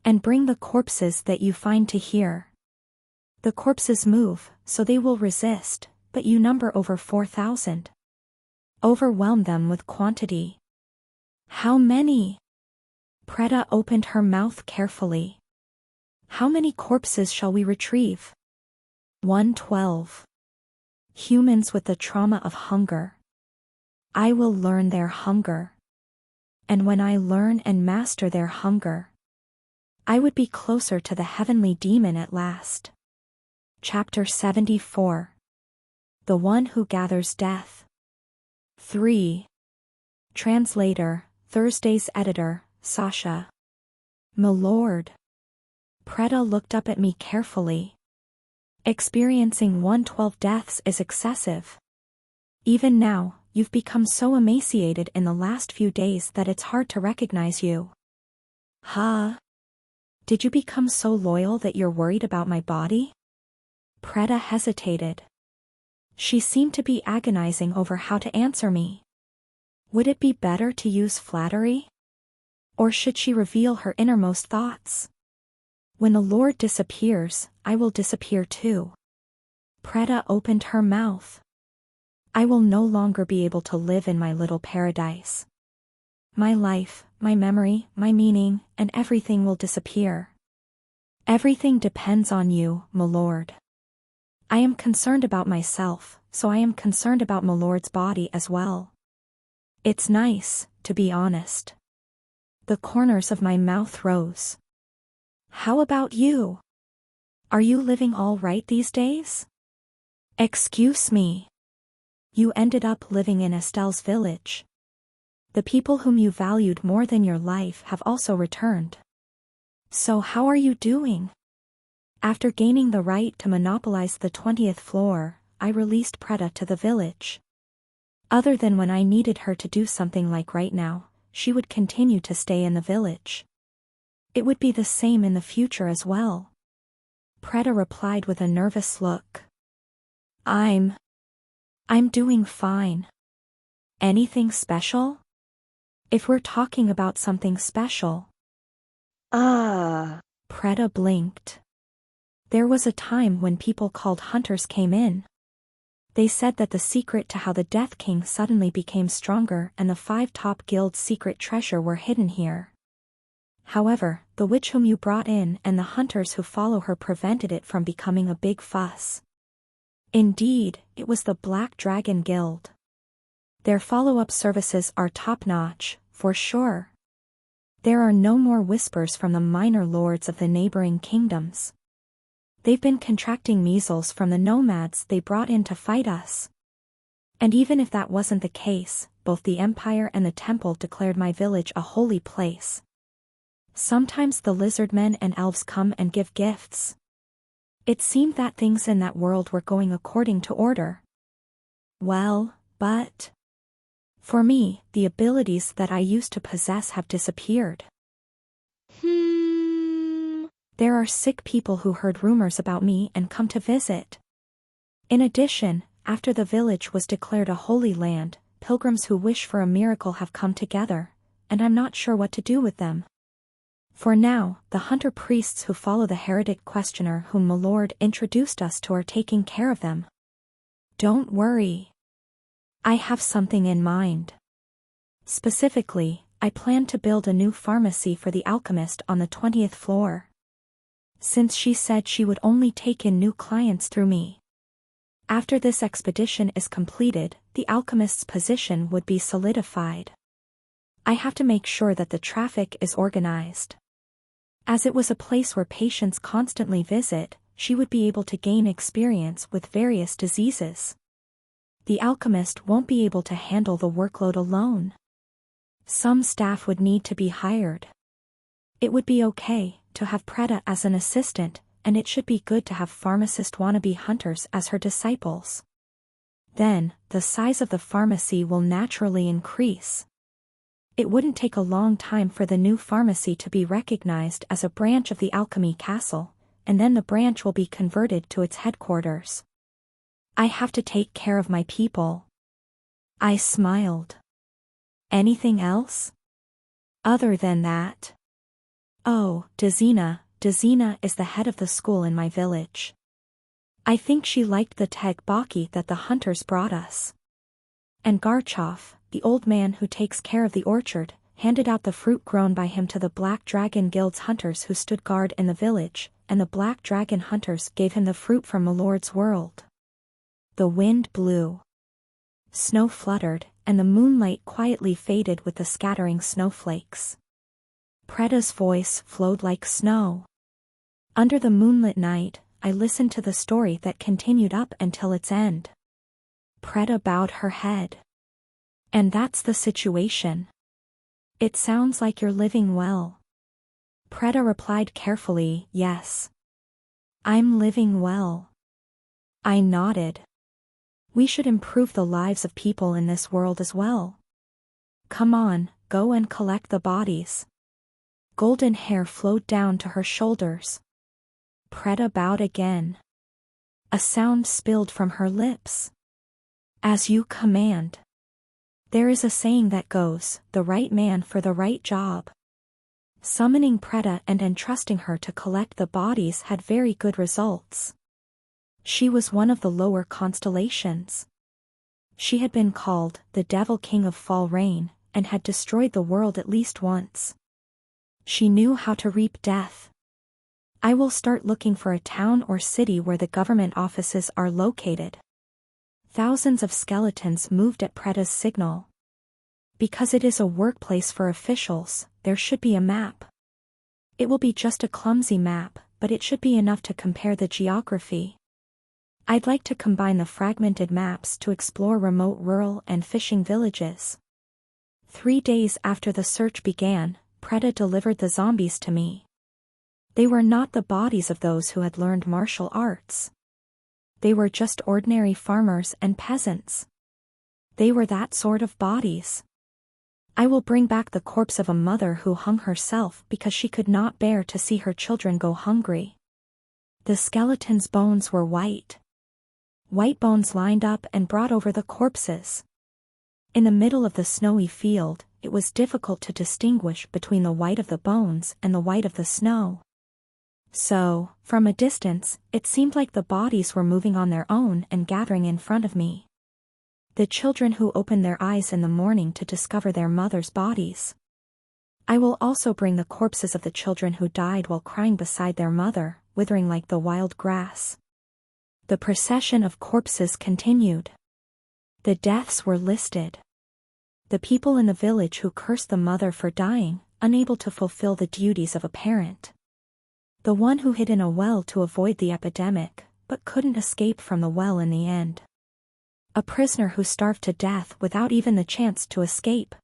And bring the corpses that you find to here. The corpses move, so they will resist, but you number over 4,000. Overwhelm them with quantity. How many? Preta opened her mouth carefully. How many corpses shall we retrieve? 112. Humans with the trauma of hunger. I will learn their hunger. And when I learn and master their hunger, I would be closer to the heavenly demon at last. Chapter 74. The One Who Gathers Death. 3. Translator, Thursday's editor, Sasha. Milord. Preta looked up at me carefully. Experiencing 112 deaths is excessive. Even now, you've become so emaciated in the last few days that it's hard to recognize you. Huh? Did you become so loyal that you're worried about my body? Preta hesitated. She seemed to be agonizing over how to answer me. Would it be better to use flattery? Or should she reveal her innermost thoughts? When the Lord disappears, I will disappear too. Preta opened her mouth. I will no longer be able to live in my little paradise. My life, my memory, my meaning, and everything will disappear. Everything depends on you, milord. I am concerned about myself, so I am concerned about milord's body as well. It's nice, to be honest. The corners of my mouth rose. How about you? Are you living all right these days? Excuse me. You ended up living in Estelle's village. The people whom you valued more than your life have also returned. So how are you doing? After gaining the right to monopolize the 20th floor, I released Preta to the village. Other than when I needed her to do something like right now, she would continue to stay in the village. It would be the same in the future as well. Preta replied with a nervous look. I'm doing fine. Anything special? If we're talking about something special. Preta blinked. There was a time when people called hunters came in. They said that the secret to how the Death King suddenly became stronger and the 5 top guilds' secret treasure were hidden here. However, the witch whom you brought in and the hunters who follow her prevented it from becoming a big fuss. Indeed, it was the Black Dragon Guild. Their follow-up services are top-notch, for sure. There are no more whispers from the minor lords of the neighboring kingdoms. They've been contracting measles from the nomads they brought in to fight us. And even if that wasn't the case, both the Empire and the Temple declared my village a holy place. Sometimes the lizardmen and elves come and give gifts. It seemed that things in that world were going according to order. Well, but for me, the abilities that I used to possess have disappeared. There are sick people who heard rumors about me and come to visit. In addition, after the village was declared a holy land, pilgrims who wish for a miracle have come together, and I'm not sure what to do with them. For now, the hunter priests who follow the heretic questioner whom Milord introduced us to are taking care of them. Don't worry. I have something in mind. Specifically, I plan to build a new pharmacy for the alchemist on the 20th floor. Since she said she would only take in new clients through me. After this expedition is completed, the alchemist's position would be solidified. I have to make sure that the traffic is organized. As it was a place where patients constantly visit, she would be able to gain experience with various diseases. The alchemist won't be able to handle the workload alone. Some staff would need to be hired. It would be okay to have Preta as an assistant, and it should be good to have pharmacist wannabe hunters as her disciples. Then, the size of the pharmacy will naturally increase. It wouldn't take a long time for the new pharmacy to be recognized as a branch of the Alchemy Castle, and then the branch will be converted to its headquarters. I have to take care of my people. I smiled. Anything else? Other than that? Oh, Dezina is the head of the school in my village. I think she liked the teg baki that the hunters brought us. And Garchov, the old man who takes care of the orchard, handed out the fruit grown by him to the Black Dragon Guild's hunters who stood guard in the village, and the Black Dragon hunters gave him the fruit from Milord's world. The wind blew. Snow fluttered, and the moonlight quietly faded with the scattering snowflakes. Preta's voice flowed like snow. Under the moonlit night, I listened to the story that continued up until its end. Preta bowed her head. And that's the situation. It sounds like you're living well. Preta replied carefully, yes. I'm living well. I nodded. We should improve the lives of people in this world as well. Come on, go and collect the bodies. Golden hair flowed down to her shoulders. Preta bowed again. A sound spilled from her lips. As you command. There is a saying that goes, the right man for the right job. Summoning Preta and entrusting her to collect the bodies had very good results. She was one of the lower constellations. She had been called the Devil King of Fall Rain, and had destroyed the world at least once. She knew how to reap death. I will start looking for a town or city where the government offices are located. Thousands of skeletons moved at Preta's signal. Because it is a workplace for officials, there should be a map. It will be just a clumsy map, but it should be enough to compare the geography. I'd like to combine the fragmented maps to explore remote rural and fishing villages. 3 days after the search began, Preda delivered the zombies to me. They were not the bodies of those who had learned martial arts. They were just ordinary farmers and peasants. They were that sort of bodies. I will bring back the corpse of a mother who hung herself because she could not bear to see her children go hungry. The skeleton's bones were white. White bones lined up and brought over the corpses. In the middle of the snowy field, it was difficult to distinguish between the white of the bones and the white of the snow. So, from a distance, it seemed like the bodies were moving on their own and gathering in front of me. The children who opened their eyes in the morning to discover their mother's bodies. I will also bring the corpses of the children who died while crying beside their mother, withering like the wild grass. The procession of corpses continued. The deaths were listed. The people in the village who cursed the mother for dying, unable to fulfill the duties of a parent. The one who hid in a well to avoid the epidemic, but couldn't escape from the well in the end. A prisoner who starved to death without even the chance to escape.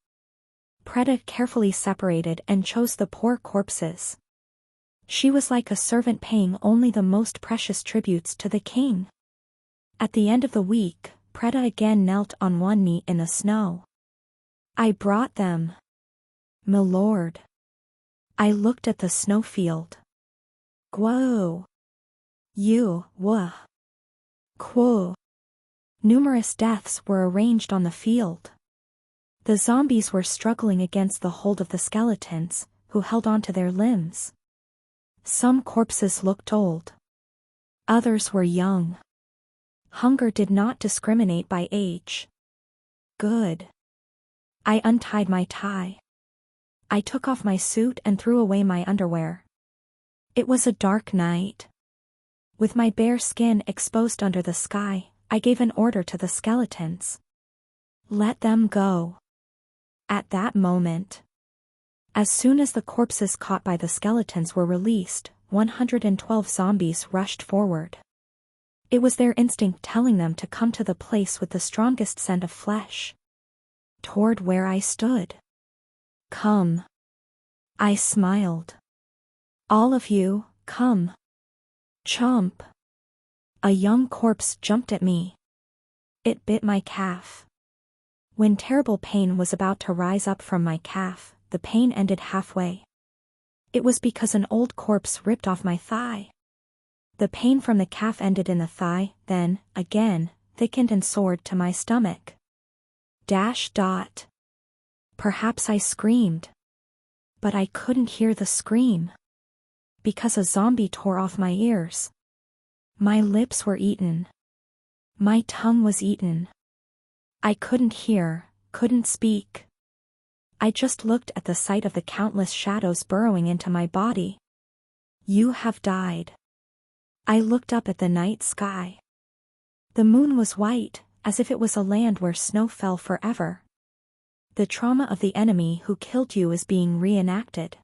Preda carefully separated and chose the poor corpses. She was like a servant paying only the most precious tributes to the king. At the end of the week, Preda again knelt on one knee in the snow. I brought them. Milord. I looked at the snowfield. Guo. You, wah. Quo. Numerous deaths were arranged on the field. The zombies were struggling against the hold of the skeletons, who held onto their limbs. Some corpses looked old. Others were young. Hunger did not discriminate by age. Good. I untied my tie. I took off my suit and threw away my underwear. It was a dark night. With my bare skin exposed under the sky, I gave an order to the skeletons. Let them go. At that moment. As soon as the corpses caught by the skeletons were released, 112 zombies rushed forward. It was their instinct telling them to come to the place with the strongest scent of flesh. Toward where I stood. Come. I smiled. All of you, come. Chomp. A young corpse jumped at me. It bit my calf. When terrible pain was about to rise up from my calf, the pain ended halfway. It was because an old corpse ripped off my thigh. The pain from the calf ended in the thigh, then, again, thickened and soared to my stomach. Dot. Perhaps I screamed. But I couldn't hear the scream. Because a zombie tore off my ears. My lips were eaten. My tongue was eaten. I couldn't hear, couldn't speak. I just looked at the sight of the countless shadows burrowing into my body. You have died. I looked up at the night sky. The moon was white, as if it was a land where snow fell forever. The trauma of the enemy who killed you is being reenacted.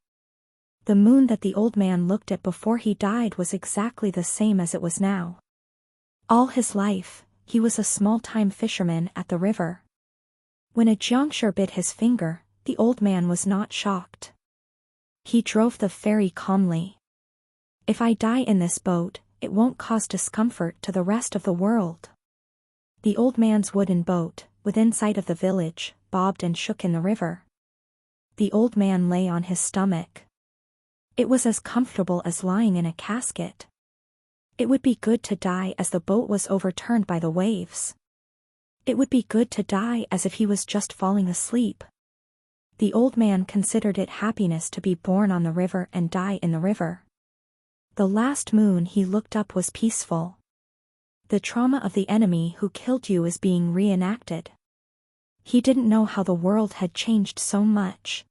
The moon that the old man looked at before he died was exactly the same as it was now. All his life, he was a small-time fisherman at the river. When a jonqueur bit his finger, the old man was not shocked. He drove the ferry calmly. If I die in this boat, it won't cause discomfort to the rest of the world. The old man's wooden boat, within sight of the village, bobbed and shook in the river. The old man lay on his stomach. It was as comfortable as lying in a casket. It would be good to die as the boat was overturned by the waves. It would be good to die as if he was just falling asleep. The old man considered it happiness to be born on the river and die in the river. The last moon he looked up was peaceful. The trauma of the enemy who killed you is being reenacted. He didn't know how the world had changed so much.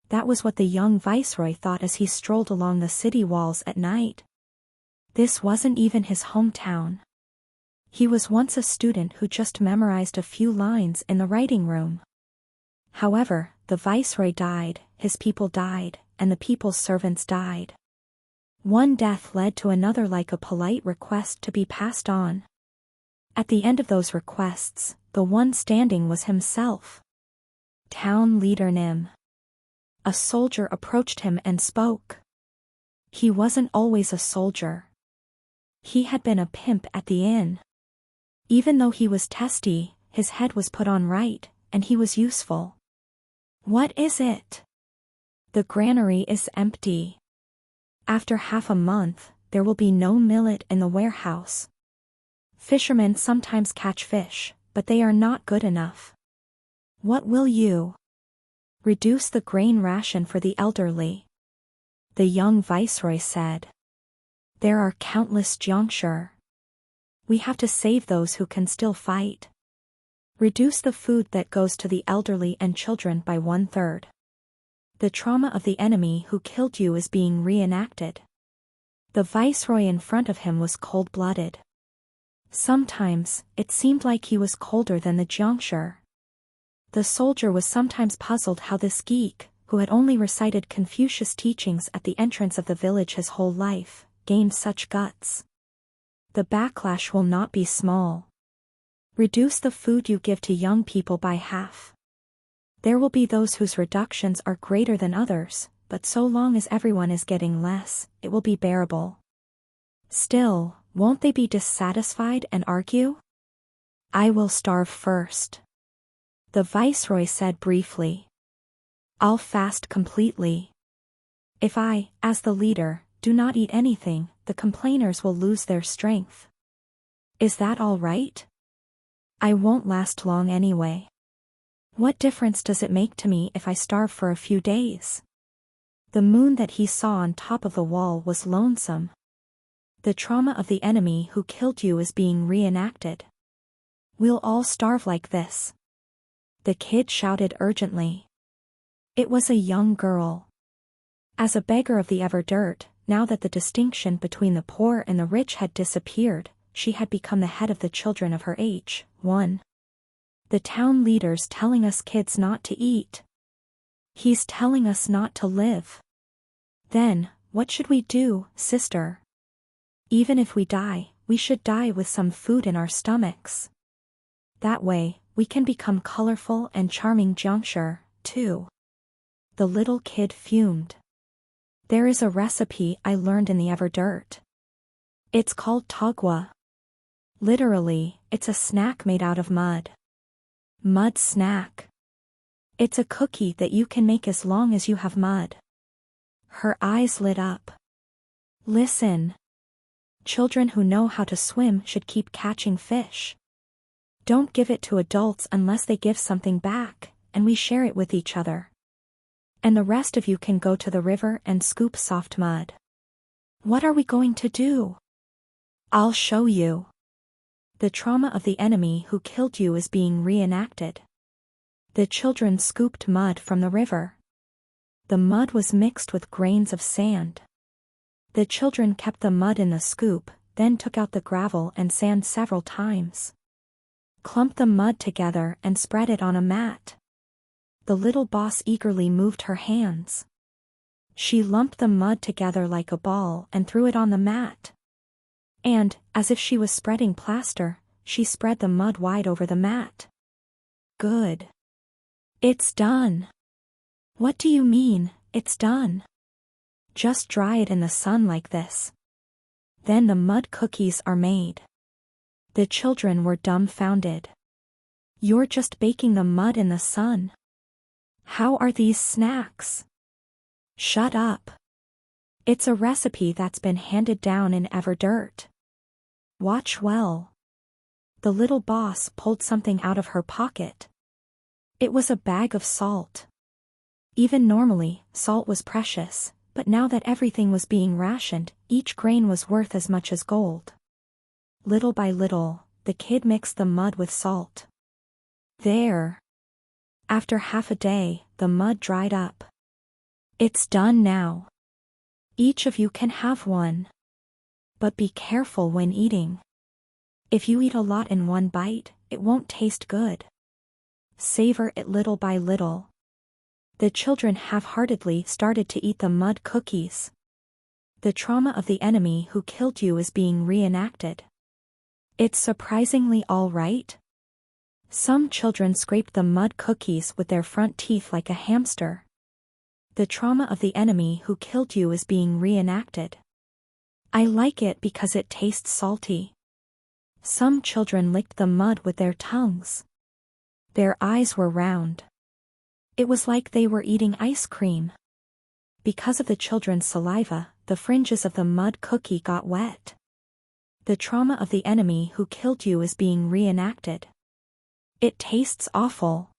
That was what the young viceroy thought as he strolled along the city walls at night. This wasn't even his hometown. He was once a student who just memorized a few lines in the writing room. However, the viceroy died, his people died, and the people's servants died. One death led to another like a polite request to be passed on. At the end of those requests, the one standing was himself. Town leader Nim. A soldier approached him and spoke. He wasn't always a soldier. He had been a pimp at the inn. Even though he was testy, his head was put on right, and he was useful. What is it? The granary is empty. After half a month, there will be no millet in the warehouse. Fishermen sometimes catch fish, but they are not good enough. What will you? Reduce the grain ration for the elderly. The young viceroy said. There are countless Jiangshi. We have to save those who can still fight. Reduce the food that goes to the elderly and children by 1/3. The trauma of the enemy who killed you is being reenacted. The viceroy in front of him was cold-blooded. Sometimes, it seemed like he was colder than the Jiangshi. The soldier was sometimes puzzled how this geek, who had only recited Confucius teachings at the entrance of the village his whole life, gained such guts. The backlash will not be small. Reduce the food you give to young people by half. There will be those whose reductions are greater than others, but so long as everyone is getting less, it will be bearable. Still, won't they be dissatisfied and argue? I will starve first. The viceroy said briefly. I'll fast completely. If I, as the leader, do not eat anything, the complainers will lose their strength. Is that all right? I won't last long anyway. What difference does it make to me if I starve for a few days? The moon that he saw on top of the wall was lonesome. The trauma of the enemy who killed you is being reenacted. We'll all starve like this. The kid shouted urgently. It was a young girl. As a beggar of the ever-dirt, now that the distinction between the poor and the rich had disappeared, she had become the head of the children of her age. 1. The town leader's telling us kids not to eat. He's telling us not to live. Then, what should we do, sister? Even if we die, we should die with some food in our stomachs. That way, we can become colorful and charming Jiangshi, too. The little kid fumed. There is a recipe I learned in the ever-dirt. It's called tagua. Literally, it's a snack made out of mud. Mud snack. It's a cookie that you can make as long as you have mud. Her eyes lit up. Listen. Children who know how to swim should keep catching fish. Don't give it to adults unless they give something back, and we share it with each other. And the rest of you can go to the river and scoop soft mud. What are we going to do? I'll show you. The trauma of the enemy who killed you is being reenacted. The children scooped mud from the river. The mud was mixed with grains of sand. The children kept the mud in the scoop, then took out the gravel and sand several times. Clumped the mud together and spread it on a mat. The little boss eagerly moved her hands. She lumped the mud together like a ball and threw it on the mat. And, as if she was spreading plaster, she spread the mud wide over the mat. Good. It's done. What do you mean, it's done? Just dry it in the sun like this. Then the mud cookies are made. The children were dumbfounded. You're just baking the mud in the sun. How are these snacks? Shut up. It's a recipe that's been handed down in ever-dirt. Watch well. The little boss pulled something out of her pocket. It was a bag of salt. Even normally, salt was precious, but now that everything was being rationed, each grain was worth as much as gold. Little by little, the kid mixed the mud with salt. There. After half a day, the mud dried up. It's done now. Each of you can have one. But be careful when eating. If you eat a lot in one bite, it won't taste good. Savor it little by little. The children half-heartedly started to eat the mud cookies. The trauma of the enemy who killed you is being reenacted. It's surprisingly all right. Some children scraped the mud cookies with their front teeth like a hamster. The trauma of the enemy who killed you is being reenacted. I like it because it tastes salty. Some children licked the mud with their tongues. Their eyes were round. It was like they were eating ice cream. Because of the children's saliva, the fringes of the mud cookie got wet. The trauma of the enemy who killed you is being reenacted. It tastes awful.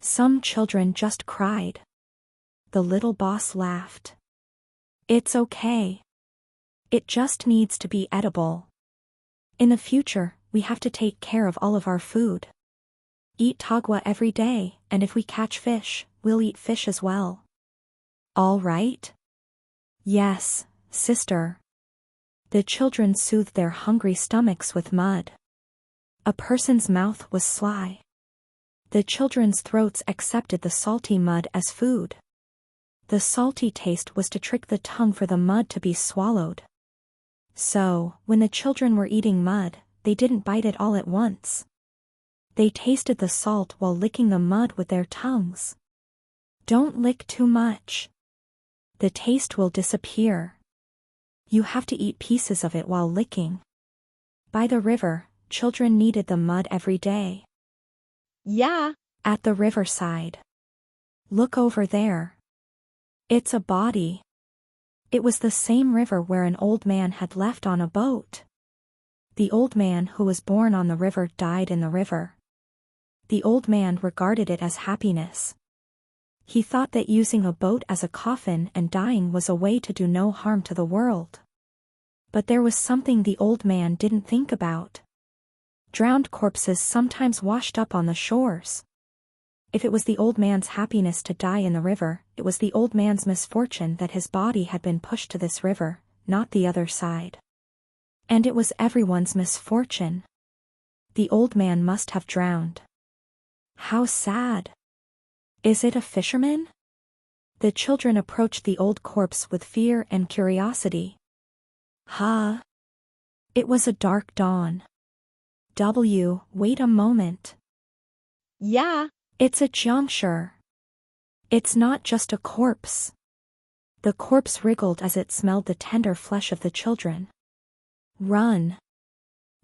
Some children just cried. The little boss laughed. It's okay. It just needs to be edible. In the future, we have to take care of all of our food. Eat tagua every day, and if we catch fish, we'll eat fish as well. All right? Yes, sister. The children soothed their hungry stomachs with mud. A person's mouth was sly. The children's throats accepted the salty mud as food. The salty taste was to trick the tongue for the mud to be swallowed. So, when the children were eating mud, they didn't bite it all at once. They tasted the salt while licking the mud with their tongues. Don't lick too much. The taste will disappear. You have to eat pieces of it while licking. By the river, children kneaded the mud every day. Yeah. At the riverside. Look over there. It's a body. It was the same river where an old man had left on a boat. The old man who was born on the river died in the river. The old man regarded it as happiness. He thought that using a boat as a coffin and dying was a way to do no harm to the world. But there was something the old man didn't think about. Drowned corpses sometimes washed up on the shores. If it was the old man's happiness to die in the river, it was the old man's misfortune that his body had been pushed to this river, not the other side. And it was everyone's misfortune. The old man must have drowned. How sad. Is it a fisherman? The children approached the old corpse with fear and curiosity. Huh? It was a dark dawn. Wait a moment. Yeah. It's a juncture. It's not just a corpse. The corpse wriggled as it smelled the tender flesh of the children. Run.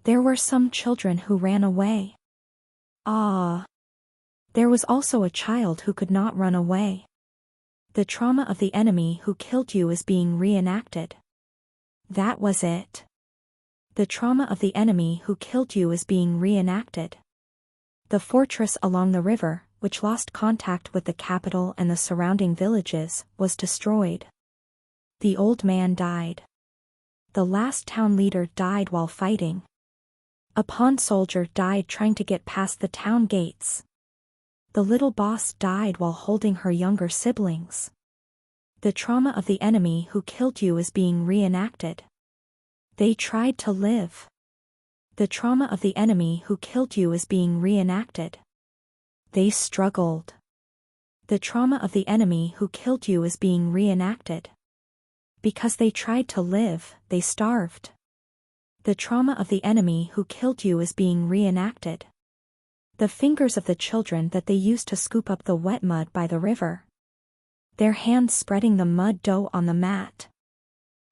There were some children who ran away. Ah. There was also a child who could not run away. The trauma of the enemy who killed you is being reenacted. That was it. The trauma of the enemy who killed you is being reenacted. The fortress along the river, which lost contact with the capital and the surrounding villages, was destroyed. The old man died. The last town leader died while fighting. A pawn soldier died trying to get past the town gates. The little boss died while holding her younger siblings. The trauma of the enemy who killed you is being reenacted. They tried to live. The trauma of the enemy who killed you is being reenacted. They struggled. The trauma of the enemy who killed you is being reenacted. Because they tried to live, they starved. The trauma of the enemy who killed you is being reenacted. The fingers of the children that they used to scoop up the wet mud by the river. Their hands spreading the mud dough on the mat.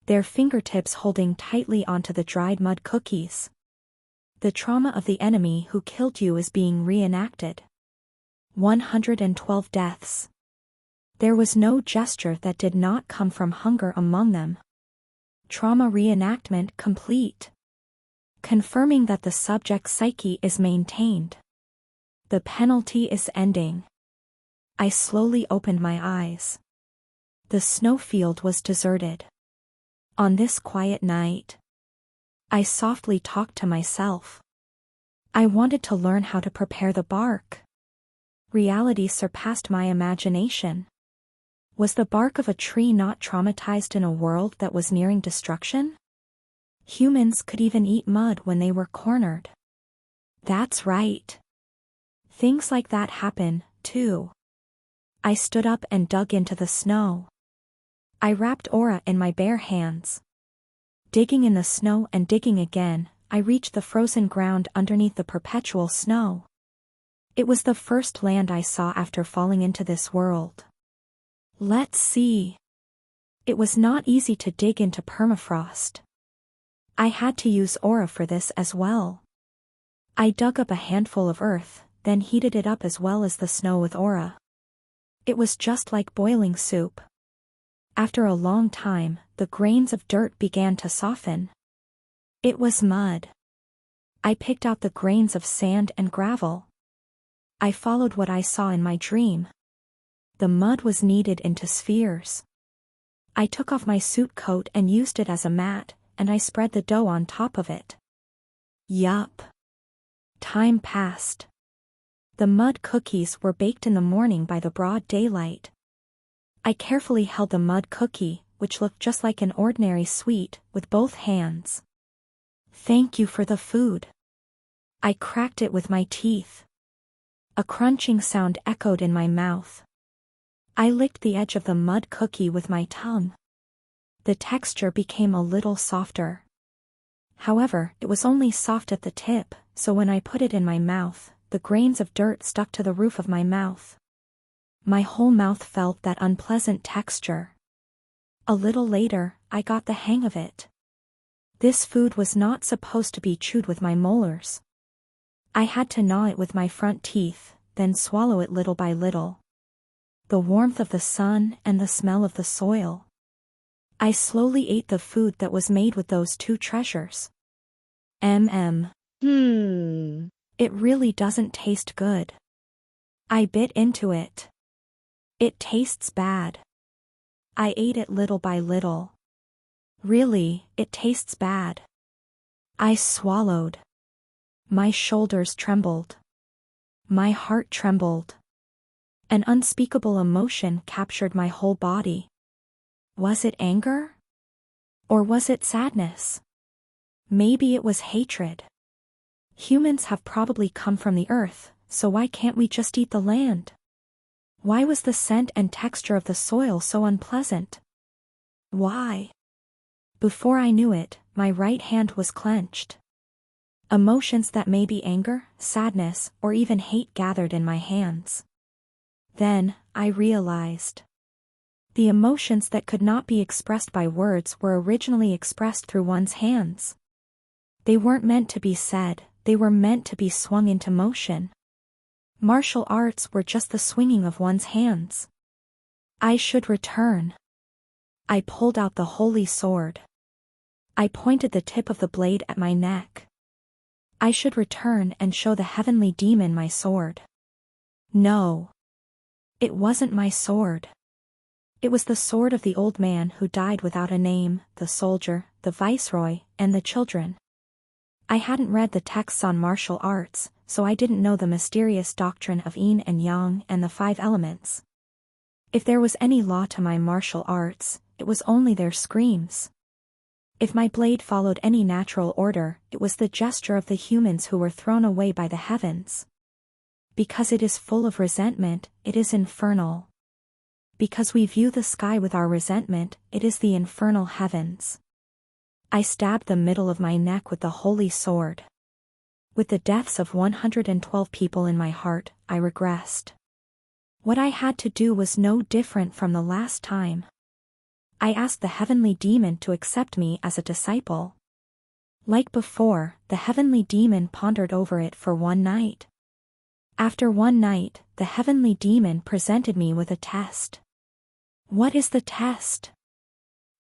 Their fingertips holding tightly onto the dried mud cookies. The trauma of the enemy who killed you is being reenacted. 112 deaths. There was no gesture that did not come from hunger among them. Trauma reenactment complete. Confirming that the subject's psyche is maintained. The penalty is ending. I slowly opened my eyes. The snowfield was deserted. On this quiet night, I softly talked to myself. I wanted to learn how to prepare the bark. Reality surpassed my imagination. Was the bark of a tree not traumatized in a world that was nearing destruction? Humans could even eat mud when they were cornered. That's right. Things like that happen, too. I stood up and dug into the snow. I wrapped Aura in my bare hands. Digging in the snow and digging again, I reached the frozen ground underneath the perpetual snow. It was the first land I saw after falling into this world. Let's see. It was not easy to dig into permafrost. I had to use aura for this as well. I dug up a handful of earth, then heated it up as well as the snow with aura. It was just like boiling soup. After a long time, the grains of dirt began to soften. It was mud. I picked out the grains of sand and gravel. I followed what I saw in my dream. The mud was kneaded into spheres. I took off my suit coat and used it as a mat, and I spread the dough on top of it. Yup. Time passed. The mud cookies were baked in the morning by the broad daylight. I carefully held the mud cookie, which looked just like an ordinary sweet, with both hands. Thank you for the food. I cracked it with my teeth. A crunching sound echoed in my mouth. I licked the edge of the mud cookie with my tongue. The texture became a little softer. However, it was only soft at the tip, so when I put it in my mouth, the grains of dirt stuck to the roof of my mouth. My whole mouth felt that unpleasant texture. A little later, I got the hang of it. This food was not supposed to be chewed with my molars. I had to gnaw it with my front teeth, then swallow it little by little. The warmth of the sun and the smell of the soil. I slowly ate the food that was made with those two treasures. It really doesn't taste good. I bit into it. It tastes bad. I ate it little by little. Really, it tastes bad. I swallowed. My shoulders trembled. My heart trembled. An unspeakable emotion captured my whole body. Was it anger? Or was it sadness? Maybe it was hatred. Humans have probably come from the earth, so why can't we just eat the land? Why was the scent and texture of the soil so unpleasant? Why? Before I knew it, my right hand was clenched. Emotions that may be anger, sadness, or even hate gathered in my hands. Then, I realized. The emotions that could not be expressed by words were originally expressed through one's hands. They weren't meant to be said, they were meant to be swung into motion. Martial arts were just the swinging of one's hands. I should return. I pulled out the holy sword. I pointed the tip of the blade at my neck. I should return and show the heavenly demon my sword. No. It wasn't my sword. It was the sword of the old man who died without a name, the soldier, the viceroy, and the children. I hadn't read the texts on martial arts, so I didn't know the mysterious doctrine of yin and yang and the 5 elements. If there was any law to my martial arts, it was only their screams. If my blade followed any natural order, it was the gesture of the humans who were thrown away by the heavens. Because it is full of resentment, it is infernal. Because we view the sky with our resentment, it is the infernal heavens. I stabbed the middle of my neck with the holy sword. With the deaths of 112 people in my heart, I regressed. What I had to do was no different from the last time. I asked the heavenly demon to accept me as a disciple. Like before, the heavenly demon pondered over it for one night. After one night, the heavenly demon presented me with a test. What is the test?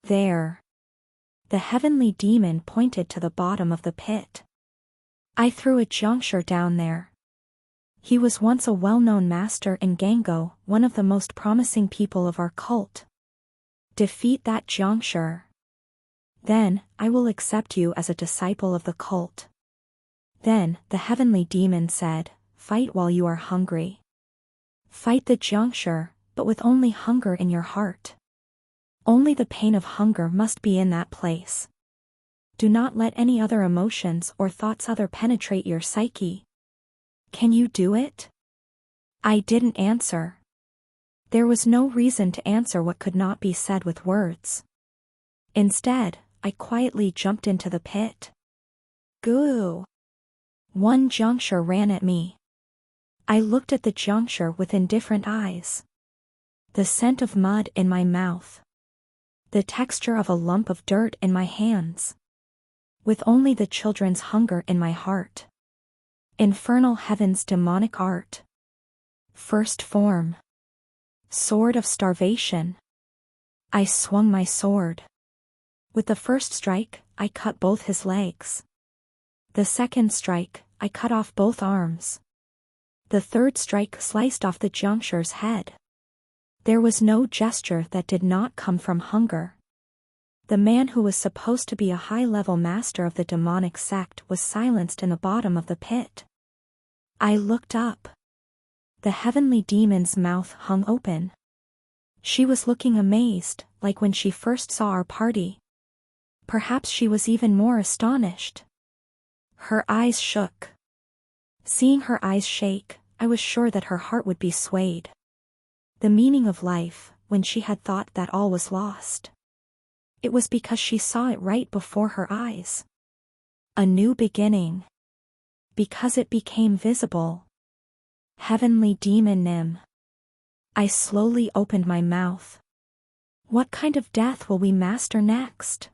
There. The heavenly demon pointed to the bottom of the pit. I threw a juncture down there. He was once a well-known master in Gango, one of the most promising people of our cult. Defeat that juncture. Then, I will accept you as a disciple of the cult. Then, the heavenly demon said, fight while you are hungry. Fight the juncture, but with only hunger in your heart. Only the pain of hunger must be in that place. Do not let any other emotions or thoughts other penetrate your psyche. Can you do it? I didn't answer. There was no reason to answer what could not be said with words. Instead, I quietly jumped into the pit. Goo! One juncture ran at me. I looked at the juncture with indifferent eyes. The scent of mud in my mouth. The texture of a lump of dirt in my hands. With only the children's hunger in my heart. Infernal heaven's demonic art. First form. Sword of starvation. I swung my sword. With the first strike, I cut both his legs. The second strike, I cut off both arms. The third strike sliced off the juncture's head. There was no gesture that did not come from hunger. The man who was supposed to be a high-level master of the demonic sect was silenced in the bottom of the pit. I looked up. The heavenly demon's mouth hung open. She was looking amazed, like when she first saw our party. Perhaps she was even more astonished. Her eyes shook. Seeing her eyes shake, I was sure that her heart would be swayed. The meaning of life, when she had thought that all was lost. It was because she saw it right before her eyes. A new beginning. Because it became visible. Heavenly demon Nim. I slowly opened my mouth. What kind of death will we master next?